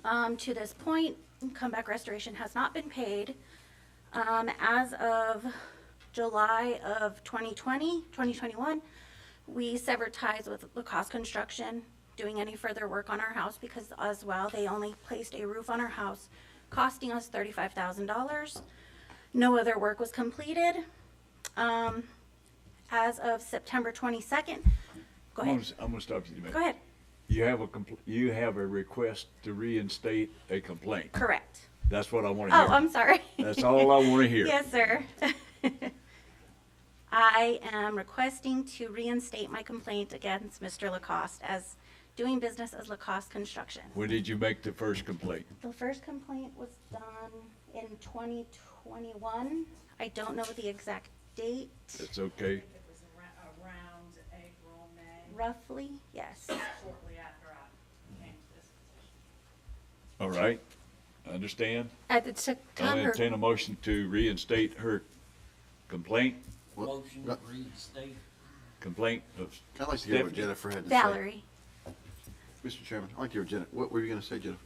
To this point, Comeback Restoration has not been paid. As of July of 2021, we severed ties with Lacoste Construction doing any further work on our house because as well, they only placed a roof on our house, costing us $35,000. No other work was completed. As of September 22nd, go ahead. I'm gonna stop you a minute. Go ahead. You have a request to reinstate a complaint. Correct. That's what I want to hear. Oh, I'm sorry. That's all I want to hear. Yes, sir. I am requesting to reinstate my complaint against Mr. Lacoste as doing business as Lacoste Construction. When did you make the first complaint? The first complaint was done in 2021. I don't know the exact date. That's okay. It was around April, May. Roughly, yes. Shortly after I came to this position. All right. Understand? At the I'll time her, entertain a motion to reinstate her complaint. Motion to reinstate. Complaint of I'd like to hear what Stephanie. Jennifer had to Valerie. say. Mr. Chairman, I'd like to hear Jennifer. What were you going to say, Jennifer?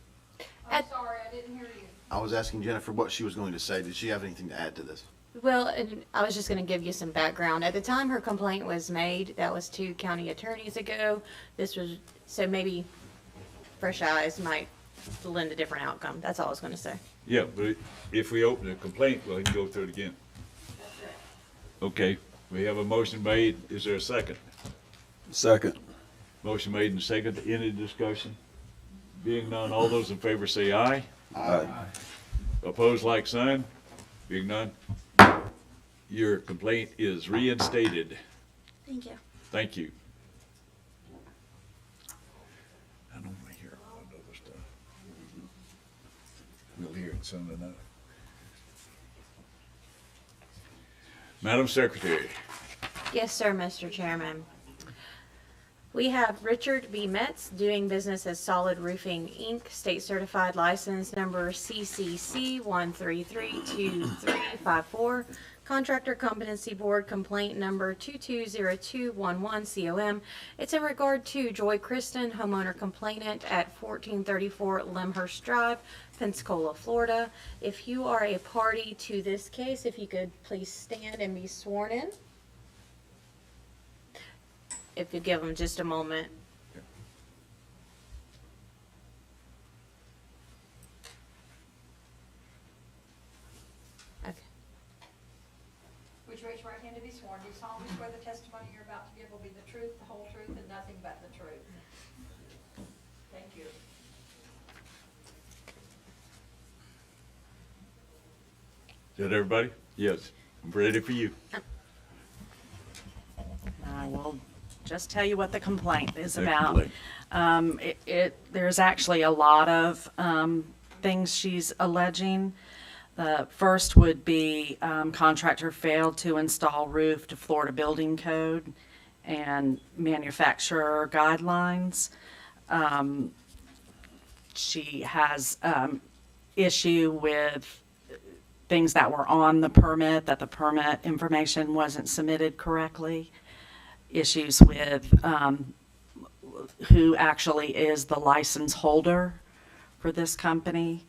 I'm sorry, I didn't hear you. I was asking Jennifer what she was going to say. Did she have anything to add to this? well, and I was just going to give you some background. At the time her complaint was made, that was 2 county attorneys ago. This was, so maybe fresh eyes might lend a different outcome. That's all I was going to say. Yeah, but if we open a complaint, we'll go through it again. Okay, we have a motion made. Is there a second? Second. Motion made and second. Any discussion? Being none, all those in favor say aye. Aye. Opposed, like sign. Being none, your complaint is reinstated. Thank you. Thank you. I don't want to hear all that other stuff. We'll hear it soon enough. Madam Secretary. Yes, sir, Mr. Chairman. We have Richard B. Metz doing business as Solid Roofing, Inc., state certified license number CCC 1332354, Contractor Competency Board complaint number 220211 COM. It's in regard to Joy Kristen, homeowner complainant at 1434 Lemhurst Drive, Pensacola, Florida. If you are a party to this case, if you could please stand and be sworn in. If you give them just a moment. Okay. Would you raise your right hand to be sworn? Do you solemnly swear the testimony you're about to give will be the truth, the whole truth, and nothing but the truth? Thank you. Is that everybody? Yes. I'm ready for you. I will just tell you what the complaint is The about. complaint. There's actually a lot of things she's alleging. The first would be contractor failed to install roof to Florida Building Code and manufacturer guidelines. She has issue with things that were on the permit, that the permit information wasn't submitted correctly. Issues with who actually is the license holder for this company.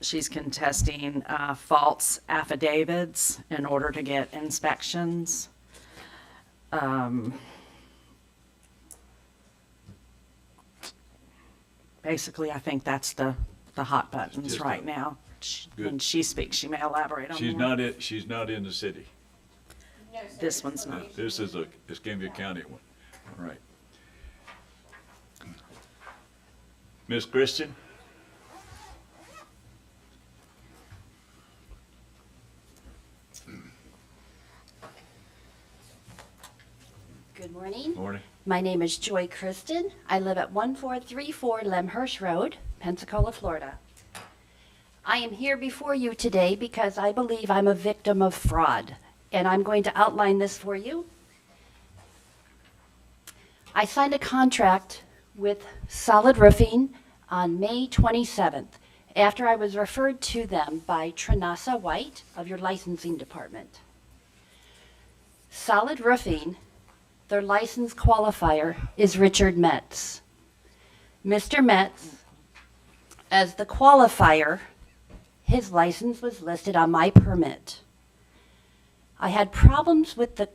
She's contesting false affidavits in order to get inspections. Basically, I think that's the hot buttons Just right a- now. Good. When she speaks, she may elaborate on more. She's not in the city. No, sir. This one's not. This is a Escambia County one. All right. Ms. Christian? Good morning. Morning. My name is Joy Kristen. I live at 1434 Lemhurst Road, Pensacola, Florida. I am here before you today because I believe I'm a victim of fraud, and I'm going to outline this for you. I signed a contract with Solid Roofing on May 27th after I was referred to them by Tranasa White of your licensing department. Solid Roofing, their license qualifier is Richard Metz. Mr. Metz, as the qualifier, his license was listed on my permit. I had problems with the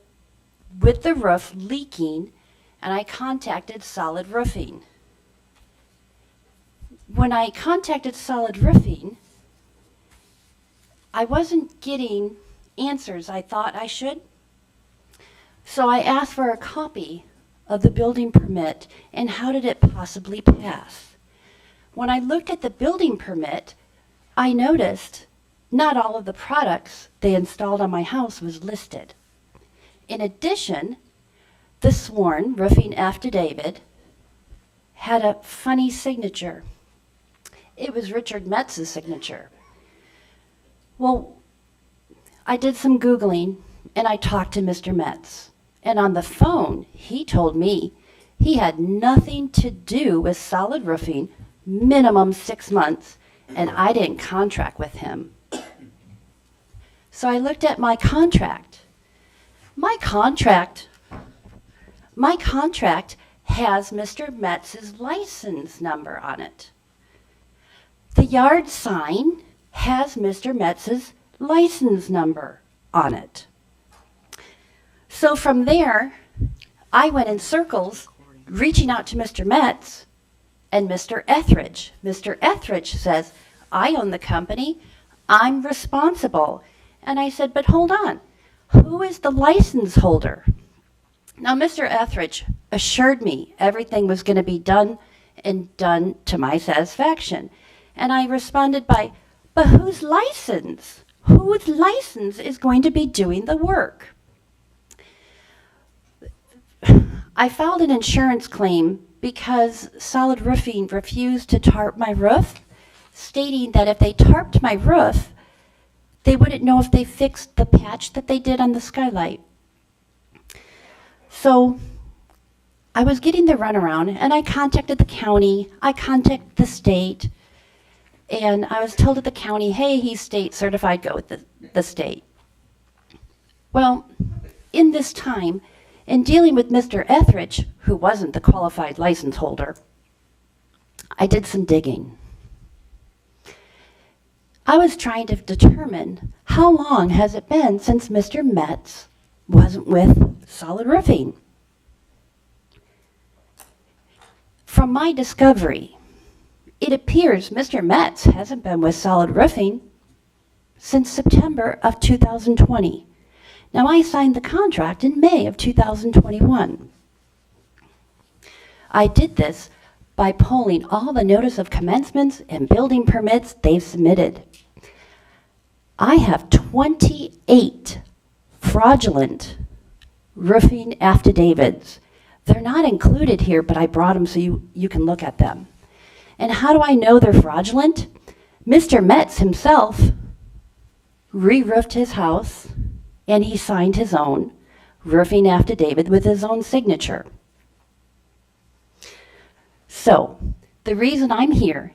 roof leaking, and I contacted Solid Roofing. When I contacted Solid Roofing, I wasn't getting answers I thought I should. So I asked for a copy of the building permit and how did it possibly pass. When I looked at the building permit, I noticed not all of the products they installed on my house was listed. In addition, the sworn roofing affidavit had a funny signature. It was Richard Metz's signature. Well, I did some Googling and I talked to Mr. Metz. And on the phone, he told me he had nothing to do with Solid Roofing, minimum 6 months, and I didn't contract with him. So I looked at my contract. My contract has Mr. Metz's license number on it. The yard sign has Mr. Metz's license number on it. So from there, I went in circles reaching out to Mr. Metz and Mr. Etheridge. Mr. Etheridge says, I own the company, I'm responsible. And I said, but hold on, who is the license holder? Now, Mr. Etheridge assured me everything was going to be done and done to my satisfaction. And I responded by, but whose license? Whose license is going to be doing the work? I filed an insurance claim because Solid Roofing refused to tarp my roof, stating that if they tarped my roof, they wouldn't know if they fixed the patch that they did on the skylight. So I was getting the runaround, and I contacted the county, I contacted the state, and I was told at the county, hey, he's state certified, go with the state. Well, in this time, in dealing with Mr. Etheridge, who wasn't the qualified license holder, I did some digging. I was trying to determine how long has it been since Mr. Metz wasn't with Solid Roofing. From my discovery, it appears Mr. Metz hasn't been with Solid Roofing since September of 2020. Now, I signed the contract in May of 2021. I did this by pulling all the notice of commencements and building permits they've submitted. I have 28 fraudulent roofing affidavits. They're not included here, but I brought them so you can look at them. And how do I know they're fraudulent? Mr. Metz himself re-roofed his house, and he signed his own roofing affidavit with his own signature. So, the reason I'm here,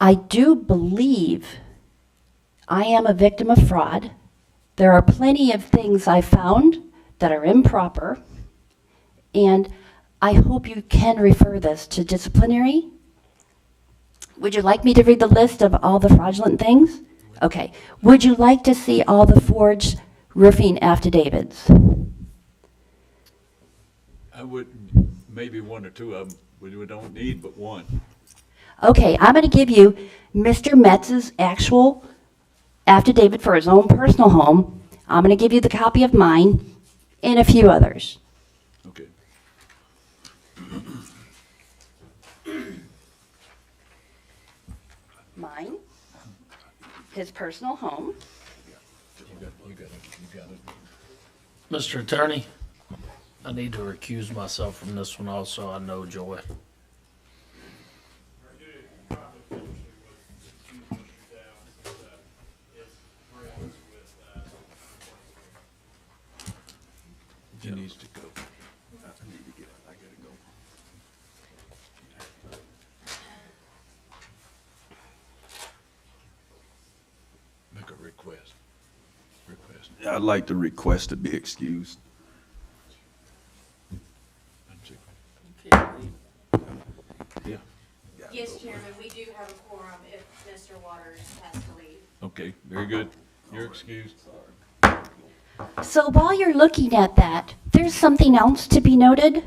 I do believe I am a victim of fraud. There are plenty of things I found that are improper, and I hope you can refer this to disciplinary. Would you like me to read the list of all the fraudulent things? Okay. Would you like to see all the forged roofing affidavits? I would, maybe one or two of them, we don't need but one. Okay, I'm going to give you Mr. Metz's actual affidavit for his own personal home. I'm going to give you the copy of mine and a few others. Okay. mine, his personal home. Mr. Attorney, I need to recuse myself from this one also. I know Joy. He needs to go. I need to get, I gotta go. Make a request. I'd like to request to be excused. Yeah, Yes, Chairman, we do have a quorum if Mr. Waters has to leave. okay, very good. You're excused. So while you're looking at that, there's something else to be noted.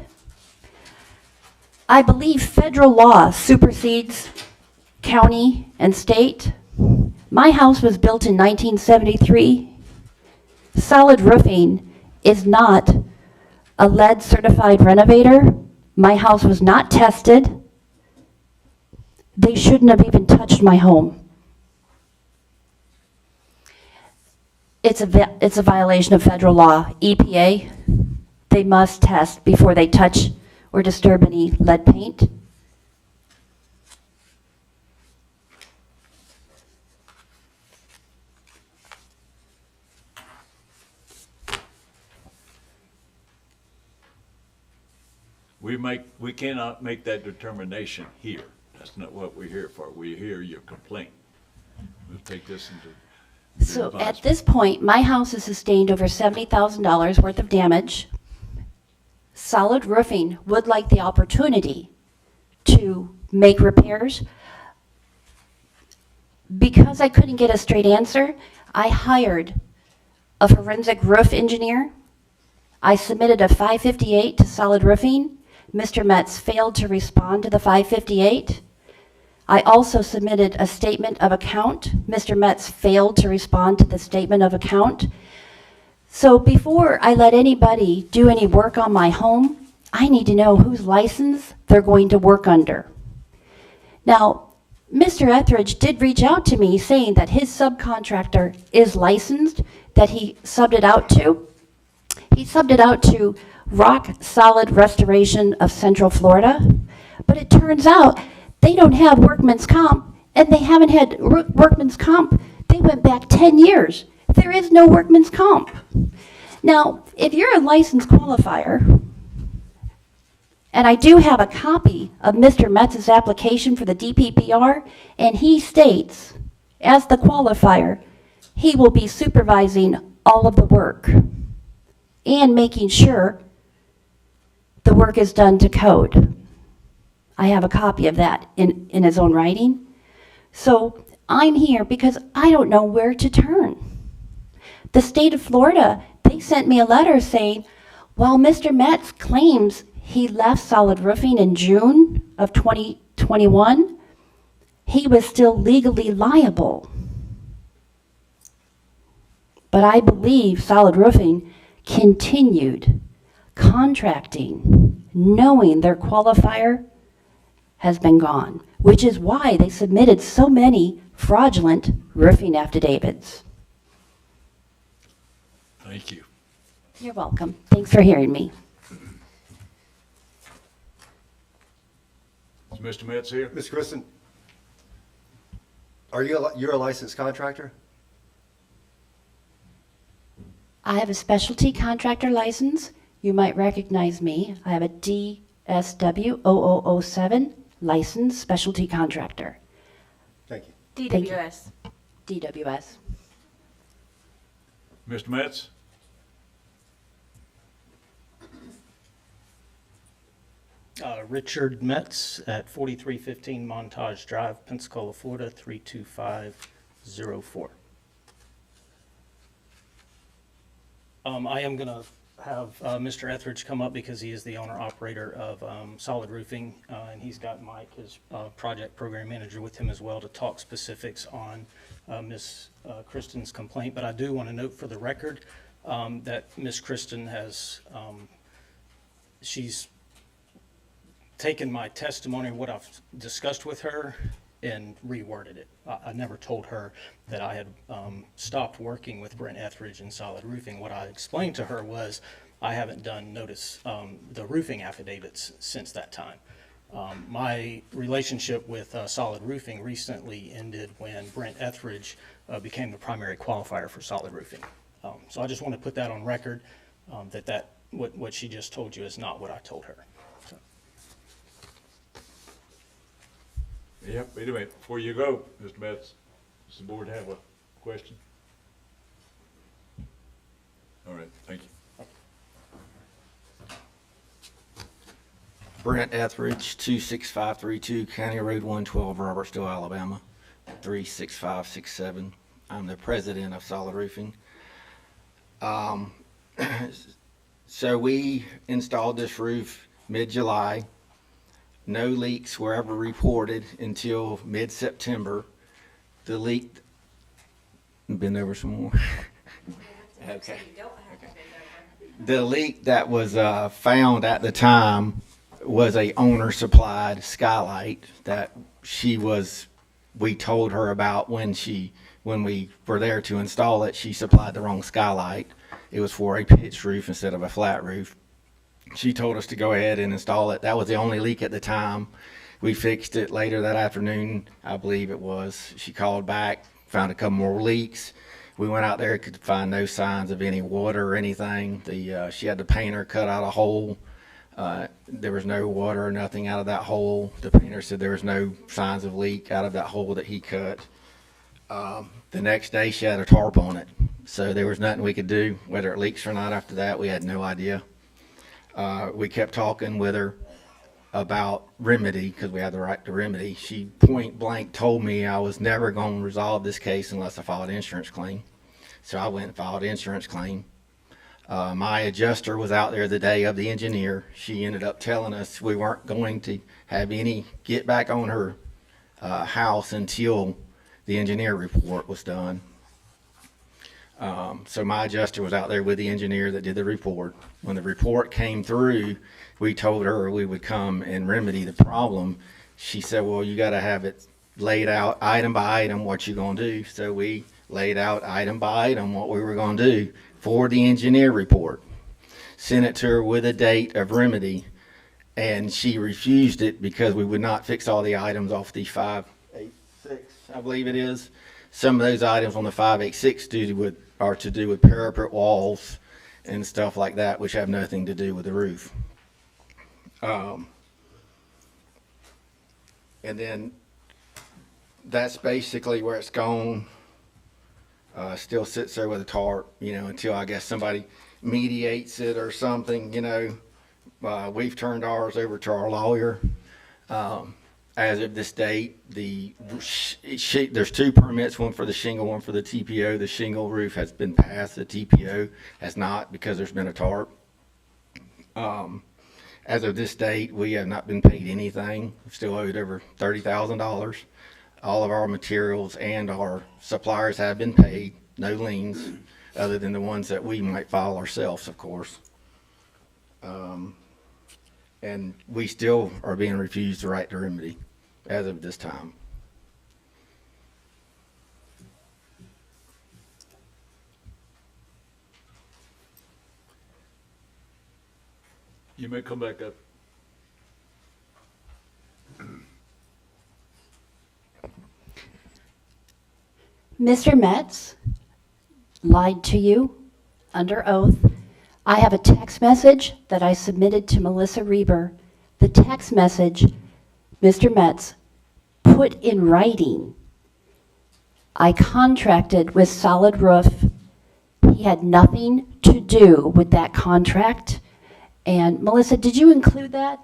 I believe federal law supersedes county and state. My house was built in 1973. Solid roofing is not a lead certified renovator. My house was not tested. They shouldn't have even touched my home. It's a violation of federal law. EPA, they must test before they touch or disturb any lead paint. We cannot make that determination here. That's not what we're here for. We hear your complaint. We'll take this into So at advisement. this point, my house has sustained over $70,000 worth of damage. Solid Roofing would like the opportunity to make repairs. Because I couldn't get a straight answer, I hired a forensic roof engineer. I submitted a 558 to Solid Roofing. Mr. Metz failed to respond to the 558. I also submitted a statement of account. Mr. Metz failed to respond to the statement of account. So before I let anybody do any work on my home, I need to know whose license they're going to work under. Now, Mr. Etheridge did reach out to me saying that his subcontractor is licensed, that he subbed it out to. He subbed it out to Rock Solid Restoration of Central Florida, but it turns out they don't have workman's comp, and they haven't had workman's comp. They went back 10 years. There is no workman's comp. Now, if you're a licensed qualifier, and I do have a copy of Mr. Metz's application for the DPPR, and he states, as the qualifier, he will be supervising all of the work and making sure the work is done to code. I have a copy of that in his own writing. So I'm here because I don't know where to turn. The state of Florida, they sent me a letter saying, while Mr. Metz claims he left Solid Roofing in June of 2021, he was still legally liable. But I believe Solid Roofing continued contracting, knowing their qualifier has been gone, which is why they submitted so many fraudulent roofing affidavits. Thank you. You're welcome. Thanks for hearing me. Is Mr. Metz here? Mr. Kristen, you're a licensed contractor? I have a specialty contractor license. You might recognize me. I have a DSW 0007 licensed specialty contractor. Thank you. Thank you. DWS. DWS. Mr. Metz? Richard Metz at 4315 Montage Drive, Pensacola, Florida, 32504. I am going to have Mr. Etheridge come up because he is the owner-operator of Solid Roofing, and he's got Mike, his project program manager, with him as well to talk specifics on Ms. Kristen's complaint. But I do want to note for the record that Ms. Kristen has, she's taken my testimony, what I've discussed with her, and reworded it. I never told her that I had stopped working with Brent Etheridge in Solid Roofing. What I explained to her was I haven't done the roofing affidavits since that time. My relationship with Solid Roofing recently ended when Brent Etheridge became the primary qualifier for Solid Roofing. So I just want to put that on record, what she just told you is not what I told her. So. Yep, wait a minute, before you go, Mr. Metz, does the board have a question? All right, thank you. Brent Etheridge, 26532 County Road 112, Robertsville, Alabama, 36567. I'm the president of Solid Roofing. So we installed this roof mid-July. No leaks were ever reported until mid-September. The leak, bend over some more. Okay. The leak that was found at the time was a owner-supplied skylight that we told her about when we were there to install it. She supplied the wrong skylight. It was for a pitched roof instead of a flat roof. She told us to go ahead and install it. That was the only leak at the time. We fixed it later that afternoon, I believe it was. She called back, found a couple more leaks. We went out there, could find no signs of any water or anything. She had the painter cut out a hole. There was no water or nothing out of that hole. The painter said there was no signs of leak out of that hole that he cut. The next day she had a tarp on it. So there was nothing we could do, whether it leaks or not after that. We had no idea. We kept talking with her about remedy because we had the right to remedy. She point blank told me I was never going to resolve this case unless I filed an insurance claim. So I went and filed an insurance claim. My adjuster was out there the day of the engineer. She ended up telling us we weren't going to have any get back on her house until the engineer report was done. So my adjuster was out there with the engineer that did the report. When the report came through, we told her we would come and remedy the problem. She said, well, you got to have it laid out item by item what you're going to do. So we laid out item by item what we were going to do for the engineer report. Sent it to her with a date of remedy, and she refused it because we would not fix all the items off the 586, I believe it is. Some of those items on the 586 are to do with parapet walls and stuff like that, which have nothing to do with the roof. And then that's basically where it's gone. Still sits there with a tarp, until I guess somebody mediates it or something, We've turned ours over to our lawyer. As of this date, there's two permits, one for the shingle, one for the TPO. The shingle roof has been passed, the TPO has not because there's been a tarp. As of this date, we have not been paid anything. We're still owed over $30,000. All of our materials and our suppliers have been paid, no liens, other than the ones that we might file ourselves, of course. And we still are being refused the right to remedy as of this time. You may come back up. Mr. Metz lied to you under oath. I have a text message that I submitted to Melissa Reber. The text message, Mr. Metz put in writing, I contracted with Solid Roof. He had nothing to do with that contract. And Melissa, did you include that?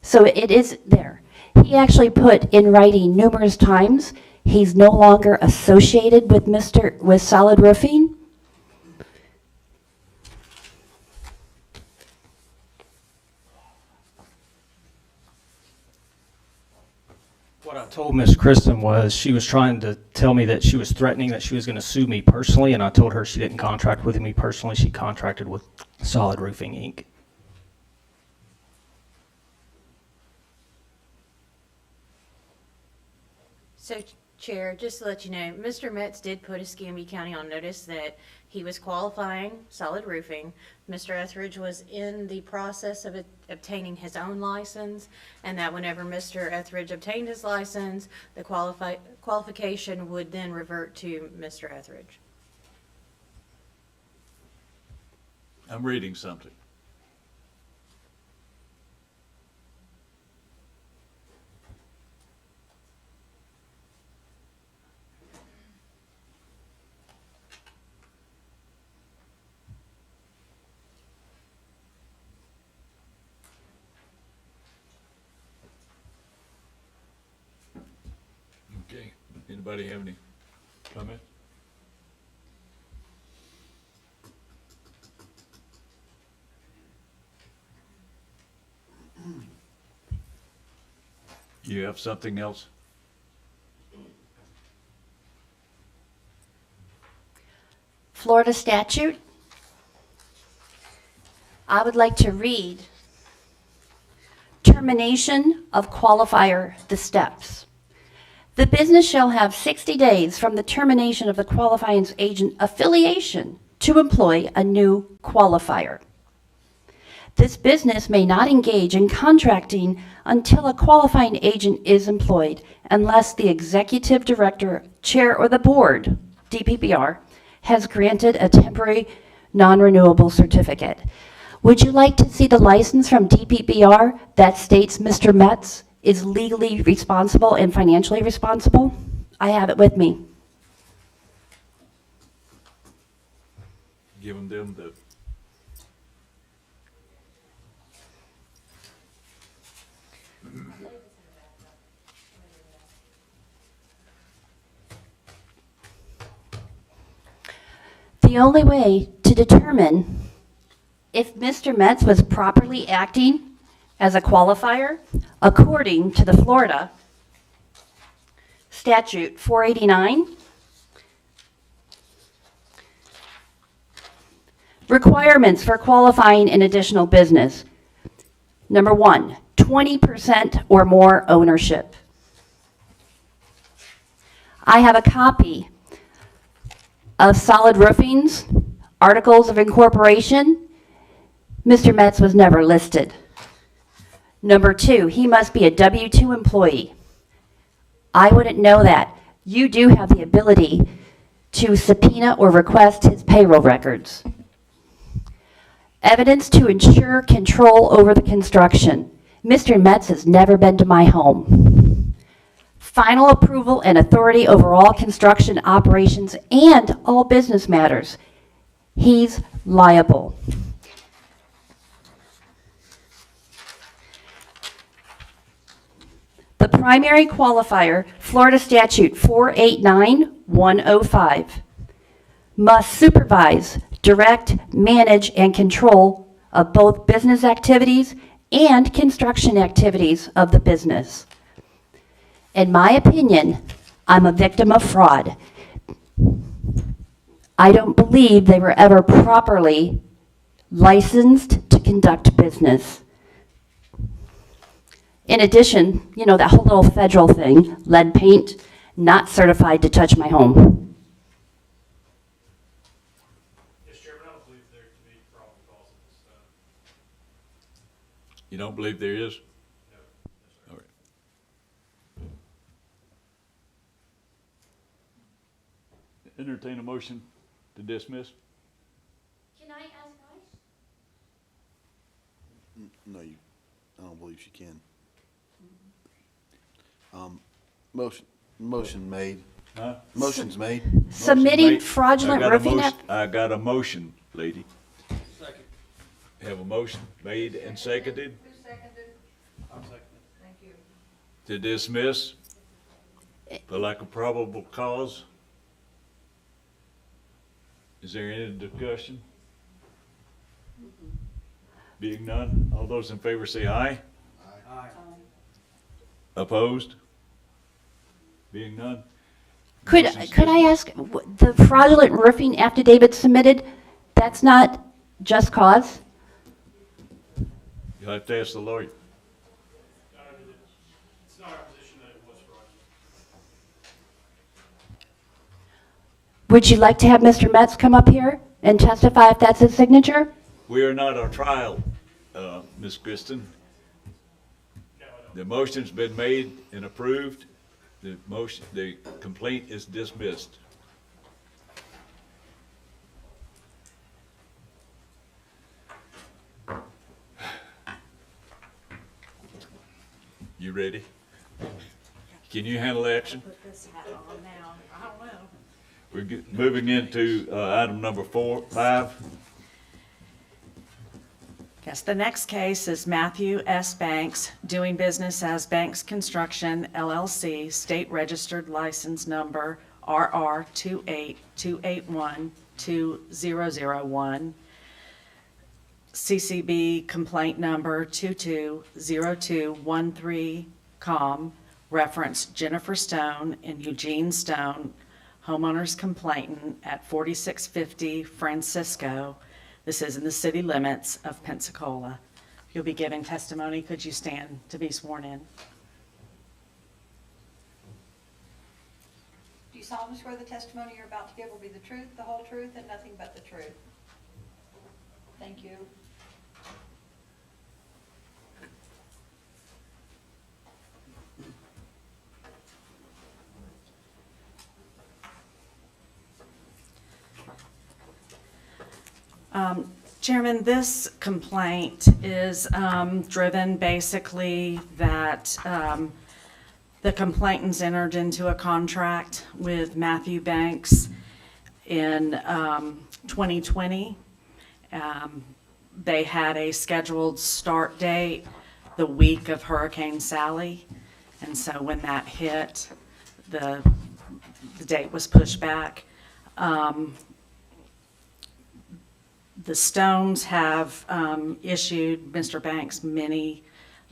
So it is there. He actually put in writing numerous times he's no longer associated with Solid Roofing. What I told Miss Kristen was she was trying to tell me that she was threatening that she was going to sue me personally, and I told her she didn't contract with me personally. She contracted with Solid Roofing, Inc. So, Chair, just to let you know, Mr. Metz did put Escambia County on notice that he was qualifying solid roofing. Mr. Etheridge was in the process of obtaining his own license, and that whenever Mr. Etheridge obtained his license, the qualification would then revert to Mr. Etheridge. I'm reading something. Okay, anybody have any comment? You have something else? Florida statute. I would like to read termination of qualifier, the steps. The business shall have 60 days from the termination of the qualifying agent affiliation to employ a new qualifier. This business may not engage in contracting until a qualifying agent is employed unless the executive director, chair, or the board, dbpr, has granted a temporary non-renewable certificate. Would you like to see the license from dbpr that states Mr. Metz is legally responsible and financially responsible? I have it with me. Giving them the The only way to determine if Mr. Metz was properly acting as a qualifier, according to the Florida statute 489, requirements for qualifying an additional business. Number 1, 20% or more ownership. I have a copy of solid roofing's articles of incorporation. Mr. Metz was never listed. Number 2, he must be a W-2 employee. I wouldn't know that. You do have the ability to subpoena or request his payroll records. Evidence to ensure control over the construction. Mr. Metz has never been to my home. Final approval and authority over all construction operations and all business matters. He's liable. The primary qualifier, Florida Statute 489-105, must supervise, direct, manage, and control of both business activities and construction activities of the business. In my opinion, I'm a victim of fraud. I don't believe they were ever properly licensed to conduct business. In addition, you know, that whole little federal thing, lead paint, not certified to touch my home. Yes, Chairman, I don't believe there to be probable cause of this. You don't believe there is? No. All right. Entertain a motion to dismiss? Can I ask No, I don't believe she can. Motion made. Huh? Motion's made. Submitting Made. fraudulent roofing I got a motion, lady. Second. Have a motion made and seconded I'm seconding. Thank you. to dismiss for lack of probable cause. Is there any discussion? Being none, all those in favor say aye. Aye. Opposed? Being none? Could Motion's I ask, the fraudulent roofing affidavit submitted, that's not just cause? You'll have to ask the lawyer. It's not our position that it was fraudulent. Would you like to have Mr. Metz come up here and testify if that's his signature? We are not on trial, Ms. Kristen. The motion's been made and approved. The complaint is dismissed. You ready? Can you handle action? Put this hat on now. I don't know. We're moving into item number 5. Yes, the next case is Matthew S. Banks, doing business as Banks Construction LLC, state registered license number RR282812001, CCB complaint number 220213, reference Jennifer Stone and Eugene Stone, homeowners complainant at 4650 Francisco. This is in the city limits of Pensacola. You'll be giving testimony. Could you stand to be sworn in? Do you solemnly swear the testimony you're about to give will be the truth, the whole truth, and nothing but the truth? Thank you. Chairman, this complaint is driven basically that the complainants entered into a contract with Matthew Banks in 2020. They had a scheduled start date the week of Hurricane Sally, and so when that hit, the date was pushed back. The Stones have issued Mr. Banks many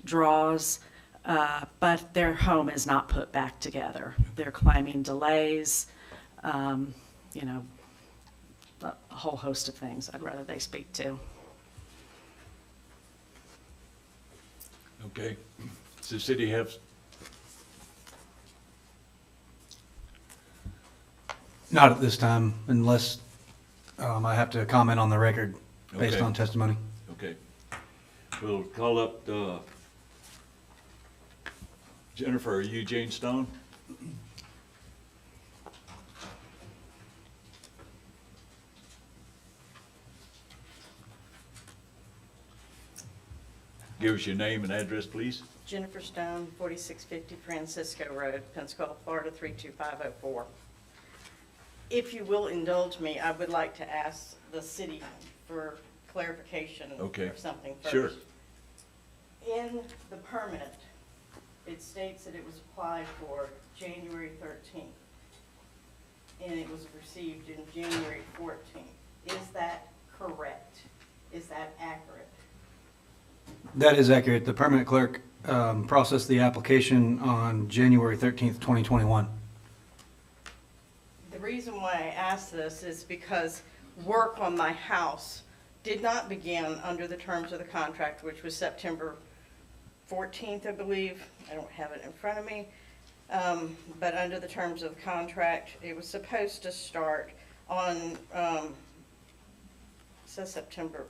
draws, but their home is not put back together. They're claiming delays, a whole host of things I'd rather they speak to. Okay. Does the city have? Not at this time, unless I have to comment on the record based Okay. on testimony. Okay. We'll call up Jennifer or Eugene Stone. Give us your name and address, please. Jennifer Stone, 4650 Francisco Road, Pensacola, Florida, 32504. If you will indulge me, I would like to ask the city for clarification Okay. of something first. Sure. In the permit, it states that it was applied for January 13th, and it was received in January 14th. Is that correct? Is that accurate? That is accurate. The permanent clerk processed the application on January 13th, 2021. The reason why I ask this is because work on my house did not begin under the terms of the contract, which was September 14th, I believe. I don't have it in front of me. But under the terms of the contract, it was supposed to start on, it says September.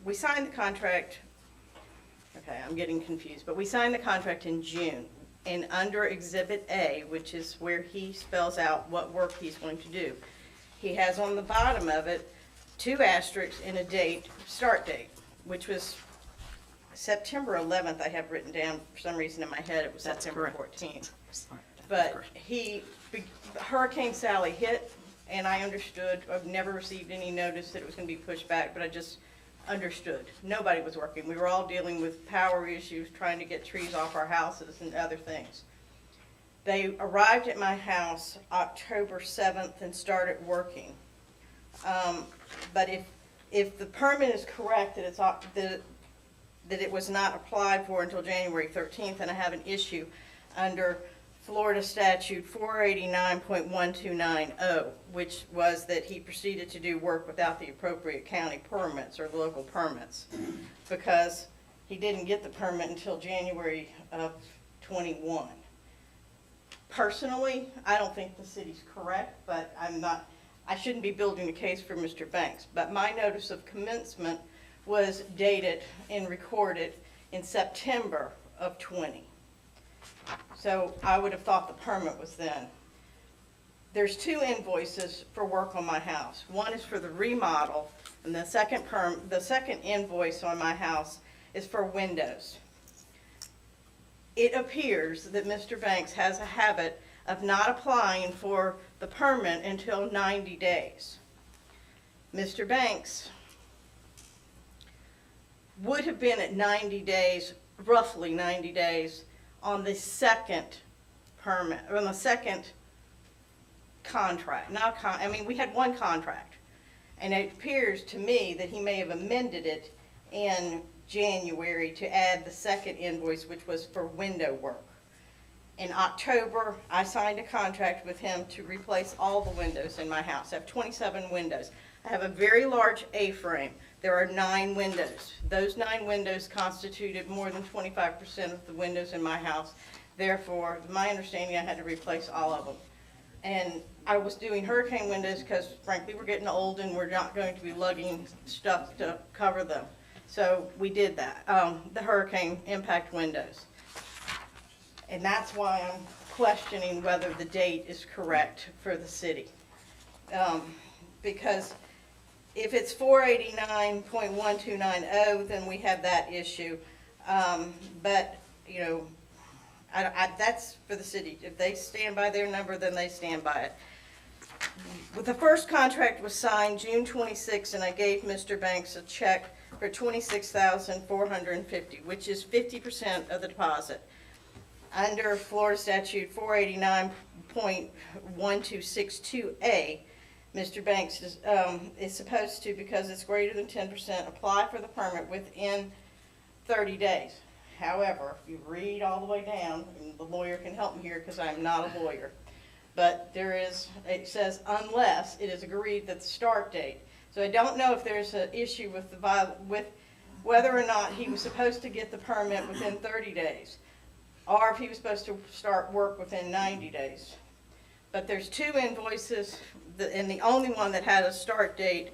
We signed the contract, okay, I'm getting confused, but we signed the contract in June. And under Exhibit A, which is where he spells out what work he's going to do, he has on the bottom of it 2 asterisks and a date, start date, which was September 11th. I have written down, for some reason in my head, it was That's September correct. 14th. But Hurricane Sally hit, and I understood. I've never received any notice that it was going to be pushed back, but I just understood. Nobody was working. We were all dealing with power issues, trying to get trees off our houses and other things. They arrived at my house October 7th and started working. But if the permit is correct that it's that it was not applied for until January 13th, and I have an issue under Florida statute 489.1290, which was that he proceeded to do work without the appropriate county permits or local permits, because he didn't get the permit until January of 21. Personally, I don't think the city's correct, but I'm not, I shouldn't be building a case for Mr. Banks, but my notice of commencement was dated and recorded in September of 20. So I would have thought the permit was then. There's 2 invoices for work on my house. One is for the remodel, and the second invoice on my house is for windows. It appears that Mr. Banks has a habit of not applying for the permit until 90 days. Mr. Banks would have been at 90 days, roughly 90 days, on the second permit, or on the second contract. We had one contract, and it appears to me that he may have amended it in January to add the second invoice, which was for window work. In October, I signed a contract with him to replace all the windows in my house. I have 27 windows. I have a very large A-frame. There are 9 windows. Those 9 windows constituted more than 25% of the windows in my house. Therefore, my understanding, I had to replace all of them. And I was doing hurricane windows because frankly, we're getting old and we're not going to be lugging stuff to cover them. So we did that, the hurricane impact windows. And that's why I'm questioning whether the date is correct for the city. Because if it's 489.1290, then we have that issue. But, you know, that's for the city. If they stand by their number, then they stand by it. The first contract was signed June 26, and I gave Mr. Banks a check for $26,450, which is 50% of the deposit. Under Florida Statute 489.1262A, Mr. Banks is supposed to, because it's greater than 10%, apply for the permit within 30 days. However, if you read all the way down, and the lawyer can help me here because I'm not a lawyer, but it says unless it is agreed that the start date. So I don't know if there's an issue with whether or not he was supposed to get the permit within 30 days, or if he was supposed to start work within 90 days. But there's 2 invoices, and the only one that had a start date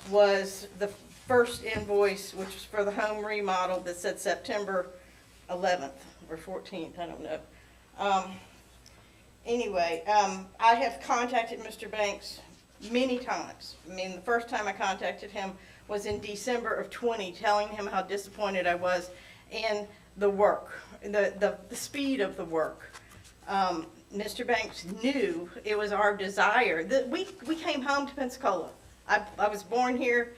was the first invoice, which was for the home remodel, that said September 11th or 14th, I don't know. Anyway, I have contacted Mr. Banks many times. I mean, the first time I contacted him was in December of 20, telling him how disappointed I was in the work, the speed of the work. Mr. Banks knew it was our desire that we came home to Pensacola. I was born here.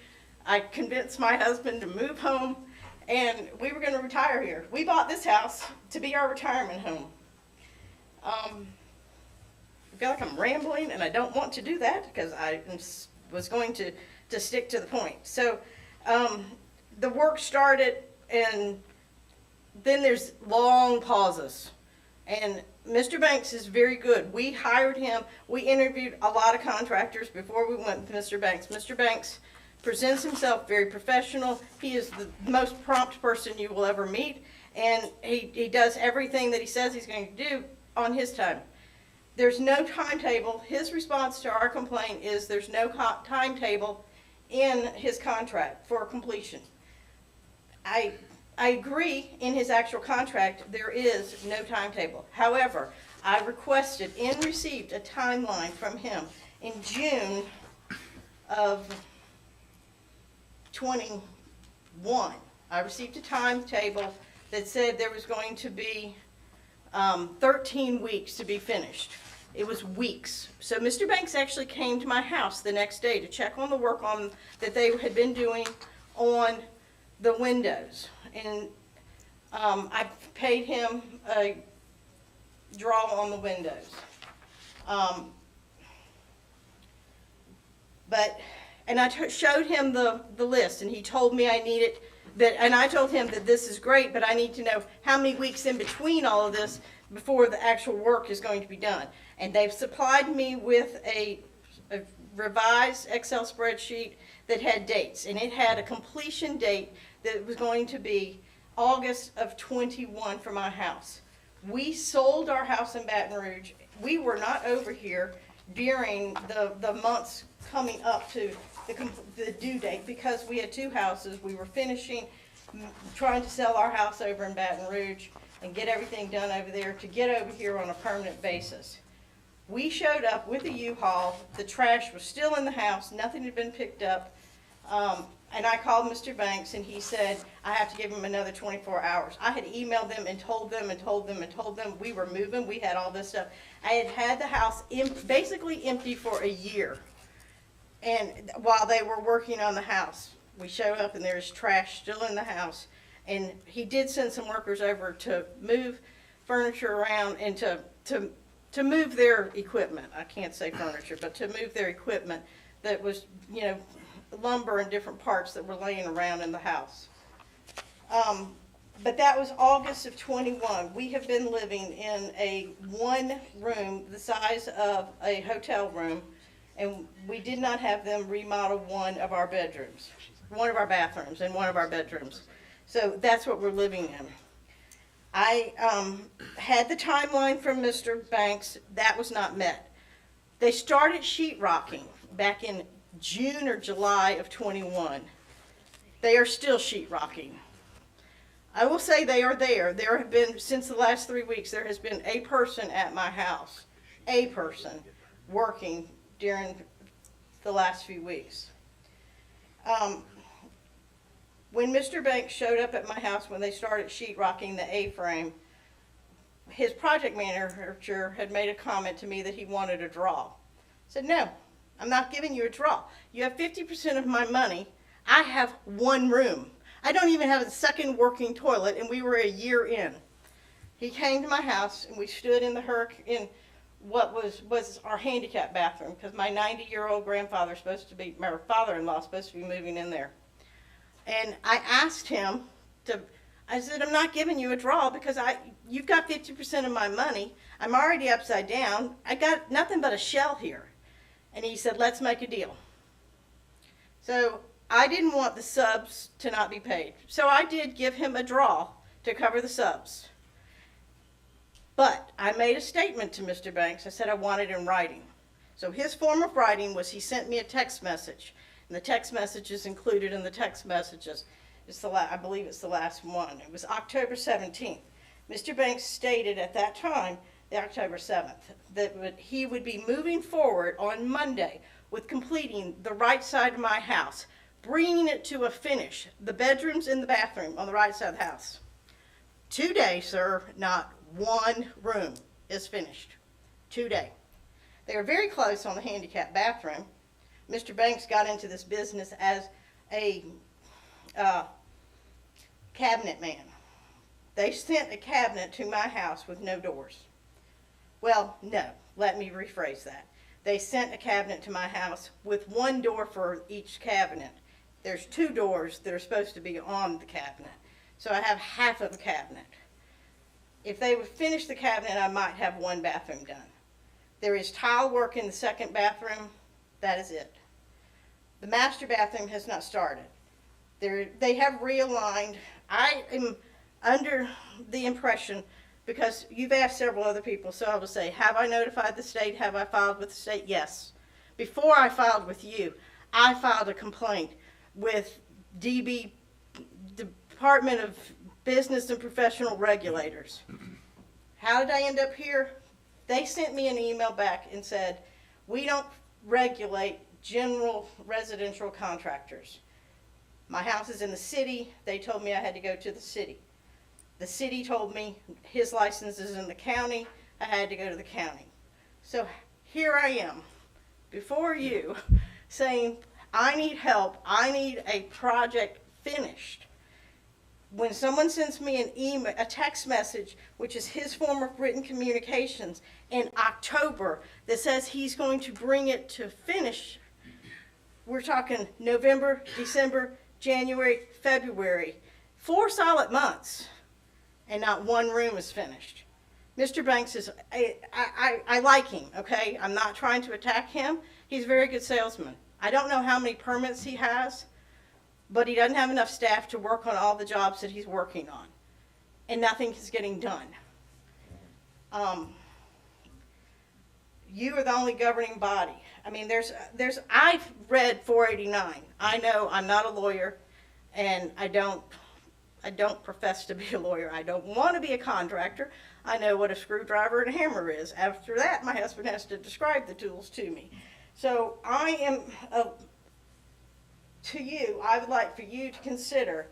I convinced my husband to move home, and we were going to retire here. We bought this house to be our retirement home. I feel like I'm rambling, and I don't want to do that because I was going to stick to the point. So the work started, and then there's long pauses. And Mr. Banks is very good. We hired him. We interviewed a lot of contractors before we went with Mr. Banks. Mr. Banks presents himself very professional. He is the most prompt person you will ever meet, and he does everything that he says he's going to do on his time. There's no timetable. His response to our complaint is there's no timetable in his contract for completion. I agree, in his actual contract there is no timetable. However, I requested and received a timeline from him in June of 21. I received a timetable that said there was going to be 13 weeks to be finished. It was weeks. So Mr. Banks actually came to my house the next day to check on the work that they had been doing on the windows. And I paid him a draw on the windows. And I showed him the list, and he told me I needed that, and I told him that this is great, but I need to know how many weeks in between all of this before the actual work is going to be done. And they've supplied me with a revised Excel spreadsheet that had dates, and it had a completion date that was going to be August of 21 for my house. We sold our house in Baton Rouge. We were not over here during the months coming up to the due date, because we had two houses. We were finishing, trying to sell our house over in Baton Rouge and get everything done over there to get over here on a permanent basis. We showed up with a U-Haul. The trash was still in the house. Nothing had been picked up. And I called Mr. Banks, and he said, I have to give him another 24 hours. I had emailed them and told them we were moving. We had all this stuff. I had had the house basically empty for a year. And while they were working on the house, we showed up and there's trash still in the house. And he did send some workers over to move furniture around and to move their equipment. I can't say furniture, but to move their equipment that was, you know, lumber and different parts that were laying around in the house. But that was August of 21. We have been living in a one room the size of a hotel room, and we did not have them remodel one of our bathrooms and one of our bedrooms. So that's what we're living in. I had the timeline from Mr. Banks. That was not met. They started sheetrocking back in June or July of 21. They are still sheetrocking. I will say they are there. There have been, since the last 3 weeks, there has been a person at my house, a person working during the last few weeks. When Mr. Banks showed up at my house when they started sheetrocking the A-frame, his project manager had made a comment to me that he wanted a draw. I said, no, I'm not giving you a draw. You have 50% of my money. I have one room. I don't even have a second working toilet, and we were a year in. He came to my house, and we stood in what was our handicap bathroom, because my 90-year-old grandfather's supposed to be, my father-in-law supposed to be moving in there. And I asked him I said, I'm not giving you a draw because you've got 50% of my money. I'm already upside down. I got nothing but a shell here. And he said, let's make a deal. So I didn't want the subs to not be paid. So I did give him a draw to cover the subs. But I made a statement to Mr. Banks. I said I wanted it in writing. So his form of writing was he sent me a text message. And the text message is included in the text messages. I believe it's the last one. It was October 17th. Mr. Banks stated at that time, the October 7th, that he would be moving forward on Monday with completing the right side of my house, bringing it to a finish, the bedrooms and the bathroom on the right side of the house. Today, sir, not one room is finished. Today. They were very close on the handicap bathroom. Mr. Banks got into this business as a cabinet man. They sent a cabinet to my house with no doors. Well, no, let me rephrase that. They sent a cabinet to my house with one door for each cabinet. There's two doors that are supposed to be on the cabinet. So I have half of a cabinet. If they would finish the cabinet, I might have one bathroom done. There is tile work in the second bathroom. That is it. The master bathroom has not started. They have realigned. I am under the impression, because you've asked several other people, so I will say, have I notified the state? Have I filed with the state? Yes. Before I filed with you, I filed a complaint with Department of Business and Professional Regulators. How did I end up here? They sent me an email back and said, we don't regulate general residential contractors. My house is in the city. They told me I had to go to the city. The city told me his license is in the county. I had to go to the county. So here I am before you saying, I need help. I need a project finished. When someone sends me an email, a text message, which is his form of written communications, in October that says he's going to bring it to finish, we're talking November, December, January, February, 4 solid months, and not one room is finished. Mr. Banks is, I like him, okay? I'm not trying to attack him. He's a very good salesman. I don't know how many permits he has, but he doesn't have enough staff to work on all the jobs that he's working on, and nothing is getting done. you are the only governing body. I mean, I've read 489. I know I'm not a lawyer, and I don't profess to be a lawyer. I don't want to be a contractor. I know what a screwdriver and a hammer is. After that, my husband has to describe the tools to me. So I would like for you to consider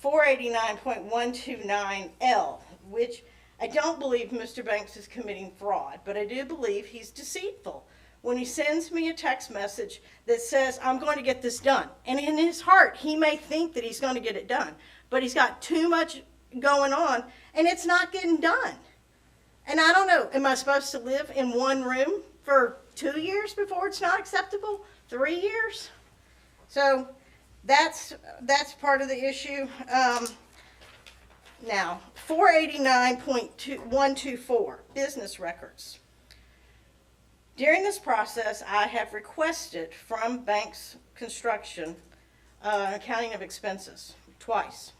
489.129L, which I don't believe Mr. Banks is committing fraud, but I do believe he's deceitful when he sends me a text message that says, I'm going to get this done. And in his heart, he may think that he's going to get it done, but he's got too much going on, and it's not getting done. And I don't know, am I supposed to live in one room for 2 years before it's not acceptable? 3 years? So that's part of the issue. Now, 489.124, business records. During this process, I have requested from Banks Construction accounting of expenses twice.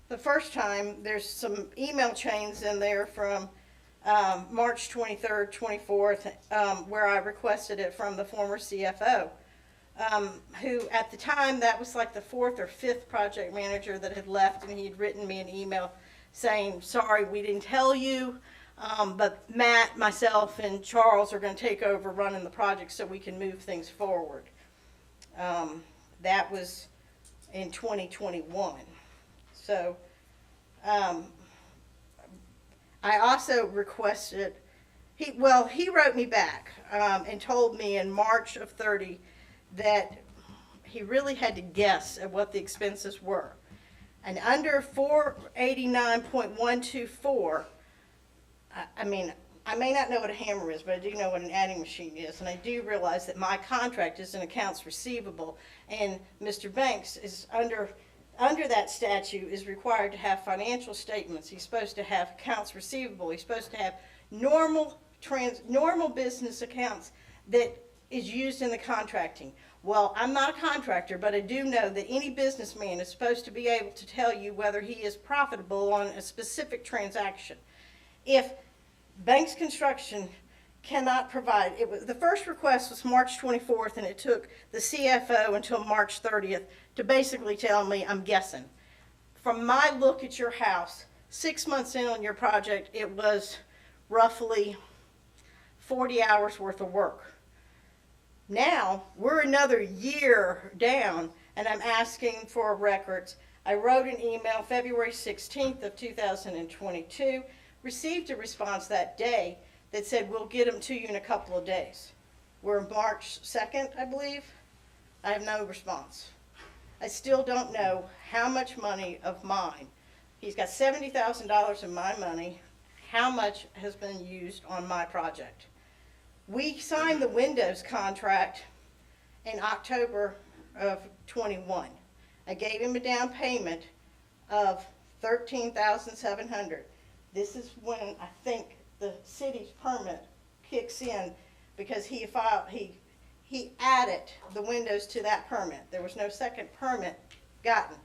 The first time, there's some email chains in there from March 23rd, 24th, where I requested it from the former CFO, who at the time, that was like the 4th or 5th project manager that had left, and he had written me an email saying, sorry, we didn't tell you, but Matt, myself, and Charles are going to take over running the project so we can move things forward. That was in 2021. So I also requested, he wrote me back and told me in March of 30 that he really had to guess at what the expenses were. And under 489.124, I mean, I may not know what a hammer is, but I do know what an adding machine is, and I do realize that my contract is in accounts receivable, and Mr. Banks is under that statute is required to have financial statements. He's supposed to have accounts receivable. He's supposed to have normal business accounts that is used in the contracting. Well, I'm not a contractor, but I do know that any businessman is supposed to be able to tell you whether he is profitable on a specific transaction. If Banks Construction cannot provide, the first request was March 24th, and it took the CFO until March 30th to basically tell me, I'm guessing. From my look at your house, 6 months in on your project, it was roughly 40 hours worth of work. Now, we're another year down, and I'm asking for records. I wrote an email February 16th of 2022, received a response that day that said, we'll get them to you in a couple of days. We're March 2nd, I believe. I have no response. I still don't know how much money of mine. He's got $70,000 of my money. How much has been used on my project? We signed the windows contract in October of 21. I gave him a down payment of $13,700. This is when I think the city's permit kicks in, because he added the windows to that permit. There was no second permit gotten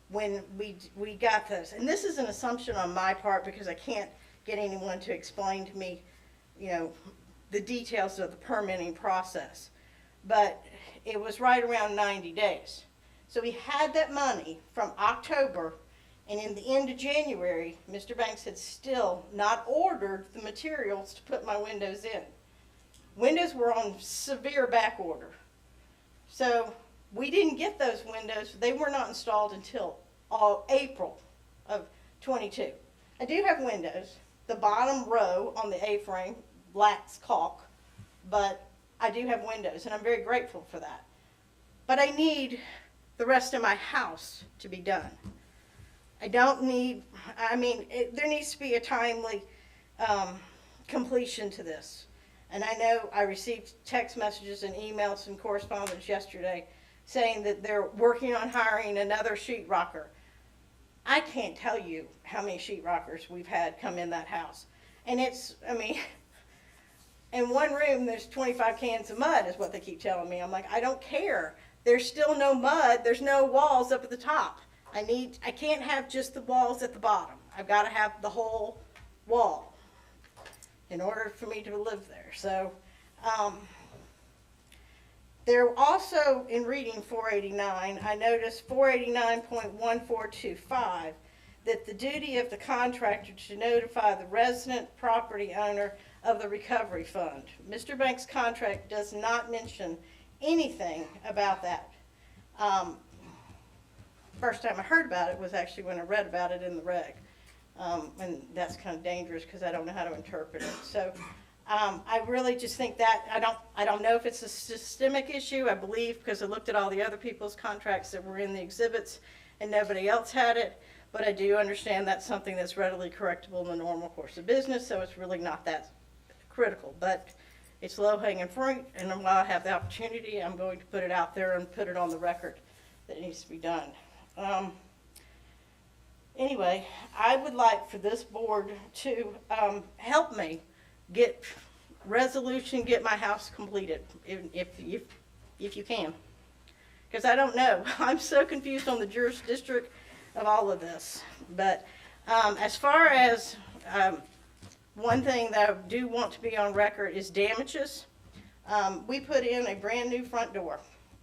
when we got those. And this is an assumption on my part, because I can't get anyone to explain to me, the details of the permitting process. But it was right around 90 days. So we had that money from October, and in the end of January, Mr. Banks had still not ordered the materials to put my windows in. Windows were on severe back order. So we didn't get those windows. They were not installed until April of 22. I do have windows. The bottom row on the A-frame lacks caulk, but I do have windows, and I'm very grateful for that. But I need the rest of my house to be done. there needs to be a timely completion to this. And I know I received text messages and emails and correspondence yesterday saying that they're working on hiring another sheetrocker. I can't tell you how many sheetrockers we've had come in that house. And in one room there's 25 cans of mud is what they keep telling me. I'm like, I don't care. There's still no mud. There's no walls up at the top. I can't have just the walls at the bottom. I've got to have the whole wall. in order for me to live there. So, there also, in reading 489, I noticed 489.1425, that the duty of the contractor to notify the resident property owner of the recovery fund. Mr. Banks' contract does not mention anything about that. First time I heard about it was actually when I read about it in the reg. And that's kind of dangerous because I don't know how to interpret it. So I really just think that, I don't know if it's a systemic issue. I believe, because I looked at all the other people's contracts that were in the exhibits and nobody else had it. But I do understand that's something that's readily correctable in the normal course of business, so it's really not that critical. But it's low-hanging fruit, and while I have the opportunity, I'm going to put it out there and put it on the record that it needs to be done. Anyway, I would like for this board to help me get resolution, get my house completed, if you can. Because I don't know. I'm so confused on the jurisdiction of all of this. But as far as one thing that I do want to be on record is damages. We put in a brand new front door.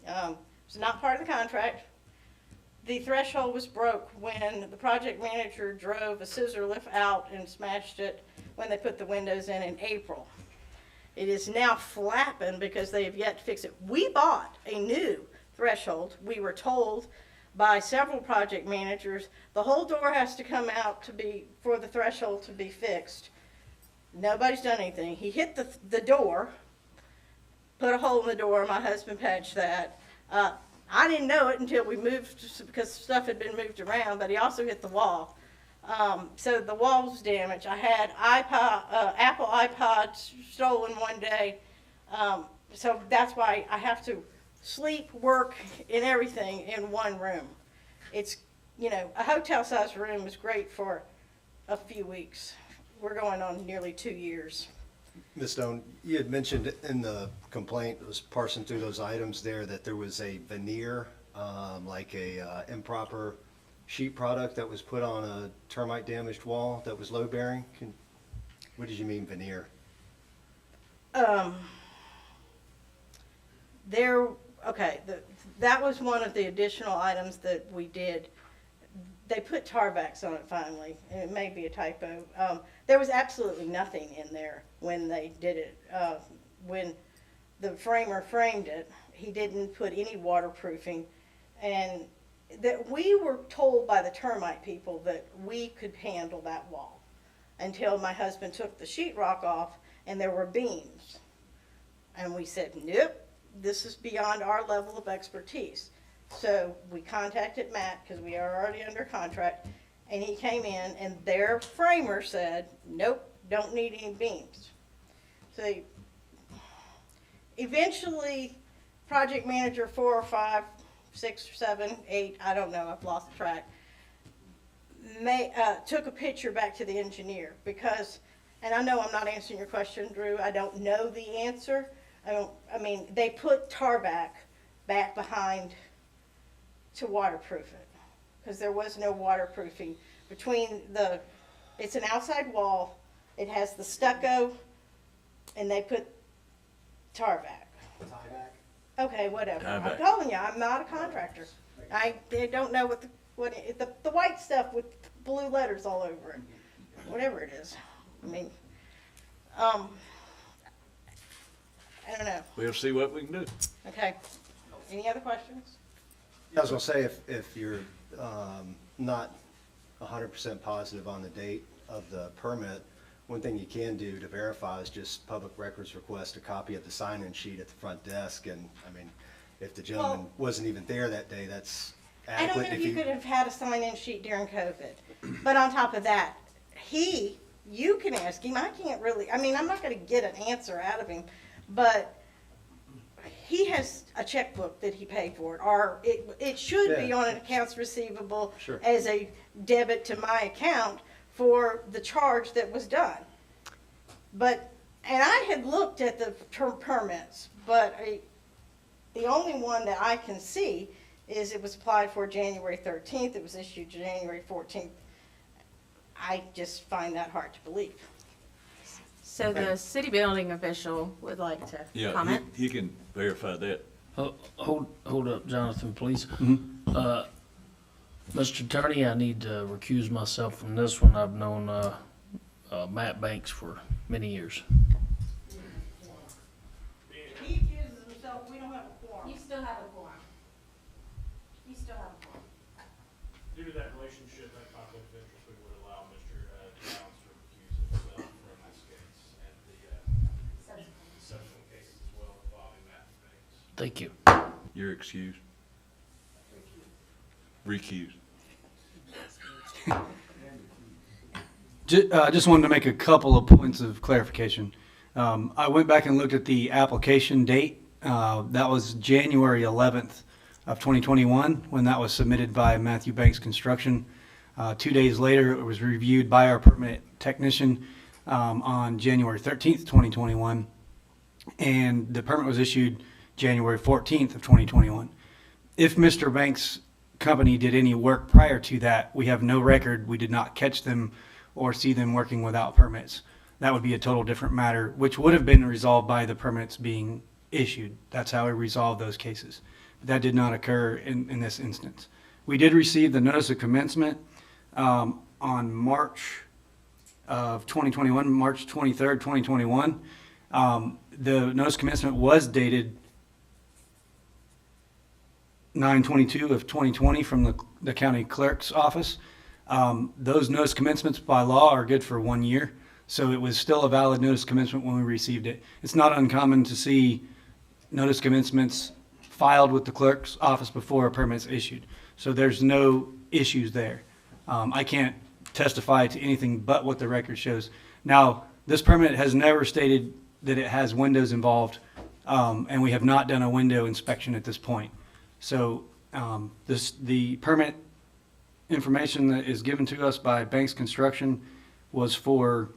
It's not part of the contract. The threshold was broke when the project manager drove a scissor lift out and smashed it when they put the windows in April. It is now flapping because they have yet to fix it. We bought a new threshold. We were told by several project managers the whole door has to come out for the threshold to be fixed. Nobody's done anything. He hit the door, put a hole in the door. My husband patched that. I didn't know it until we moved because stuff had been moved around, but he also hit the wall. So the wall was damaged. I had Apple iPods stolen one day. So that's why I have to sleep, work, and everything in one room. It's, a hotel-sized room is great for a few weeks. We're going on nearly 2 years. Ms. Stone, you had mentioned in the complaint, was parsing through those items there, that there was a veneer, like a improper sheet product that was put on a termite damaged wall that was load bearing. What did you mean veneer? That was one of the additional items that we did. They put tarbacks on it finally, and it may be a typo. There was absolutely nothing in there when they did it. When the framer framed it, he didn't put any waterproofing, and that we were told by the termite people that we could handle that wall until my husband took the sheetrock off and there were beams. And we said, nope, this is beyond our level of expertise. So we contacted Matt because we are already under contract, and he came in and their framer said, nope, don't need any beams. So eventually project manager 4 or 5, 6 or 7, 8, I don't know, I've lost track, took a picture back to the engineer because, and I know I'm not answering your question, Drew, I don't know the answer. They put tarback back behind to waterproof it because there was no waterproofing between it's an outside wall, it has the stucco, and they put tarback. Okay, whatever. I'm telling you, I'm not a contractor. I don't know what the white stuff with blue letters all over it, whatever it is. I don't know. We'll see what we can do. Okay. Any other questions? I was gonna say, if you're not 100% positive on the date of the permit, one thing you can do to verify is just public records request a copy of the sign-in sheet at the front desk. And if the gentleman wasn't even there that day, that's adequate. I don't know if you could have had a sign-in sheet during COVID, but on top of that, you can ask him. I can't really. I'm not going to get an answer out of him, but he has a checkbook that he paid for it, or it should be on an accounts receivable as a debit to my account for the charge that was done. And I had looked at the permits, but the only one that I can see is it was applied for January 13th, it was issued January 14th. I just find that hard to believe. So the city building official would like to Yeah, comment. he can verify that. Hold up, Jonathan, please. Mm-hmm. Mr. Attorney, I need to recuse myself from this one. I've known Matt Banks for many years. He accuses himself, we don't have a quorum. You still have a quorum. You still have a quorum. Due to that relationship, that conflict of interest, we would allow Mr. Downs to recuse himself from this case and the subsequent cases as well involving Matt Banks. Thank you. You're excused. Recused. Just wanted to make a couple of points of clarification. I went back and looked at the application date. That was January 11th of 2021 when that was submitted by Matthew Banks Construction. 2 days later, it was reviewed by our permit technician on January 13th, 2021, and the permit was issued January 14th of 2021. If Mr. Banks' company did any work prior to that, we have no record. We did not catch them or see them working without permits. That would be a total different matter, which would have been resolved by the permits being issued. That's how we resolved those cases. But that did not occur in this instance. We did receive the notice of commencement on March of 2021, March 23rd, 2021. The notice of commencement was dated 9/22 of 2020 from the county clerk's office. Those notice commencements by law are good for 1 year, so it was still a valid notice commencement when we received it. It's not uncommon to see notice commencements filed with the clerk's office before a permit's issued, so there's no issues there. I can't testify to anything but what the record shows. Now, this permit has never stated that it has windows involved, and we have not done a window inspection at this point. So the permit information that is given to us by Banks Construction was for,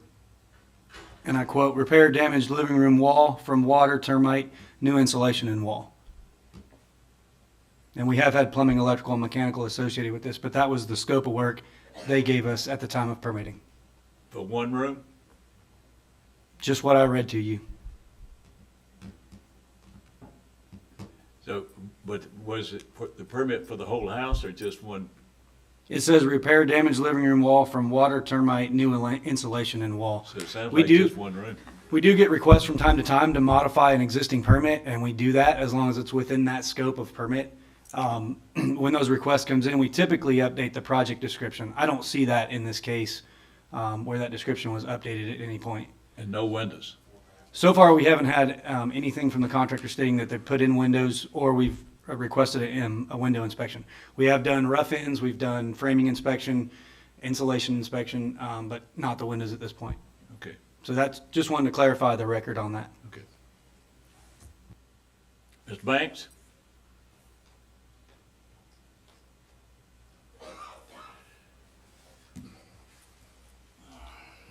and I quote, repair damaged living room wall from water, termite, new insulation and wall. And we have had plumbing, electrical, and mechanical associated with this, but that was the scope of work they gave us at the time of permitting. For one room? Just what I read to you. So, but was it the permit for the whole house or just one? It says repair damaged living room wall from water, termite, new insulation and wall. So it sounds We like do- just one room. We do get requests from time to time to modify an existing permit, and we do that as long as it's within that scope of permit. When those requests comes in, we typically update the project description. I don't see that in this case, where that description was updated at any point. And no windows. So far, we haven't had anything from the contractor stating that they've put in windows or we've requested a window inspection. We have done rough-ins, we've done framing inspection, insulation inspection, but not the windows at this point. Okay. So that's, just wanted to clarify the record on that. Okay. Mr. Banks?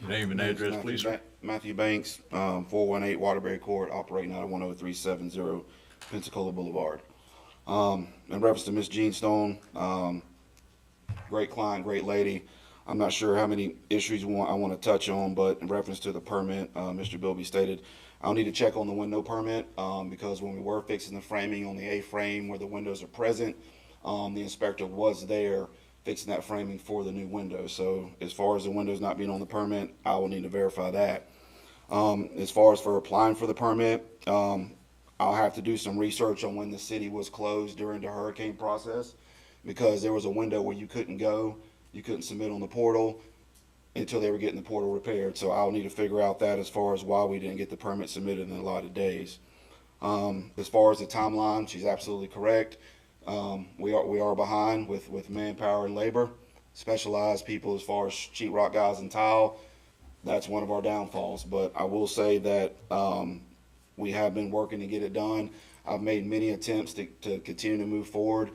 Your name and address, please. Matthew Banks, 418 Waterbury Court, operating out of 10370 Pensacola Boulevard. In reference to Ms. Jean Stone, great client, great lady. I'm not sure how many issues I want to touch on, but in reference to the permit, Mr. Bilby stated, I'll need to check on the window permit because when we were fixing the framing on the A-frame where the windows are present, the inspector was there fixing that framing for the new window. So as far as the windows not being on the permit, I will need to verify that. As far as for applying for the permit, I'll have to do some research on when the city was closed during the hurricane process, because there was a window where you couldn't go, you couldn't submit on the portal until they were getting the portal repaired. So I'll need to figure out that as far as why we didn't get the permit submitted in a lot of days. As far as the timeline, she's absolutely correct. We are behind with manpower and labor, specialized people as far as sheetrock guys and tile. That's one of our downfalls, but I will say that we have been working to get it done. I've made many attempts to continue to move forward.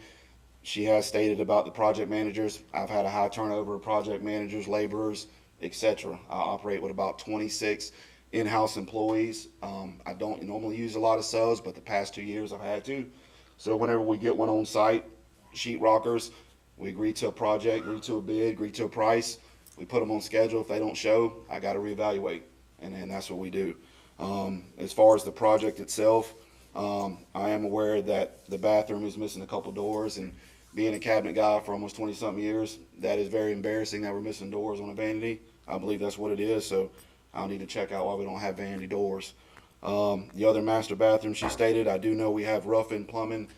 She has stated about the project managers. I've had a high turnover of project managers, laborers, etc. I operate with about 26 in-house employees. I don't normally use a lot of subs, but the past 2 years I've had to. So whenever we get one on site, sheetrockers, we agree to a project, agree to a bid, agree to a price. We put them on schedule. If they don't show, I got to reevaluate. and that's what we do. As far as the project itself, I am aware that the bathroom is missing a couple doors, and being a cabinet guy for almost 20-something years, that is very embarrassing that we're missing doors on a vanity. I believe that's what it is, so I'll need to check out why we don't have vanity doors. The other master bathroom she stated, I do know we have rough-in plumbing,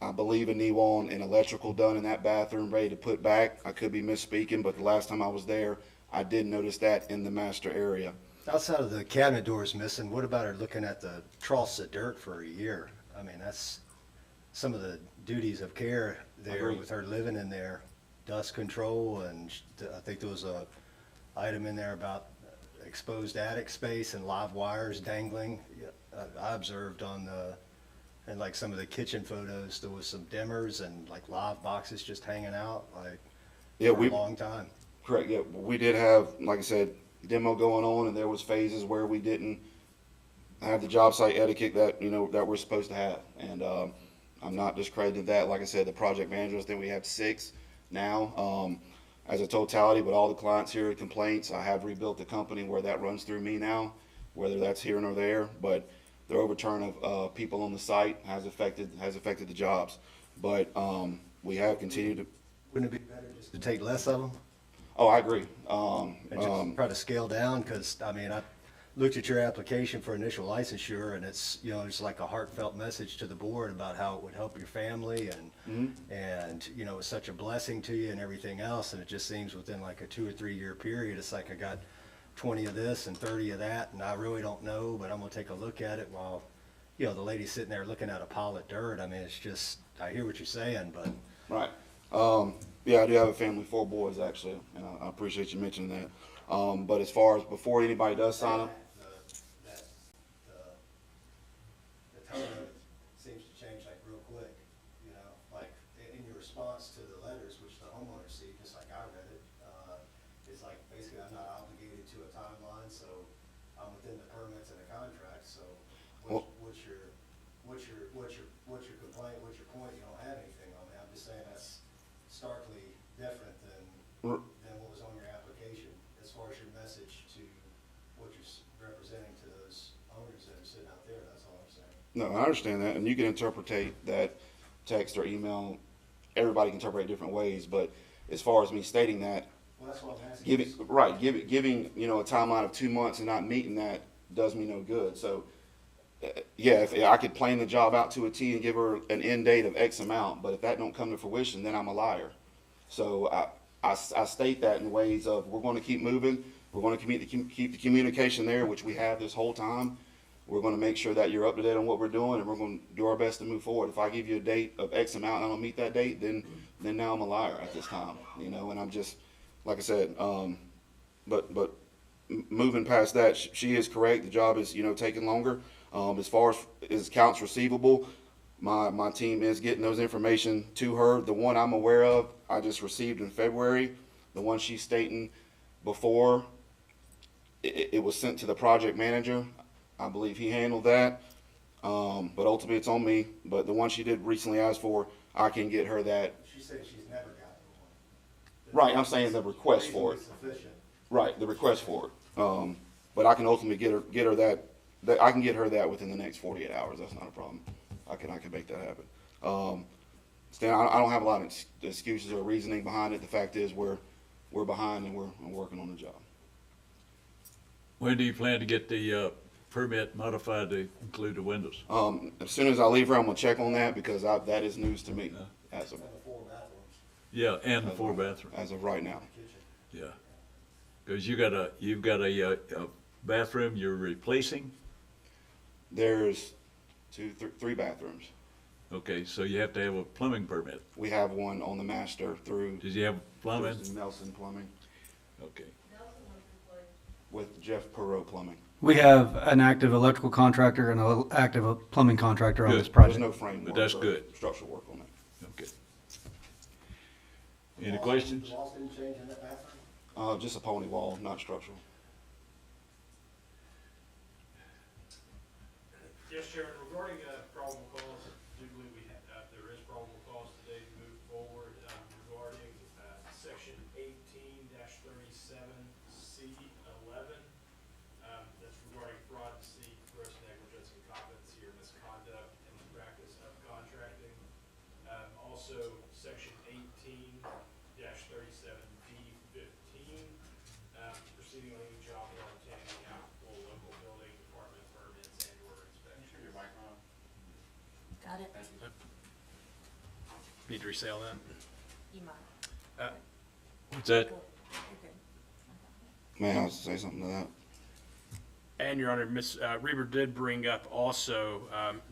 I believe a knee wall and electrical done in that bathroom, ready to put back. I could be misspeaking, but the last time I was there, I did notice that in the master area. Outside of the cabinet doors missing, what about her looking at the troughs of dirt for a year? I mean, that's some of the duties of care there Agreed. with her living in there. Dust control, and I think there was a item in there about exposed attic space and live wires dangling. I observed on and like some of the kitchen photos, there was some dimmers and like live boxes just hanging out like for a long time. Correct, yeah, we did have, like I said, demo going on, and there was phases where we didn't have the job site etiquette that, you know, that we're supposed to have. And I'm not discrediting that. Like I said, the project managers, I think we have 6 now as a totality, but all the clients here complaints. I have rebuilt the company where that runs through me now, whether that's here nor there, but the overturn of people on the site has affected the jobs. But we have continued to. Wouldn't it be better just to take less of them? Oh, I agree. And just try to scale down, because, I mean, I looked at your application for initial licensure, and it's, you know, it's like a heartfelt message to the board about how it would help your family, and you know, it's such a blessing to you and everything else, and it just seems within like a 2 or 3 year period, it's like I got 20 of this and 30 of that, and I really don't know, but I'm gonna take a look at it while, you know, the lady's sitting there looking at a pile of dirt. I mean, it's just, I hear what you're saying, but. Right. Yeah, I do have a family, 4 boys actually, and I appreciate you mentioning that. But as far as before anybody does sign up, The tone of it seems to change like real quick, you know, like in your response to the letters, which the homeowner received, just like I read it, it's like basically I'm not obligated to a timeline, so I'm within the permits and the contract, so what's your complaint, what's your point? You don't have anything on me. I'm just saying that's starkly different than what was on your application as far as your message to what you're representing to those owners that are sitting out there. That's all I'm saying. no, I understand that, and you can interpret that text or email, everybody can interpret it different ways, but as far as me stating that, Well, that's what I'm asking. giving, you know, a timeline of 2 months and not meeting that does me no good. So, yeah, if I could plan the job out to a T and give her an end date of X amount, but if that don't come to fruition, then I'm a liar. So I state that in ways of, we're going to keep moving, we're going to keep the communication there, which we have this whole time. We're going to make sure that you're up to date on what we're doing, and we're going to do our best to move forward. If I give you a date of X amount and I don't meet that date, then now I'm a liar at this time, you know. And I'm just, like I said, but moving past that, she is correct. The job is, you know, taking longer. As far as accounts receivable, my team is getting those information to her. The one I'm aware of, I just received in February. The one she's stating before, it was sent to the project manager. I believe he handled that. But ultimately it's on me. But the one she did recently ask for, I can get her that. She said she's never gotten one. Right, I'm saying the request for it. Sufficient. Right, the request for it. But I can ultimately get her that I can get her that within the next 48 hours. That's not a problem. I can make that happen. Stan, I don't have a lot of excuses or reasoning behind it. The fact is we're behind and we're working on the job. When do you plan to get the permit modified to include the windows? As soon as I leave here, I'm gonna check on that because that is news to me as of Yeah, and the 4 bathrooms. as of right now. Yeah, because you've got a bathroom you're replacing. There's 3 bathrooms. Okay, so you have to have a plumbing permit. We have one on the master through. Does he have plumbing? Nelson Plumbing Okay. with Jeff Perot Plumbing. We have an active electrical contractor and an active plumbing contractor on Good. this project. There's no framework. But that's or good. Structural work on it. Okay. Any questions? The walls didn't change in that bathroom? Just a pony wall, not structural. Yes, Chairman, regarding probable cause, I do believe there is probable cause today to move forward regarding section 18-37C11. also section 18-37D15, proceeding on any job while obtaining the applicable local building department permits and/or inspection. Your microphone. Got it. Need to resay all that? You might. What's that? May I say something to that? And Your Honor, Ms. Reber did bring up also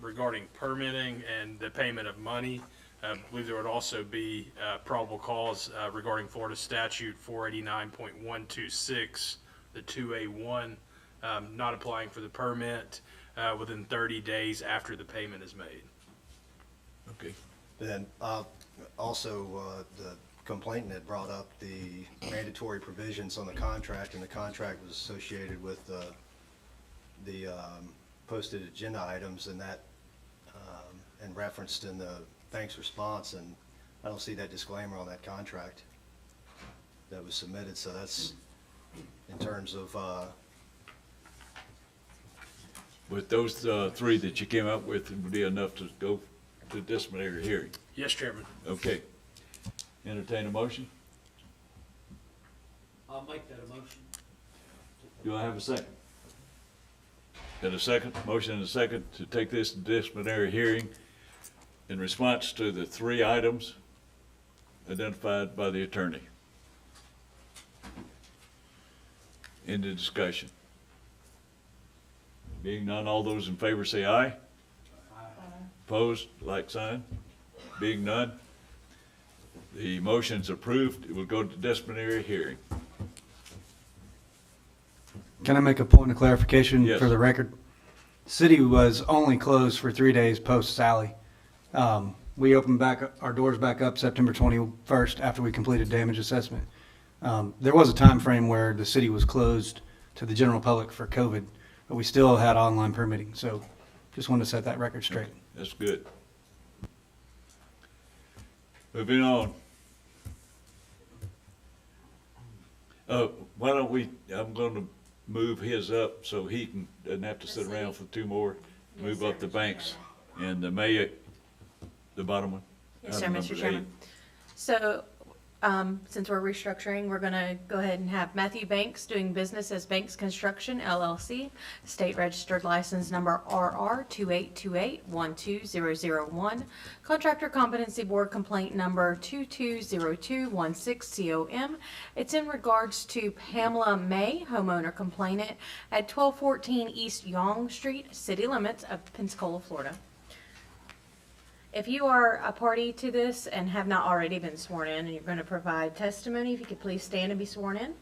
regarding permitting and the payment of money. I believe there would also be probable cause regarding Florida statute 489.126, the 2A1, not applying for the permit within 30 days after the payment is made. Okay. Then also the complainant had brought up the mandatory provisions on the contract, and the contract was associated with the posted agenda items, and that and referenced in the bank's response, and I don't see that disclaimer on that contract that was submitted. So that's in terms of With those three that you came up with, it would be enough to go to disciplinary hearing. Yes, Chairman. Okay. Entertain a motion? I'll make that a motion. Do I have a second? Got a second? Motion and a second to take this to disciplinary hearing in response to the three items identified by the attorney. Into discussion. Being none, all those in favor say aye. Opposed, like sign. Being none, the motion's approved. It will go to disciplinary hearing. Can I make a point of clarification Yes. for the record? City was only closed for 3 days post Sally. We opened our doors back up September 21st after we completed damage assessment. There was a time frame where the city was closed to the general public for COVID, but we still had online permitting. So just wanted to set that record straight. That's good. Moving on. Why don't we, I'm gonna move his up so he doesn't have to sit around for two more. Move up the banks and the mayor, the bottom one. Yes, sir, Item Mr. number Chairman. 8. So, since we're restructuring, we're gonna go ahead and have Matthew Banks doing business as Banks Construction LLC, state registered license number RR 2828-12001, Contractor Competency Board complaint number 220216COM. It's in regards to Pamela May, homeowner complainant at 1214 East Yonge Street, city limits of Pensacola, Florida. If you are a party to this and have not already been sworn in and you're going to provide testimony, if you could please stand and be sworn in.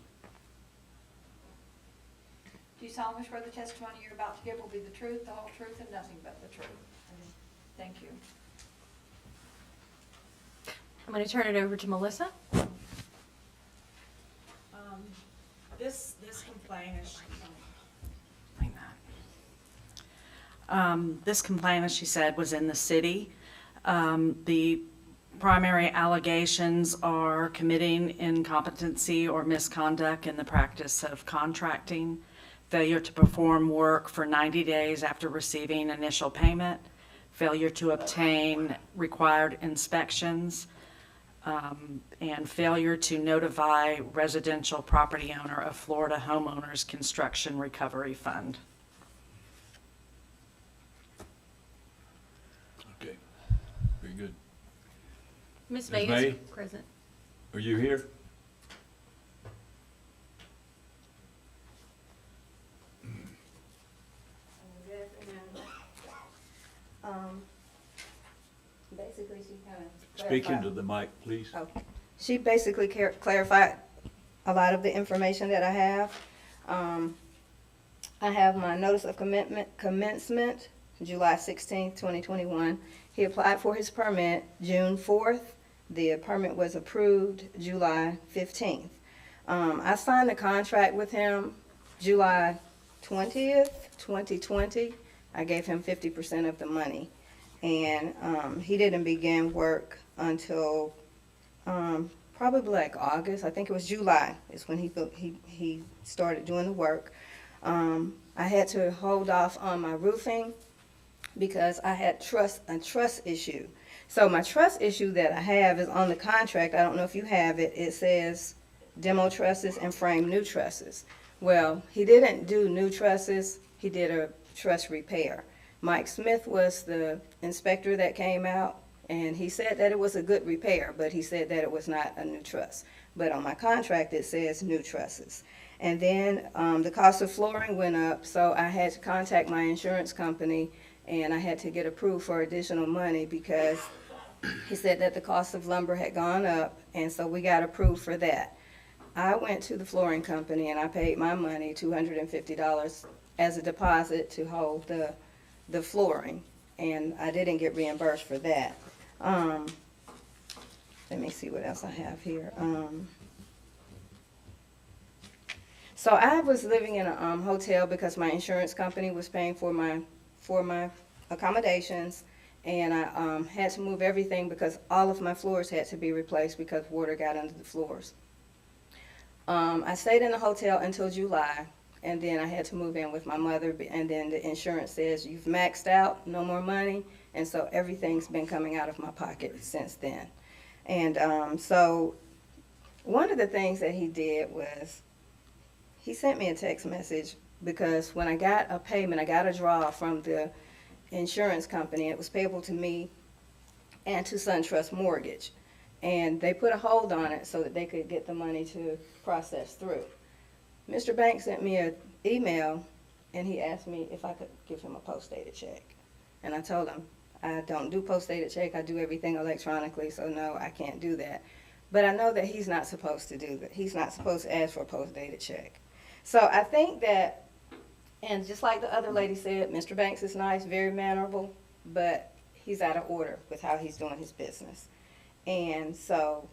Do you solemnly swear the testimony you're about to give will be the truth, the whole truth, and nothing but the truth? Thank you. I'm going to turn it over to Melissa. This complaint is, this complaint, as she said, was in the city. The primary allegations are committing incompetency or misconduct in the practice of contracting, failure to perform work for 90 days after receiving initial payment, failure to obtain required inspections, and failure to notify residential property owner of Florida Homeowners Construction Recovery Fund. Okay, very good. Ms. Ms. May May? is present. Are you here? Good afternoon. Basically, she kind of Speak into the mic, please. She basically clarified a lot of the information that I have. I have my notice of commencement, July 16th, 2021. He applied for his permit June 4th. The permit was approved July 15th. I signed the contract with him July 20th, 2020. I gave him 50% of the money. And he didn't begin work until probably like August. I think it was July is when he started doing the work. I had to hold off on my roofing because I had a trust issue. So my trust issue that I have is on the contract. I don't know if you have it. It says demo trusses and frame new trusses. Well, he didn't do new trusses. He did a truss repair. Mike Smith was the inspector that came out, and he said that it was a good repair, but he said that it was not a new truss. But on my contract, it says new trusses. And then the cost of flooring went up, so I had to contact my insurance company, and I had to get approved for additional money because he said that the cost of lumber had gone up, and so we got approved for that. I went to the flooring company and I paid my money, $250 as a deposit to hold the flooring, and I didn't get reimbursed for that. Let me see what else I have here. So I was living in a hotel because my insurance company was paying for my accommodations, and I had to move everything because all of my floors had to be replaced because water got under the floors. I stayed in the hotel until July, and then I had to move in with my mother, and then the insurance says you've maxed out, no more money, and so everything's been coming out of my pocket since then. And so one of the things that he did was he sent me a text message because when I got a payment, I got a draw from the insurance company. It was payable to me and to SunTrust Mortgage. And they put a hold on it so that they could get the money to process through. Mr. Banks sent me an email, and he asked me if I could give him a post-dated check. And I told him, I don't do post-dated check. I do everything electronically, so no, I can't do that. But I know that he's not supposed to do that. He's not supposed to ask for a post-dated check. So I think that, and just like the other lady said, Mr. Banks is nice, very mannerable, but he's out of order with how he's doing his business. And so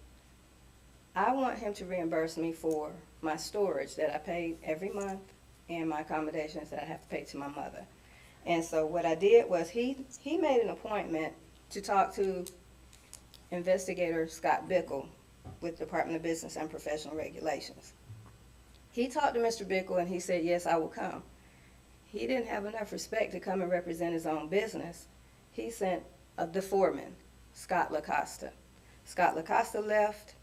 I want him to reimburse me for my storage that I paid every month and my accommodations that I have to pay to my mother. And so what I did was he made an appointment to talk to Investigator Scott Bickle with Department of Business and Professional Regulations. He talked to Mr. Bickle and he said, yes, I will come. He didn't have enough respect to come and represent his own business. He sent the foreman, Scott lacoste. Scott lacoste left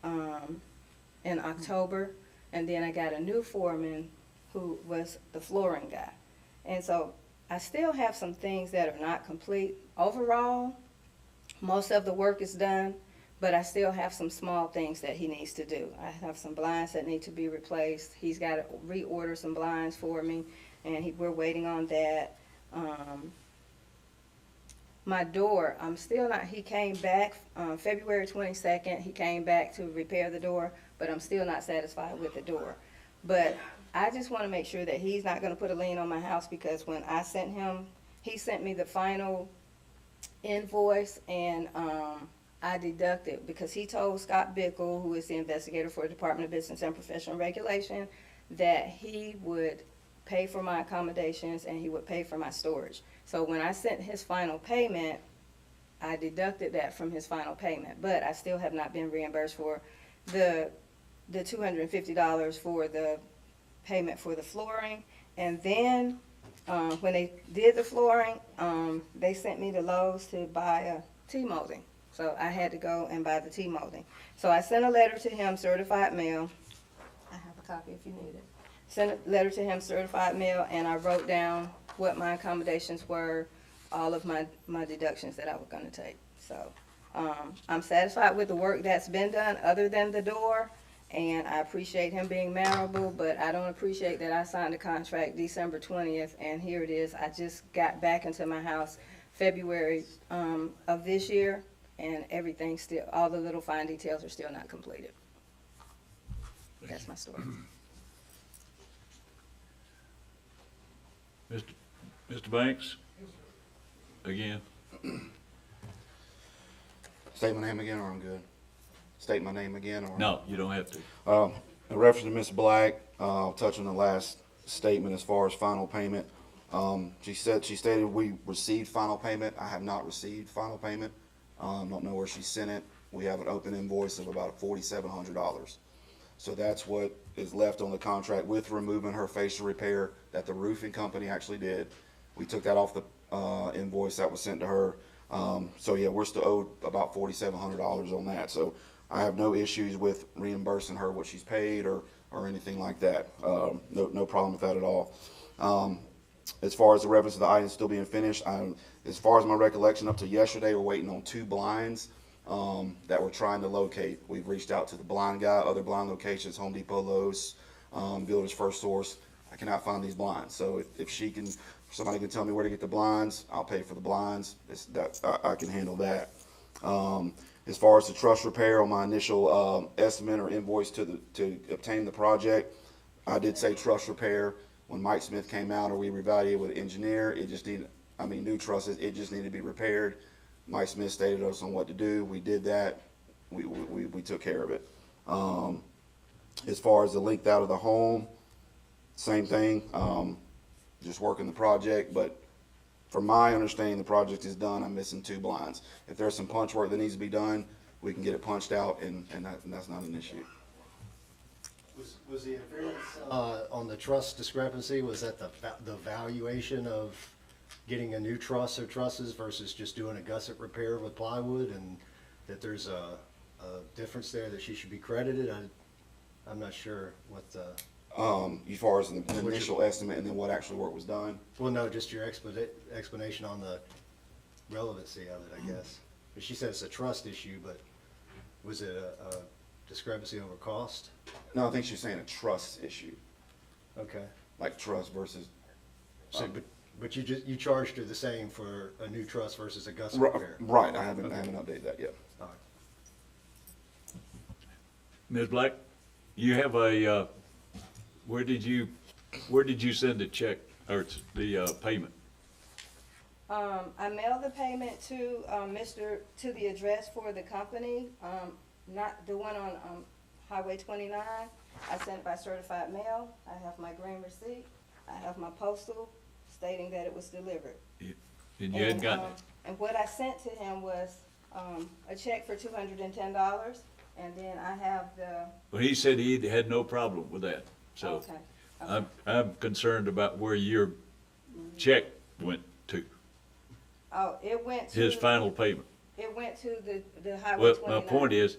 in October, and then I got a new foreman who was the flooring guy. And so I still have some things that are not complete. Overall, most of the work is done, but I still have some small things that he needs to do. I have some blinds that need to be replaced. He's got to reorder some blinds for me, and we're waiting on that. My door, I'm still not, he came back February 22nd. He came back to repair the door, but I'm still not satisfied with the door. But I just want to make sure that he's not going to put a lien on my house, because when I sent him, he sent me the final invoice, and I deducted, because he told Scott Bickle, who is the investigator for the Department of Business and Professional Regulation, that he would pay for my accommodations and he would pay for my storage. So when I sent his final payment, I deducted that from his final payment, but I still have not been reimbursed for the $250 for the payment for the flooring. And then when they did the flooring, they sent me to Lowe's to buy a T-molding. So I had to go and buy the T-molding. So I sent a letter to him, certified mail. I have a copy if you need it. Sent a letter to him, certified mail, and I wrote down what my accommodations were, all of my deductions that I was going to take. So I'm satisfied with the work that's been done other than the door, and I appreciate him being mannerable, but I don't appreciate that I signed a contract December 20th, and here it is. I just got back into my house February of this year, and everything's still, all the little fine details are still not completed. That's my story. Mr. Banks? Again? State my name again, or I'm good? State my name again, or? No, you don't have to. In reference to Ms. Black, I'll touch on the last statement as far as final payment. She stated we received final payment. I have not received final payment. Don't know where she sent it. We have an open invoice of about $4,700. So that's what is left on the contract with removing her facial repair that the roofing company actually did. We took that off invoice that was sent to her. So yeah, we're still owed about $4,700 on that. So I have no issues with reimbursing her what she's paid or anything like that. No problem with that at all. As far as the reference to the items still being finished, as far as my recollection up to yesterday, we're waiting on 2 blinds that we're trying to locate. We've reached out to the blind guy, other blind locations, Home Depot, Lowe's, Builder's First Source. I cannot find these blinds. So if somebody can tell me where to get the blinds, I'll pay for the blinds. I can handle that. As far as the truss repair on my initial estimate or invoice to obtain the project, I did say truss repair. When Mike Smith came out or we reevaluated with the engineer, it just needed, new trusses, it just needed to be repaired. Mike Smith stated us on what to do. We did that. We took care of it. As far as the length out of the home, same thing. Just working the project, but from my understanding, the project is done. I'm missing 2 blinds. If there's some punch work that needs to be done, we can get it punched out, and that's not an issue. Was the variance on the truss discrepancy, was that the valuation of getting a new truss or trusses versus just doing a gusset repair with plywood, and that there's a difference there that she should be credited? I'm not sure what the... As far as the initial estimate and then what actual work was done? Well, no, just your explanation on the relevancy of it, I guess. But she said it's a trust issue, but was it a discrepancy over cost? No, I think she's saying a trust issue. Okay. Like trust versus... So, but you charged her the same for a new truss versus a gusset repair? Right, I haven't updated that yet. All right. Ms. Black, you have a, where did you send the check or the payment? I mailed the payment to to the address for the company, not the one on Highway 29. I sent it by certified mail. I have my green receipt. I have my postal stating that it was delivered. And you hadn't gotten it? And what I sent to him was a check for $210, and then I have the... Well, he said he had no problem with that, so Okay. I'm concerned about where your check went to, Oh, it went to... his final payment. It went to the Highway Well, 29. my point is,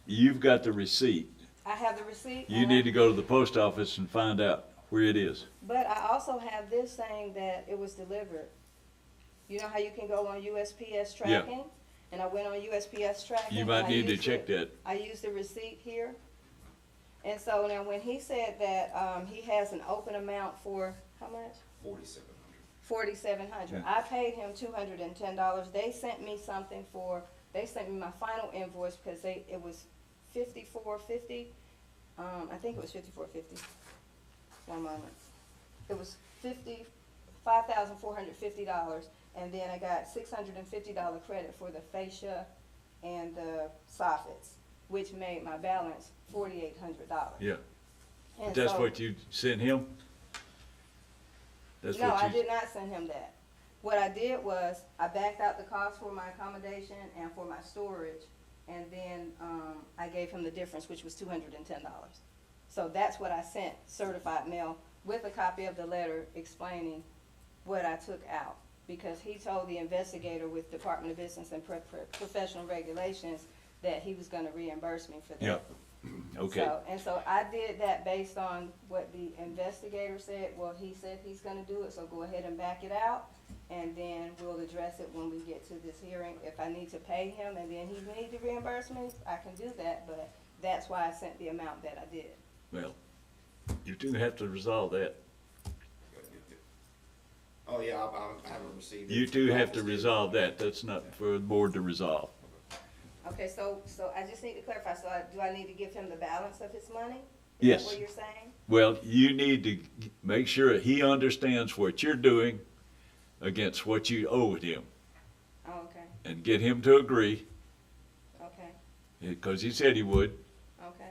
you've got the receipt. I have the receipt. You need to go to the post office and find out where it is. But I also have this saying that it was delivered. You know how you can go on USPS tracking? And I went on USPS tracking. You and might I need to used check that. I used the receipt here. And so now when he said that he has an open amount for, how much? $4,700. I paid him $210. They sent me they sent me my final invoice because it was $54.50. I think it was $54.50. One moment. It was $5,450, and then I got $650 credit for the fascia and the soffits, which made my balance $4,800. Yeah. And That's so- what you sent him? That's No, what I you... did not send him that. What I did was, I backed out the cost for my accommodation and for my storage, and then, I gave him the difference, which was $210. So that's what I sent, certified mail, with a copy of the letter explaining what I took out. Because he told the investigator with Department of Business and Professional Regulations that he was gonna reimburse me for that. Yeah, okay. So I did that based on what the investigator said. Well, he said he's gonna do it, so go ahead and back it out, and then we'll address it when we get to this hearing. If I need to pay him and then he needs to reimburse me, I can do that, but that's why I sent the amount that I did. Well, you do have to resolve that. Oh, yeah, I haven't received it. You two have to resolve that. That's not for the board to resolve. Okay, so I just need to clarify, do I need to give him the balance of his money? Yes. Is that what you're saying? Well, you need to make sure he understands what you're doing against what you owe him. Oh, okay, And get him to agree, okay, because he said he would, okay.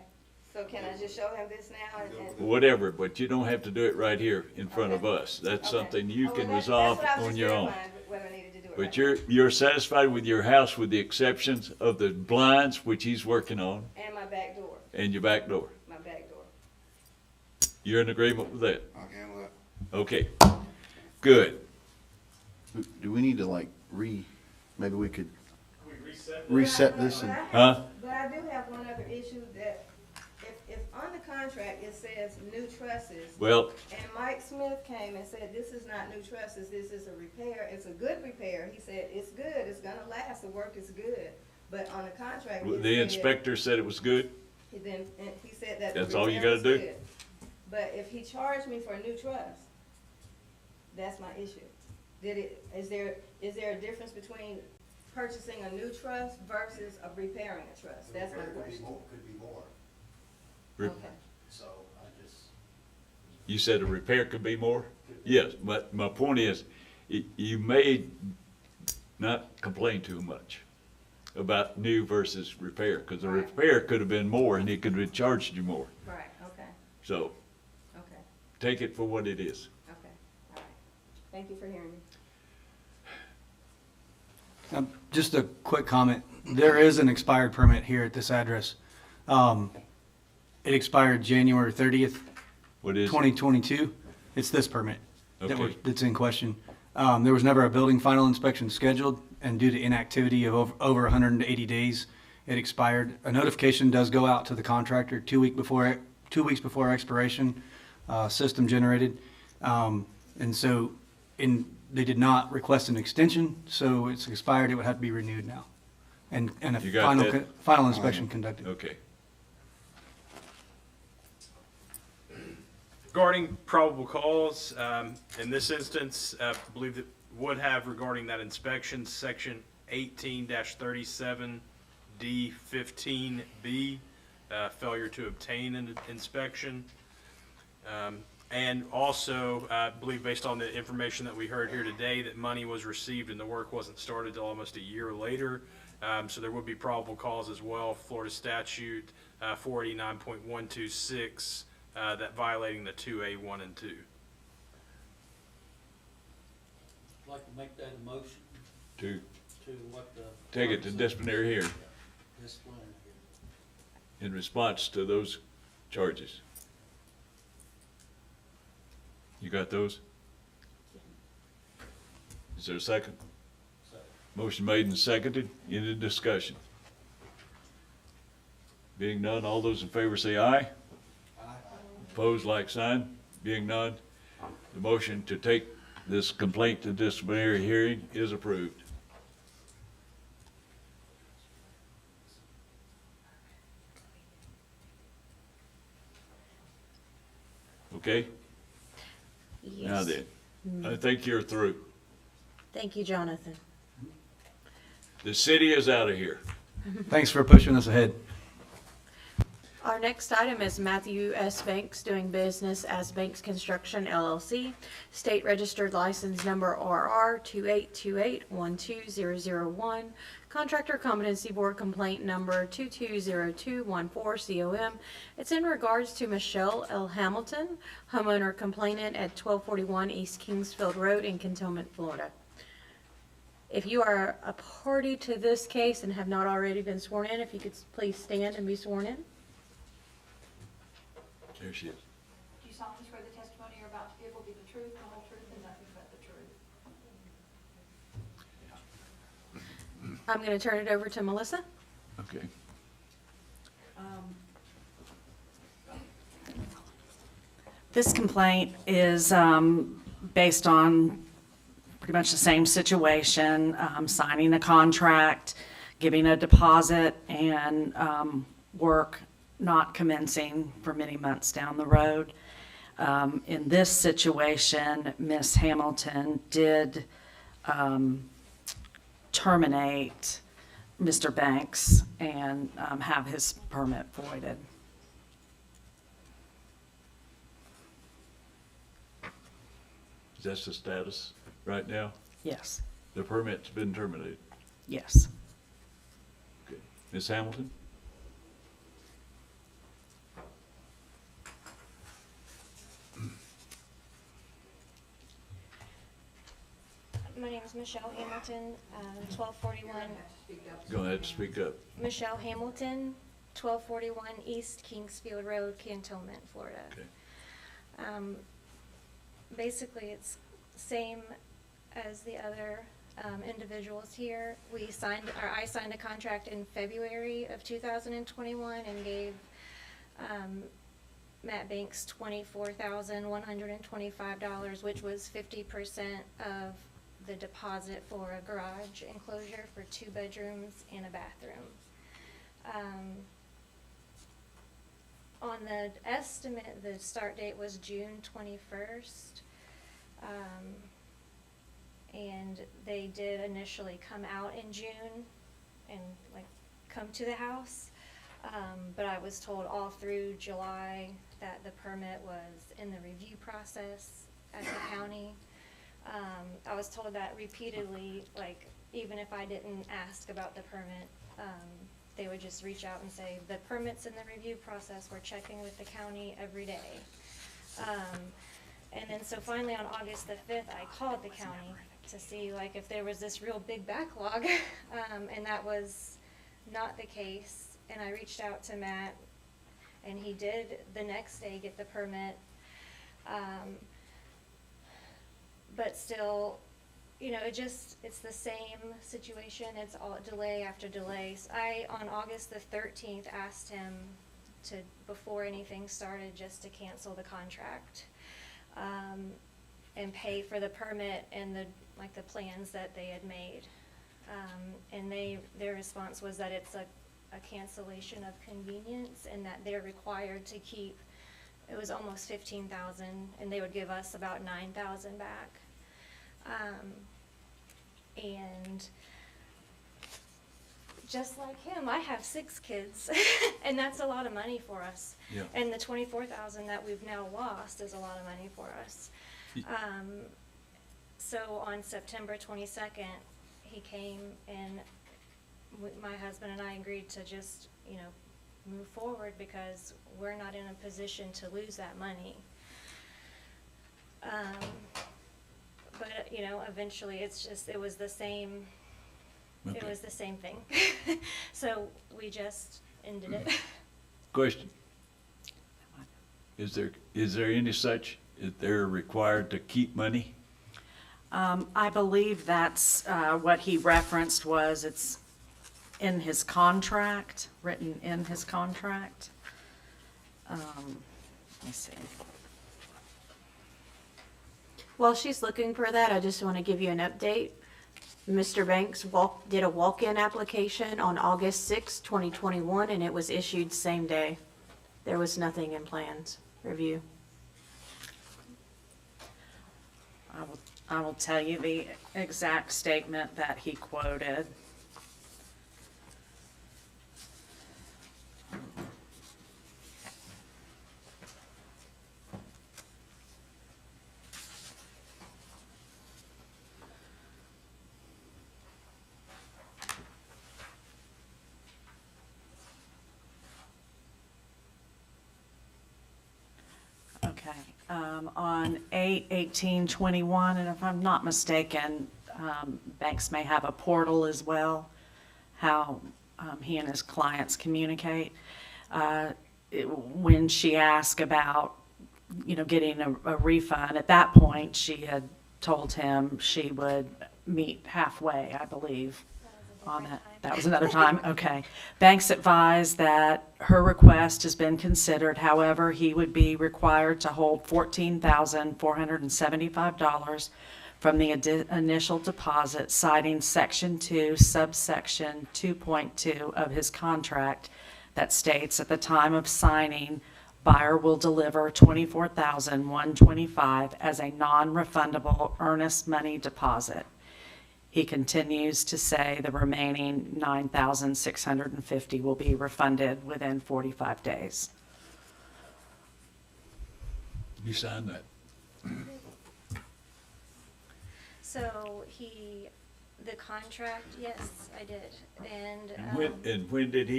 So can I just show him this now and? whatever, but you don't have to do it right here in front of us. That's Okay. something you Oh, can well, resolve that's what I was on just your own. verifying, whether I needed to do it But right you're satisfied with your house with the exceptions of the blinds, which he's working on, now. And my back door, and your back door. my back door. You're in agreement with that? I can handle that. Okay, good. Do we need to like maybe we could reset this and? Huh? But I do have one other issue that if on the contract it says new trusses. Well, And Mike Smith came and said, this is not new trusses, this is a repair, it's a good repair. He said, it's good, it's gonna last, the work is good. But on the contract, it the said- inspector said it was good. He said that. the That's all you repair gotta was do? good. But if he charged me for a new truss, that's my issue. Is there a difference between purchasing a new truss versus repairing a truss? That's my question. Could be more, Re- Okay. so I just. You said a repair could be more? Yes, but my point is, you may not complain too much about new versus repair, because the repair could have been more and he could have charged you more. Right, okay, So, okay, take it for what it is. okay, all right. Thank you for hearing me. Just a quick comment. There is an expired permit here at this address. It expired January 30th, What is it? 2022. It's this permit Okay. that's in question. There was never a building final inspection scheduled, and due to inactivity of over 180 days, it expired. A notification does go out to the contractor 2 weeks before expiration, system generated. And so they did not request an extension, so it's expired. It would have to be renewed now. And a You got that? final inspection conducted. Okay. Regarding probable cause, in this instance, I believe that would have regarding that inspection, section 18-37D15B, failure to obtain an inspection. And also, I believe based on the information that we heard here today, that money was received and the work wasn't started till almost a year later. So there would be probable cause as well, Florida statute 489.126, that violating the 2A, 1 and 2. I'd like to make that a motion To to what the. take it to disciplinary hearing Disciplinary. in response to those charges. You got those? Is there a second? Motion made and seconded. Any discussion? Being none, all those in favor say aye. Opposed, like sign. Being none, the motion to take this complaint to disciplinary hearing is approved. Okay? Now Yes. then, I think you're through. Thank you, Jonathan. The city is out of here. Thanks for pushing us ahead. Our next item is Matthew S. Banks doing business as Banks Construction LLC, state registered license number RR 2828-12001, Contractor Competency Board complaint number 220214 COM. It's in regards to Michelle L. Hamilton, homeowner complainant at 1241 East Kingsfield Road in Cantonment, Florida. If you are a party to this case and have not already been sworn in, if you could please stand and be sworn in. There she is. Do you solemnly swear the testimony you're about to give will be the truth, the whole truth, and nothing but the truth? I'm going to turn it over to Melissa. Okay. This complaint is based on pretty much the same situation, signing a contract, giving a deposit, and work not commencing for many months down the road. In this situation, Ms. Hamilton did terminate Mr. Banks and have his permit voided. That's the status right now? Yes. The permit's been terminated? Yes. Okay. Ms. Hamilton? My name is Michelle Hamilton, 1241. Go ahead and speak up. Michelle Hamilton, 1241 East Kingsfield Road, Cantonment, Florida. Okay. Basically, it's same as the other individuals here. I signed a contract in February of 2021 and gave Matt Banks $24,125, which was 50% of the deposit for a garage enclosure for 2 bedrooms and a bathroom. On the estimate, the start date was June 21st. And they did initially come out in June and come to the house. But I was told all through July that the permit was in the review process at the county. I was told that repeatedly, even if I didn't ask about the permit, they would just reach out and say, the permit's in the review process, we're checking with the county every day. And then so finally on August the 5th, I called the county to see if there was this real big backlog, and that was not the case. And I reached out to Matt, and he did the next day get the permit. But still, it's the same situation. It's all delay after delay. So on August the 13th, asked him to, before anything started, just to cancel the contract, and pay for the permit and the plans that they had made. And their response was that it's a cancellation of convenience, and that they're required to keep, it was almost $15,000, and they would give us about $9,000 back. And just like him, I have 6 kids, and that's a lot of money for us. Yeah. And the $24,000 that we've now lost is a lot of money for us. So on September 22nd, he came, and my husband and I agreed to just, move forward, because we're not in a position to lose that money. But eventually it was the same. Okay. It was the same thing. So we just ended it. Question. Is there any such, if they're required to keep money? I believe that's what he referenced was it's in his contract, written in his contract. Let me see. While she's looking for that, I just want to give you an update. Mr. Banks did a walk-in application on August 6, 2021, and it was issued same day. There was nothing in plans review. I will tell you the exact statement that he quoted. Okay, on 8/18/21, and if I'm not mistaken, Banks may have a portal as well, how he and his clients communicate. When she asked about, getting a refund, at that point, she had told him she would meet halfway, I believe, on that. That was another time, okay. Banks advised that her request has been considered, however, he would be required to hold $14,475 from the initial deposit, citing Section 2, subsection 2.2 of his contract that states at the time of signing, buyer will deliver $24,125 as a non-refundable earnest money deposit. He continues to say the remaining $9,650 will be refunded within 45 days. You signed that. So the contract, yes, I did. And When did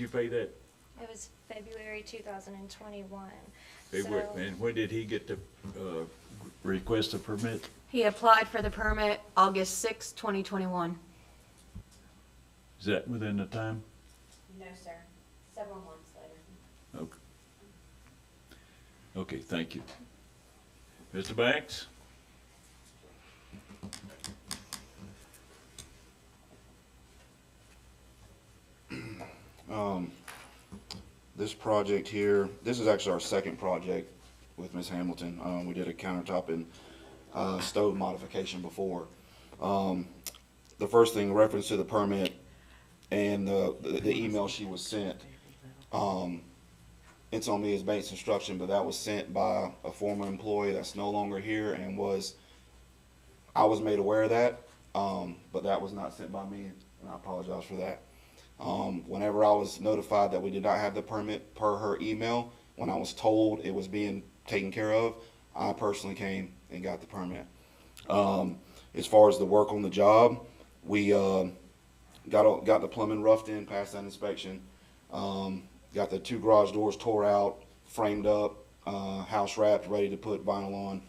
you pay that? it was February 2021. February. So- And when did he get to request a permit? He applied for the permit August 6, 2021. Is that within the time? No, sir. Several months later. Okay. Okay, thank you. Mr. Banks? This project here, this is actually our second project with Ms. Hamilton. We did a countertop and stove modification before. The first thing, reference to the permit and the email she was sent, it's on me as Bates Instruction, but that was sent by a former employee that's no longer here and I was made aware of that, but that was not sent by me, and I apologize for that. Whenever I was notified that we did not have the permit per her email, when I was told it was being taken care of, I personally came and got the permit. As far as the work on the job, we got the plumbing roughed in, passed that inspection. Got the 2 garage doors tore out, framed up, house wrapped, ready to put vinyl on.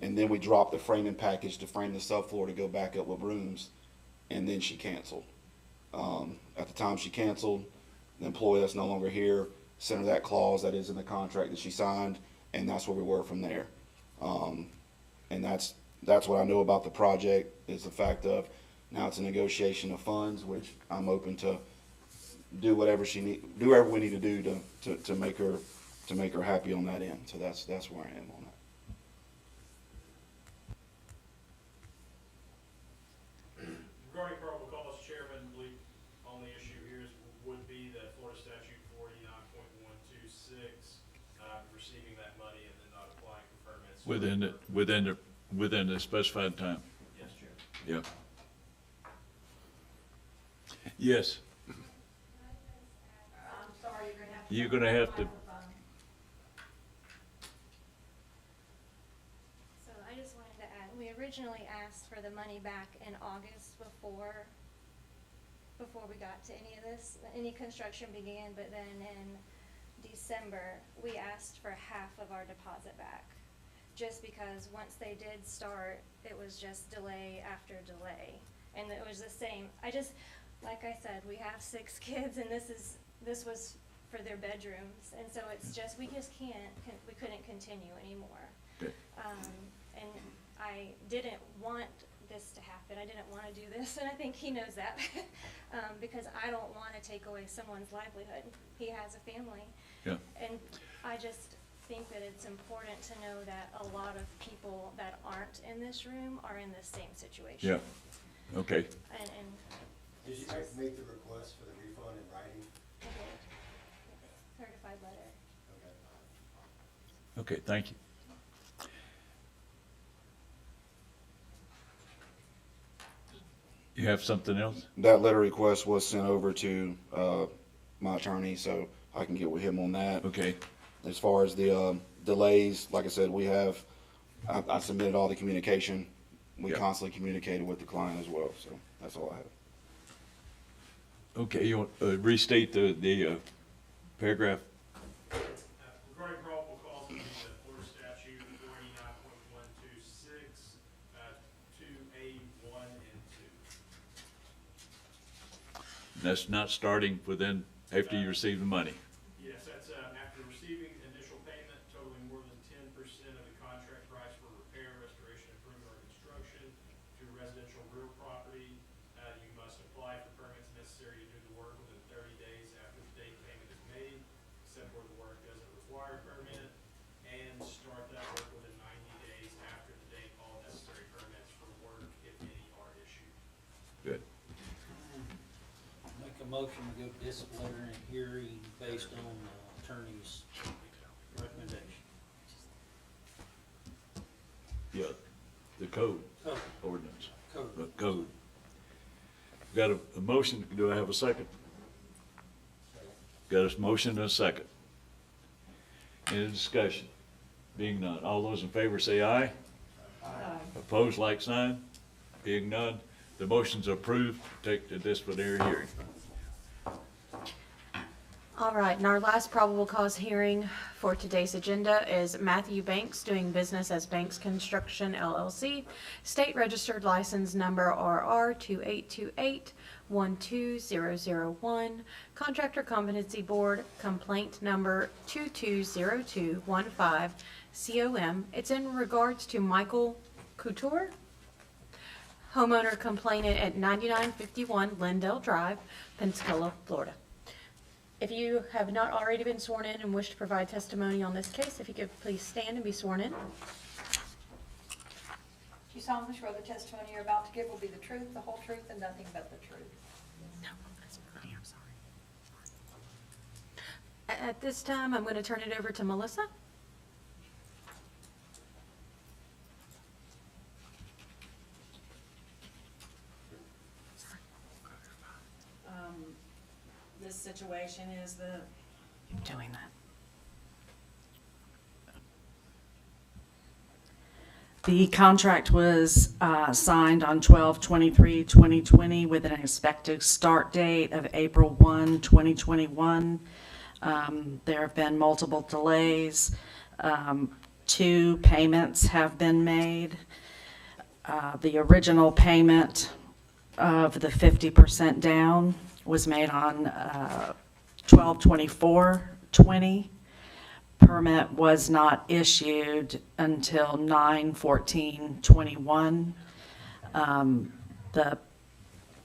And then we dropped the framing package to frame the subfloor to go back up with rooms, and then she canceled. At the time she canceled, the employee that's no longer here sent her that clause that is in the contract that she signed, and that's where we were from there. And that's what I know about the project, is the fact of now it's a negotiation of funds, which I'm open to do whatever we need to do to make her happy on that end. So that's where I am on that. Regarding probable cause, Chairman, I believe only issue here would be that Florida Statute 49.126, receiving that money and then not applying for permits. Within the specified time. Yes, Chair. Yep. Yes. I'm sorry, You're gonna have to. So I just wanted to add, we originally asked for the money back in August before we got to any of this, any construction began, but then in December, we asked for half of our deposit back. Just because once they did start, it was just delay after delay. And it was the same, like I said, we have 6 kids and this was for their bedrooms. And so it's just, we couldn't continue anymore. Okay. And I didn't want this to happen. I didn't want to do this, and I think he knows that. Because I don't want to take away someone's livelihood. He has a family. Yeah. And I just think that it's important to know that a lot of people that aren't in this room are in the same situation. Yeah. Okay. And Did you make the request for the refund in writing? I did. Certified letter. Okay. Okay, thank you. You have something else? That letter request was sent over to my attorney, so I can get with him on that. Okay. As far as the delays, like I said, I submitted all the communication. We Yeah. constantly communicated with the client as well, so that's all I have. Okay, you want restate the paragraph? Regarding probable cause, it would be the Florida Statute 49.126, 2A1 and 2. That's not starting after you receive the money. Yes, that's after receiving initial payment totaling more than 10% of the contract price for repair, restoration, improvement, or construction to residential real property. You must apply for permits necessary to do the work within 30 days after the date payment is made, except where the work doesn't require a permit, and start that work within 90 days after the date all necessary permits for work, if any, are issued. Good. Make a motion to go disciplinary hearing based on attorney's recommendation. Yeah, the code Code. ordinance. Code. Code. Got a motion, do I have a second? Got a motion and a second. Any discussion? Being none, all those in favor say aye. Aye. Opposed, like sign. Being none, the motion's approved, take the disciplinary hearing. All right, and our last probable cause hearing for today's agenda is Matthew Banks doing business as Banks Construction LLC, state registered license number RR 2828-12001, Contractor Competency Board complaint number 220215 COM. It's in regards to Michael Couture. homeowner complainant at 9951 Lindell Drive, Pensacola, Florida. If you have not already been sworn in and wish to provide testimony on this case, if you could please stand and be sworn in. Do you solemnly swear the testimony you're about to give will be the truth, the whole truth, and nothing but the truth? No, that's me, I'm sorry. At this time, I'm going to turn it over to Melissa. This situation is doing that. The contract was signed on 12/23/2020 with an expected start date of April 1, 2021. There have been multiple delays. 2 payments have been made. The original payment of the 50% down was made on 12/24/20. Permit was not issued until 9/14/21. The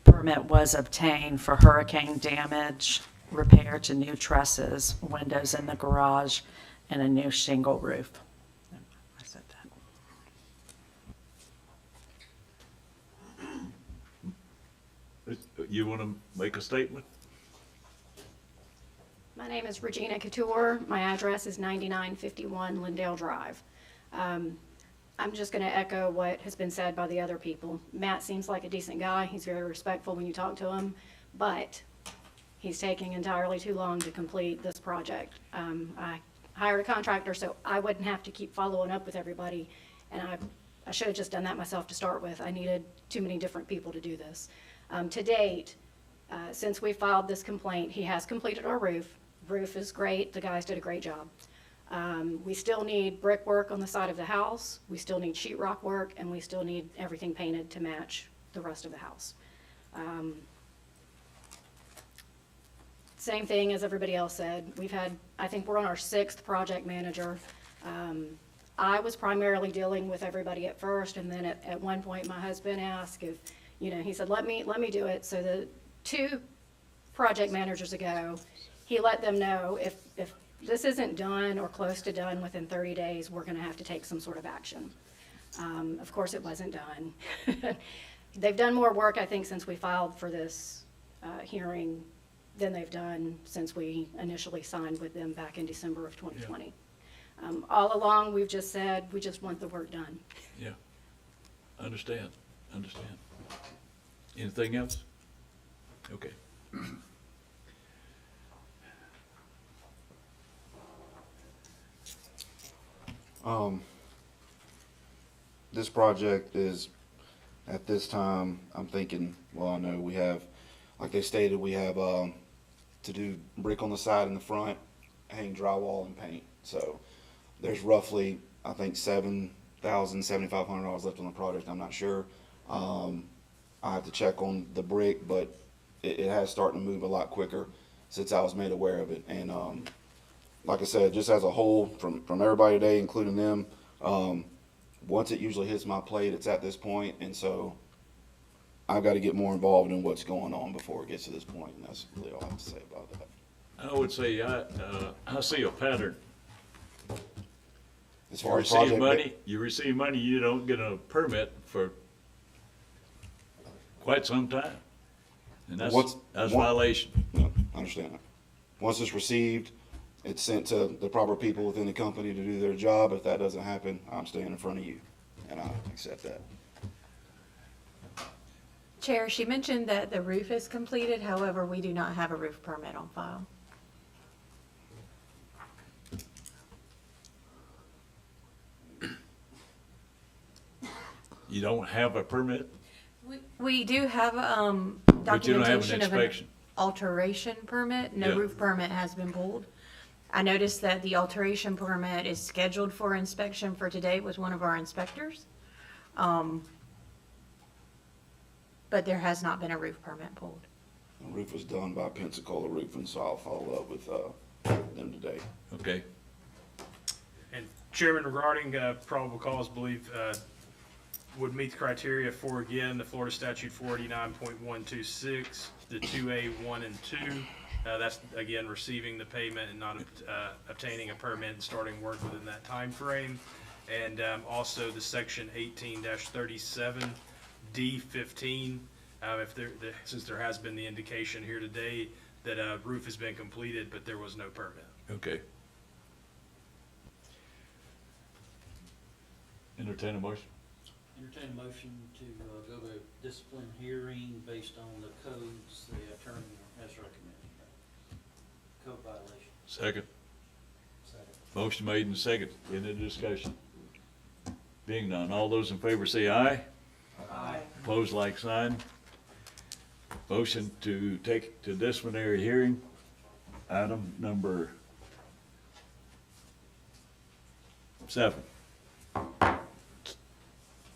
permit was obtained for hurricane damage, repair to new trusses, windows in the garage, and a new shingle roof. I said that. You want to make a statement? My name is Regina Couture. My address is 9951 Lindale Drive. I'm just going to echo what has been said by the other people. Matt seems like a decent guy. He's very respectful when you talk to him, but he's taking entirely too long to complete this project. I hired a contractor so I wouldn't have to keep following up with everybody, and I should have just done that myself to start with. I needed too many different people to do this. To date, since we filed this complaint, he has completed our roof. Roof is great. The guys did a great job. We still need brickwork on the side of the house. We still need sheetrock work, and we still need everything painted to match the rest of the house. Same thing as everybody else said. I think we're on our 6th project manager. I was primarily dealing with everybody at first, and then at one point, my husband asked if, he said, let me do it. So the 2 project managers ago, he let them know if this isn't done or close to done within 30 days, we're going to have to take some sort of action. Of course, it wasn't done. They've done more work, I think, since we filed for this hearing than they've done since we initially signed with them back in December of 2020. Yeah. All along, we've just said, we just want the work done. Yeah. Understand. Anything else? Okay. This project is, at this time, I'm thinking, well, I know we have, like they stated, we have, to do brick on the side and the front, hang drywall and paint. So there's roughly, I think, $7,500 left on the project. I'm not sure. I have to check on the brick, but it has started to move a lot quicker since I was made aware of it. And like I said, just as a whole, from everybody today, including them, once it usually hits my plate, it's at this point, and so I've got to get more involved in what's going on before it gets to this point, and that's really all I have to say about that. I would say I see a pattern. As far as you receive money, you don't get a permit for quite some time, and that's violation. No, I understand that. Once it's received, it's sent to the proper people within the company to do their job. If that doesn't happen, I'm staying in front of you, and I accept that. Chair, she mentioned that the roof is completed. However, we do not have a roof permit on file. You don't have a permit? We do have But you don't have an documentation of an inspection? alteration permit. No Yeah. roof permit has been pulled. I noticed that the alteration permit is scheduled for inspection for today with one of our inspectors. But there has not been a roof permit pulled. The roof was done by Pensacola Roofing, so I'll follow up with them today. Okay. And Chairman, regarding probable cause, believe would meet the criteria for, again, the Florida Statute 489.126, the 2A 1 and 2. That's, again, receiving the payment and not obtaining a permit and starting work within that time frame. And also the Section 18-37, D15, since there has been the indication here today that a roof has been completed, but there was no permit. Okay. Entertain a motion. Entertain a motion to go to discipline hearing based on the codes the attorney has recommended. Code violation. Second. Second. Motion made and second. Any discussion? Being none, all those in favor say aye. Aye. Opposed, like sign. Motion to take to disciplinary hearing. Item number 7.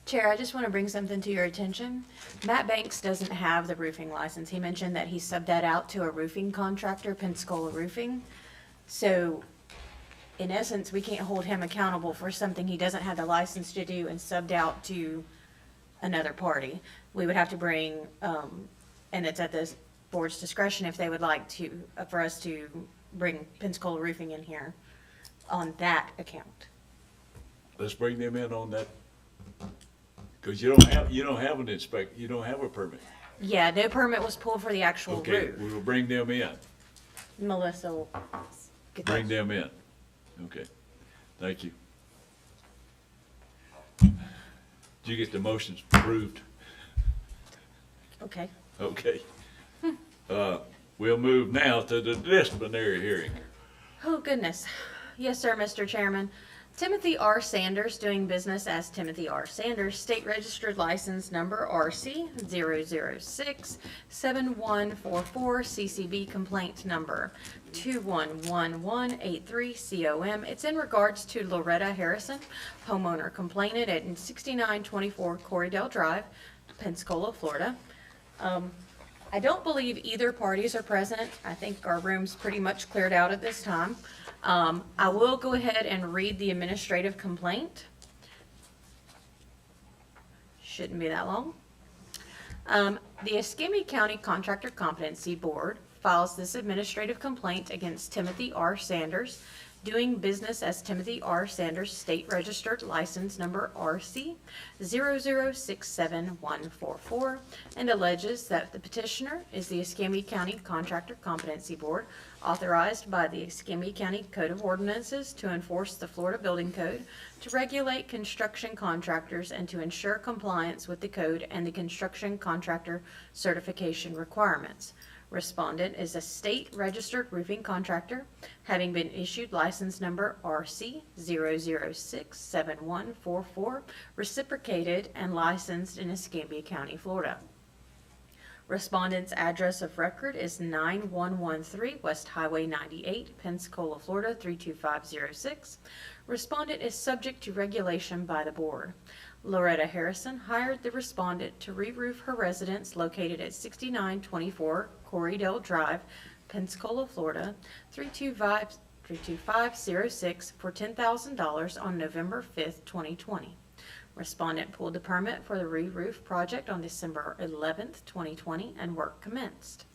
Chair, I just want to bring something to your attention. Matt Banks doesn't have the roofing license. He mentioned that he subbed that out to a roofing contractor, Pensacola Roofing. So, in essence, we can't hold him accountable for something he doesn't have the license to do and subbed out to another party. We would have to bring, and it's at the board's discretion if they would like to, for us to bring Pensacola Roofing in here on that account. Let's bring them in on that. Because you don't have an inspect, you don't have a permit. Yeah, no permit was pulled for the actual Okay, roof. we will bring them in. Melissa will get Bring that. them in. Okay, thank you. Did you get the motions approved? Okay. Okay. We'll move now to the disciplinary hearing. Oh, goodness. Yes, sir, Mr. Chairman. Timothy R. Sanders, doing business as Timothy R. Sanders, state registered license number RC 0067144, CCB complaint number 211183COM. It's in regards to Loretta Harrison, homeowner complainant at 6924 Corriedale Drive, Pensacola, Florida. I don't believe either parties are present. I think our room's pretty much cleared out at this time. I will go ahead and read the administrative complaint. Shouldn't be that long. The Escambia County Contractor Competency Board files this administrative complaint against Timothy R. Sanders, doing business as Timothy R. Sanders, state registered license number RC 0067144, and alleges that the petitioner is the Escambia County Contractor Competency Board, authorized by the Escambia County Code of Ordinances to enforce the Florida Building Code, to regulate construction contractors, and to ensure compliance with the code and the construction contractor certification requirements. Respondent is a state registered roofing contractor, having been issued license number RC 0067144, reciprocated and licensed in Escambia County, Florida. Respondent's address of record is 9113 West Highway 98, Pensacola, Florida 32506. Respondent is subject to regulation by the board. Loretta Harrison hired the respondent to re-roof her residence located at 6924 Corriedale Drive, Pensacola, Florida 32506 for $10,000 on November 5th, 2020. Respondent pulled the permit for the re-roof project on December 11th, 2020, and work commenced.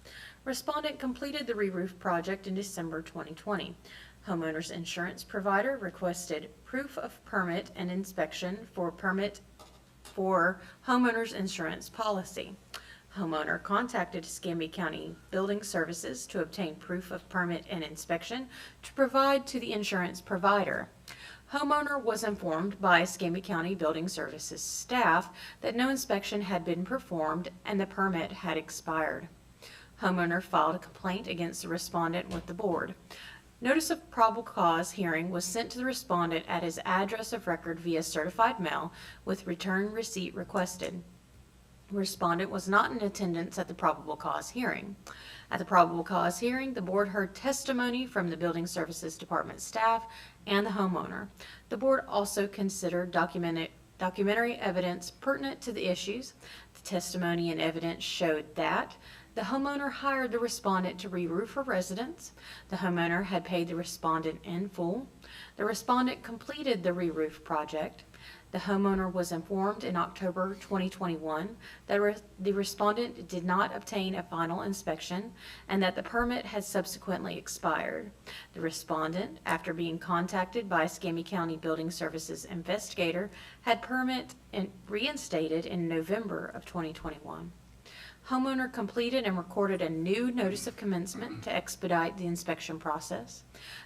Respondent completed the re-roof project in December 2020. Homeowner's insurance provider requested proof of permit and inspection for permit for homeowner's insurance policy. Homeowner contacted Escambia County Building Services to obtain proof of permit and inspection to provide to the insurance provider. Homeowner was informed by Escambia County Building Services staff that no inspection had been performed and the permit had expired. Homeowner filed a complaint against the respondent with the board. Notice of probable cause hearing was sent to the respondent at his address of record via certified mail with return receipt requested. Respondent was not in attendance at the probable cause hearing. At the probable cause hearing, the board heard testimony from the Building Services Department staff and the homeowner. The board also considered documentary evidence pertinent to the issues. The testimony and evidence showed that the homeowner hired the respondent to re-roof her residence. The homeowner had paid the respondent in full. The respondent completed the re-roof project. The homeowner was informed in October 2021 that the respondent did not obtain a final inspection and that the permit had subsequently expired. The respondent, after being contacted by Escambia County Building Services investigator, had permit reinstated in November of 2021. Homeowner completed and recorded a new notice of commencement to expedite the inspection process.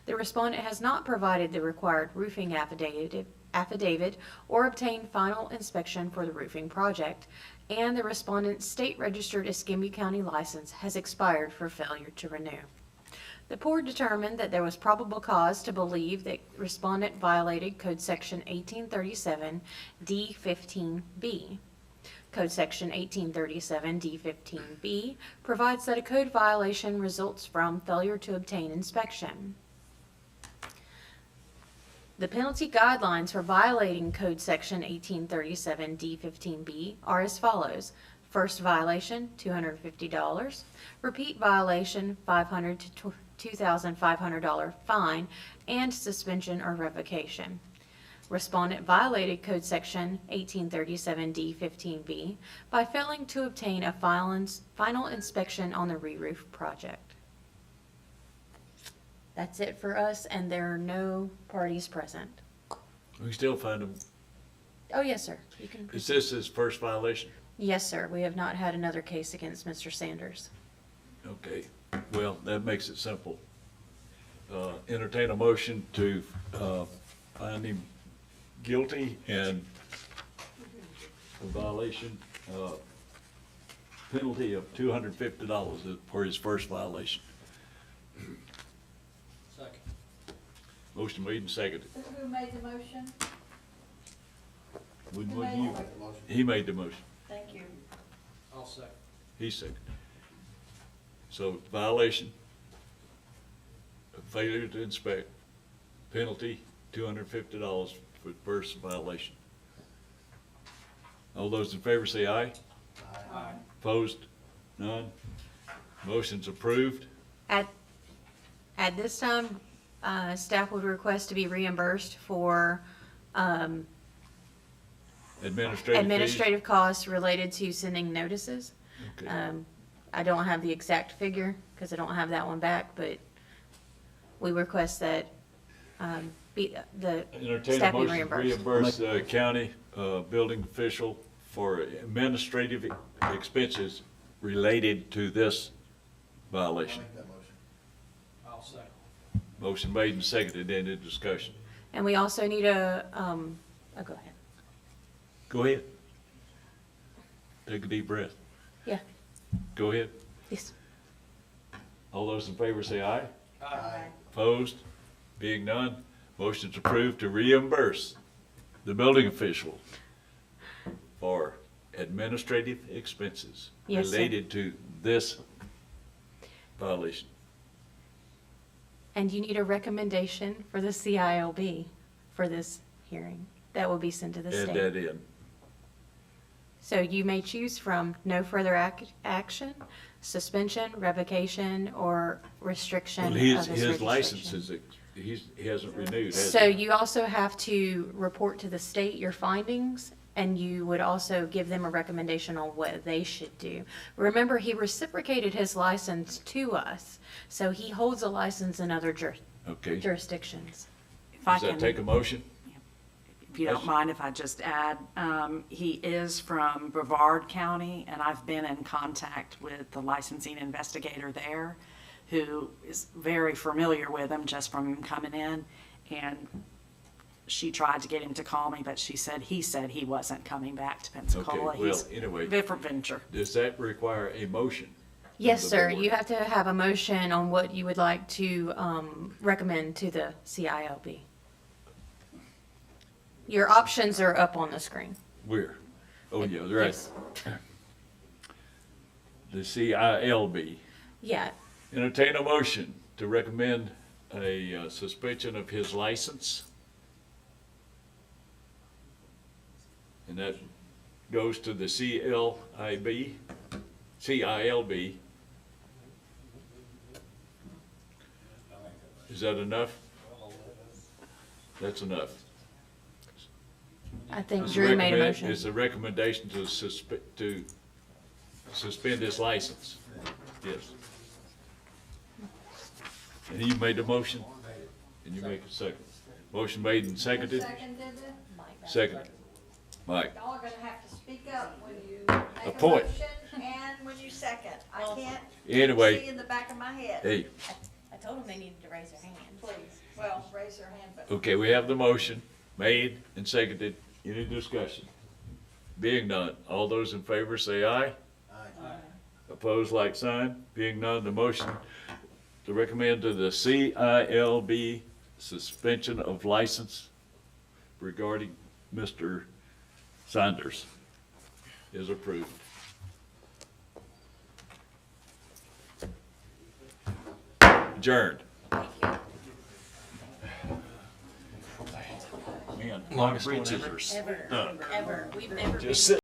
The respondent has not provided the required roofing affidavit or obtained final inspection for the roofing project, and the respondent's state-registered Escambia County license has expired for failure to renew. The board determined that there was probable cause to believe that respondent violated Code Section 1837 D15B. Code Section 1837 D15B provides that a code violation results from failure to obtain inspection. The penalty guidelines for violating Code Section 1837 D15B are as follows. First violation, $250. Repeat violation, $500 to $2,500 fine, and suspension or revocation. Respondent violated Code Section 1837 D15B by failing to obtain a final inspection on the re-roof project. That's it for us, and there are no parties present. We still find them. Oh, yes, sir. You can. Is this his first violation? Yes, sir. We have not had another case against Mr. Sanders. Okay, well, that makes it simple. Entertain a motion to find him guilty and a violation, penalty of $250 for his first violation. Second. Motion made and seconded. Who made the motion? Wouldn't Who made you? the He made the motion. Thank you. I'll second. He seconded. So violation, failure to inspect, penalty $250 for first violation. All those in favor say aye. Aye. Opposed? None? Motion's approved. At this time, staff would request to be reimbursed for administrative costs related to sending notices. Okay. I don't have the exact figure because I don't have that one back, but we request that the Entertain a staff be motion to reimbursed. reimburse the county building official for administrative expenses related to this violation. I'll second. Motion made and seconded. Any discussion? And we also need a, go ahead. Go ahead. Take a deep breath. Yeah. Go ahead. Yes. All those in favor say aye. Aye. Opposed? Being none, motion's approved to reimburse the building official for administrative expenses Yes, sir. related to this violation. And you need a recommendation for the CILB for this hearing. That will be sent to the Add state. that in. So you may choose from no further action, suspension, revocation, or restriction Well, of his his license registration. is, he hasn't renewed, has So he? you also have to report to the state your findings, and you would also give them a recommendation on what they should do. Remember, he reciprocated his license to us, so he holds a license in other Okay. jurisdictions. If I Does that can- take a motion? If you don't mind if I just add, he is from Brevard County, and I've been in contact with the licensing investigator there, who is very familiar with him just from him coming in. And she tried to get him to call me, but he said he wasn't coming back to Pensacola. Okay, well, He's anyway. different venture. Does that require a motion? from Yes, the sir. board? You have to have a motion on what you would like to recommend to the CILB. Your options are up on the screen. Where? Oh, yeah, right. Yes. The CILB. Yeah, Entertain a motion to recommend a suspension of his license. And that goes to the CILB. Is that enough? That's enough. I think It's Drew made a recommend- motion. It's a recommendation to suspend this license. Yes. And you made the motion? And you make a second. Motion made and seconded? Second. Mike. Y'all are gonna have to speak up when you make a point. motion and when you second. I can't Anyway. see in the back of my head. Hey, I told them they needed to raise their hand. Please, well, raise your hand, but. okay, we have the motion made and seconded. Any discussion? Being none, all those in favor say aye. Aye. Opposed, like sign. Being none, the motion to recommend to the CILB suspension of license regarding Mr. Saunders is approved. Adjourned. Man, my bridges are stuck. Ever. We've never. Just sit